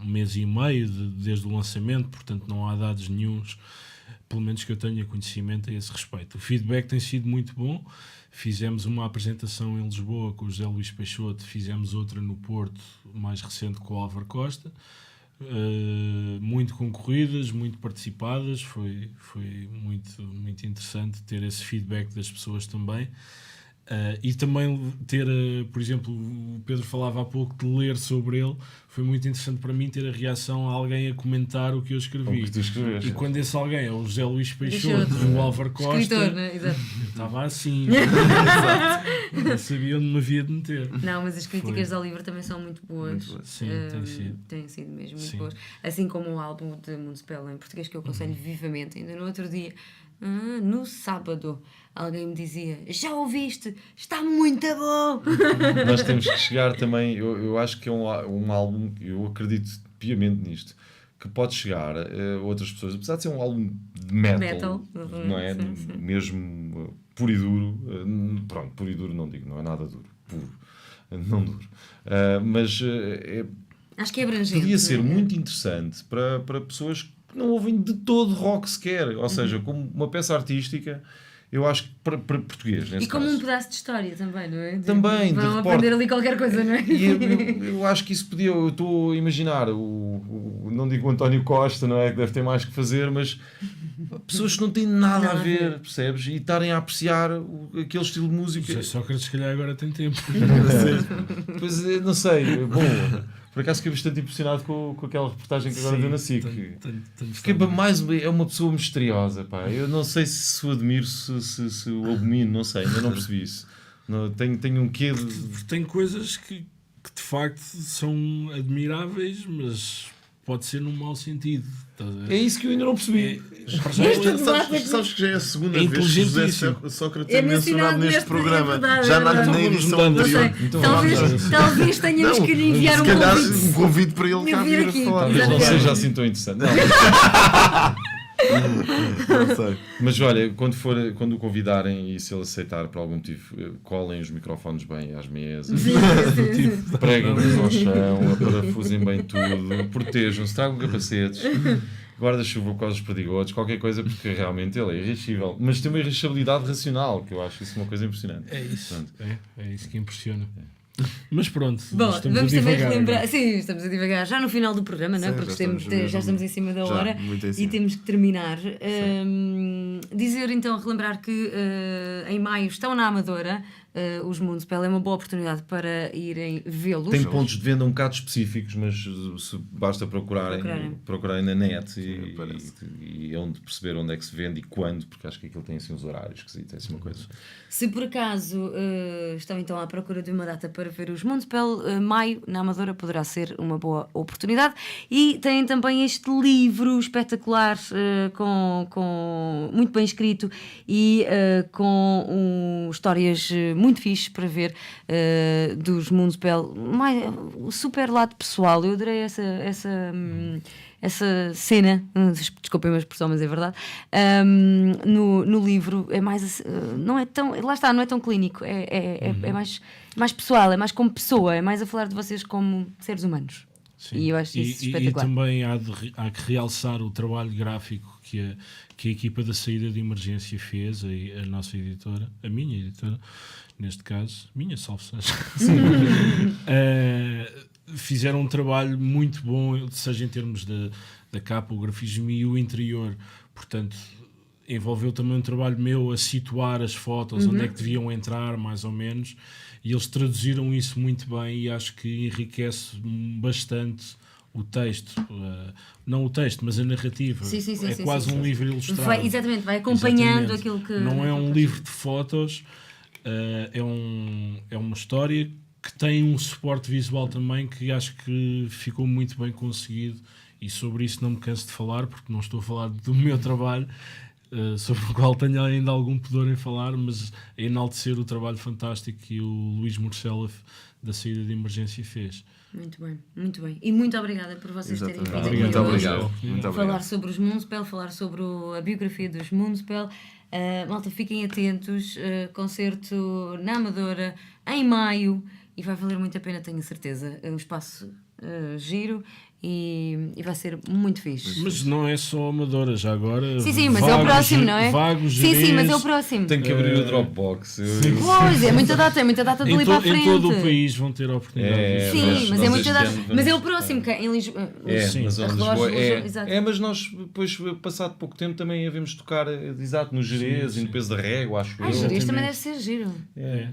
um mês e meio desde o lançamento, portanto não há dados nenhuns, pelo menos que eu tenha conhecimento a esse respeito. O feedback tem sido muito bom. Fizemos uma apresentação em Lisboa com o José Luís Peixoto, fizemos outra no Porto, mais recente com o Álvaro Costa. Muito concorridas, muito participadas, foi muito, muito interessante ter esse feedback das pessoas também. E também ter, por exemplo, o Pedro falava há pouco de ler sobre ele, foi muito interessante para mim ter a reação a alguém a comentar o que eu escrevi. O que tu escreveste. E quando esse alguém é o José Luís Peixoto, o Álvaro Costa, Escritor, não é? Exato. eu estava assim, não sabia onde me havia de meter. Não, mas as críticas ao livro também são muito boas. Muito boas. Sim, tem sido. Têm sido mesmo muito Sim. boas. Assim como o álbum de Municipal em português, que eu aconselho vivamente. Ainda no outro dia, no sábado, alguém me dizia: já ouviste? Está muito bom! Nós temos que chegar também, eu acho que é um álbum, eu acredito piamente nisto, que pode chegar a outras pessoas, apesar de ser um álbum de metal, não é? Sim, sim. Mesmo puro e duro, pronto, puro e duro não digo, não é nada duro, puro, não duro, mas Acho que é abrangente. podia ser não é? muito interessante para pessoas que não ouvem de todo rock sequer, ou seja, como uma peça artística. Eu acho que para português, neste E como caso. um pedaço de história também, não é? Também, de Vão repórter. aprender ali qualquer coisa, não é? E eu acho que isso podia. Eu estou a imaginar, não digo o António Costa, não é? Que deve ter mais que fazer, mas pessoas que não têm nada a ver, percebes? E estarem a apreciar aquele estilo de música. José Sócrates, se calhar, agora tem tempo. Pois não sei, bom. Por acaso fiquei bastante impressionado com aquela reportagem que agora deu na SIC. Fiquei é uma pessoa misteriosa, pá. Eu não sei se o admiro, se o abomino, não sei, ainda não percebi isso. Não, tenho um quê de. Tem coisas que de facto são admiráveis, mas pode ser num mau sentido. Estás a ver? É isso que eu ainda não percebi. Para já Sabes que já é a segunda É vez que José inteligentíssimo. Sócrates É é mencionado neste programa. verdade, Já é na verdade. edição Não Não sei. anterior. Então, Talvez tenhamos Não, que lhe enviar se um calhar convite. um convite para ele cá vir vir a aqui. falar. Talvez não Exatamente. seja assim tão interessante. Não. Não sei. Mas olha, quando o convidarem e se ele aceitar por algum motivo, colhem os microfones bem às mesas, preguem-nos ao chão, aparafusem bem tudo, protejam-se, tragam capacetes, guarda-chuva com os perdigotes, qualquer coisa, porque realmente ele é irredutível. Mas tem uma irresistibilidade racional, que eu acho isso uma coisa impressionante. É isso. Portanto, É isso que impressiona. Mas pronto, Bom, estamos vamos a também divagar relembrar. agora. Sim, estamos a divagar já no final do programa, não é? Sim, Porque já estamos em cima da já, hora muito em e cima. temos que terminar. Dizer então, relembrar que em maio estão na Amadora os Municipal, é uma boa oportunidade para irem vê-los. tem pontos de venda um bocado específicos, mas basta procurarem na net e onde perceber onde é que se vende e quando, porque acho que aquilo tem assim uns horários esquisitos, é assim uma coisa. Se por acaso estão então à procura de uma data para ver os Municipal, maio na Amadora poderá ser uma boa oportunidade. E têm também este livro espetacular, com muito bem escrito e com histórias muito fixes para ver dos Municipal, o super lado pessoal. Eu adorei essa cena, desculpem a expressão, mas é verdade. No livro é mais não é tão, lá está, não é tão clínico, é mais pessoal, é mais como pessoa, é mais a falar de vocês como seres humanos. Sim. E eu acho isso E espetacular. também há que realçar o trabalho gráfico que a equipa da saída de emergência fez, a nossa editora, a minha editora, neste caso, minha, salvo seja. Fizeram um trabalho muito bom, seja em termos da capa, o grafismo e o interior. Portanto, envolveu também um trabalho meu a situar as fotos, onde é que deviam entrar, mais ou menos, e eles traduziram isso muito bem e acho que enriquece bastante o texto. Não o texto, mas a narrativa. Sim, é quase um livro ilustrado. Vai acompanhando Exatamente. aquilo que... Não é um aquilo que- livro de fotos, é uma história que tem um suporte visual também que acho que ficou muito bem conseguido, e sobre isso não me canso de falar, porque não estou a falar do meu trabalho, sobre o qual tenho ainda algum pudor em falar, mas a enaltecer o trabalho fantástico que o Luís Morcela da saída de emergência fez. Muito bem, muito bem. E muito obrigada por vocês terem vindo aqui Muito hoje. obrigado. Muito Falar obrigado. sobre os Moonspell, falar sobre a biografia dos Moonspell. Malta, fiquem atentos. Concerto na Amadora em maio e vai valer muito a pena, tenho certeza. É um espaço giro e vai ser muito fixe. Mas não é só Amadora, já agora. Sim, mas é o próximo, não é? Vagos, Sim, mas é o Gerês, próximo. Tenho que abrir o Dropbox. Pois, é muita data dali para a frente. Em todo o país vão ter a oportunidade. É, Sim, nós mas é muita este data. ano Mas é o vamos- próximo, que é em Lisboa. Sim. Mas A onde relógio, Lisboa exato. mas nós depois, passado pouco tempo, também havemos tocar exato no Jerez e no Peso da Régua, acho Ai, eu. Gerês também deve Exatamente. ser giro. É.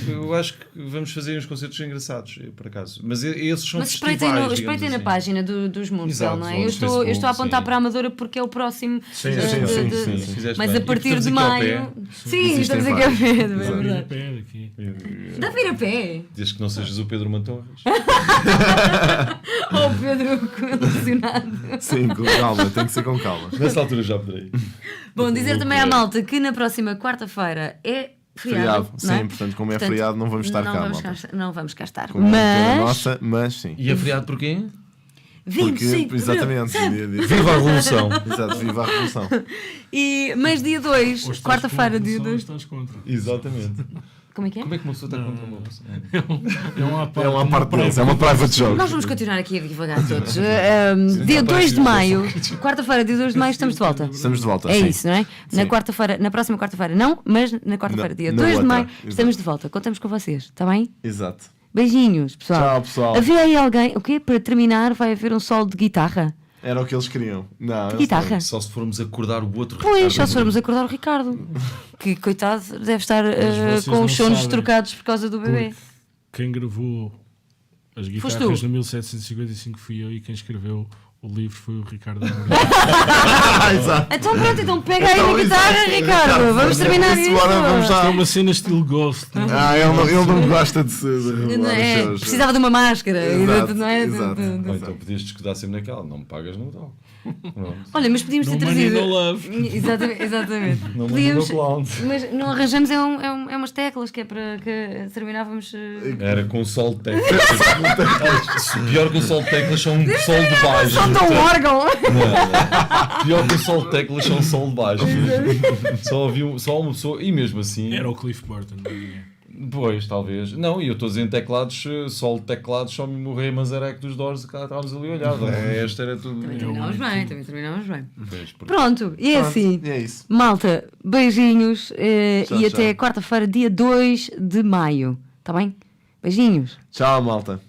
Eu acho que vamos fazer uns concertos engraçados, por acaso. Mas esses são Mas festivais, espreitem digamos na assim. página dos Moonspell, Exato, não é? ou Eu no estou a Facebook, apontar sim. para a Amadora porque é o próximo. Sim, de- sim, de- sim, de- sim, sim. Fizeste Mas bem. a partir E de estamos aqui ao maio. Sim, Existem estamos aqui a vários. ver, é Exato. verdade. Pé aqui. Dá para ir a pé. Desde que não sejas o Pedro Mantorres. Oh, Pedro, condicionado. Sim, com calma, tem que ser com calma. Nessa altura já poderei. Bom, dizer também à malta que na próxima quarta-feira é feriado. Feriado, não é? sim, portanto, como é feriado, não vamos estar não cá, vamos malta. não vamos cá estar. Como é pena Mas. nossa, mas sim. E é feriado porquê? 25 de abril, Exatamente, sabe? Viva a Revolução! Exato, viva a revolução. Mas dia 2, Ou estás quarta-feira, contra, dia ou 2. estás contra. Exatamente. Como é que é? Como é que uma pessoa está contra uma Revolução? É uma parte deles, é uma private joke. Nós vamos continuar aqui a divagar todos. Dia 2 de maio, quarta-feira, dia 2 de maio, estamos de volta. Estamos de volta, É sim. isso, não é? Na Sim. quarta-feira, na próxima quarta-feira não, mas na quarta-feira, Na- dia na 2 de outra, maio, exato. estamos de volta. Contamos com vocês, está bem? Exato. Beijinhos, pessoal. Tchau, pessoal. Havia aí alguém, o quê? Para terminar, vai haver um solo de guitarra. Era o que eles queriam. Não, eles Guitarra. Só se formos acordar o outro Pois, Ricardo. só se formos acordar o Ricardo. Que, coitado, deve estar vocês com não os sons sabem. trocados por causa do bebê. Quem gravou as Foste guitarras tu? no 1755 fui eu, e quem escreveu o livro foi o Ricardo Amorim. não. Exato. Então pronto, então pega aí Então, a guitarra, exato. Ricardo. Vamos terminar Isso, isto. bora, vamos Isto é lá. uma cena estilo Ghost. Não é? Ele não gosta de revelar Não é? os seus. Precisava de uma máscara. Exato, não é? exato. Ou então podias descuidar sempre naquela, não me pagas no tal. Pronto. Olha, mas podíamos ter No money, trazido. no love. Exatamente. Não Podíamos, no clown. mas não arranjamos é umas teclas que é para que terminávamos. Era com sol de teclas. Pior que o sol de teclas são um sol de baixo. Só de um órgão! Não. Pior que o sol de teclas são um sol de baixo. Só uma pessoa, e mesmo assim. Era o Cliff Burton. Não é? Pois, talvez. Não, e eu estou a dizer em teclados, sol de teclados, só mesmo o Rei Mazarek dos Doors, que estávamos ali a olhar. O resto era tudo. Também terminámos bem. Pois, porque- Pronto, e é Pronto, assim. e é isso. Malta, beijinhos Tchau, e até tchau. quarta-feira, dia 2 de maio. Tá bem? Beijinhos. Tchau, malta.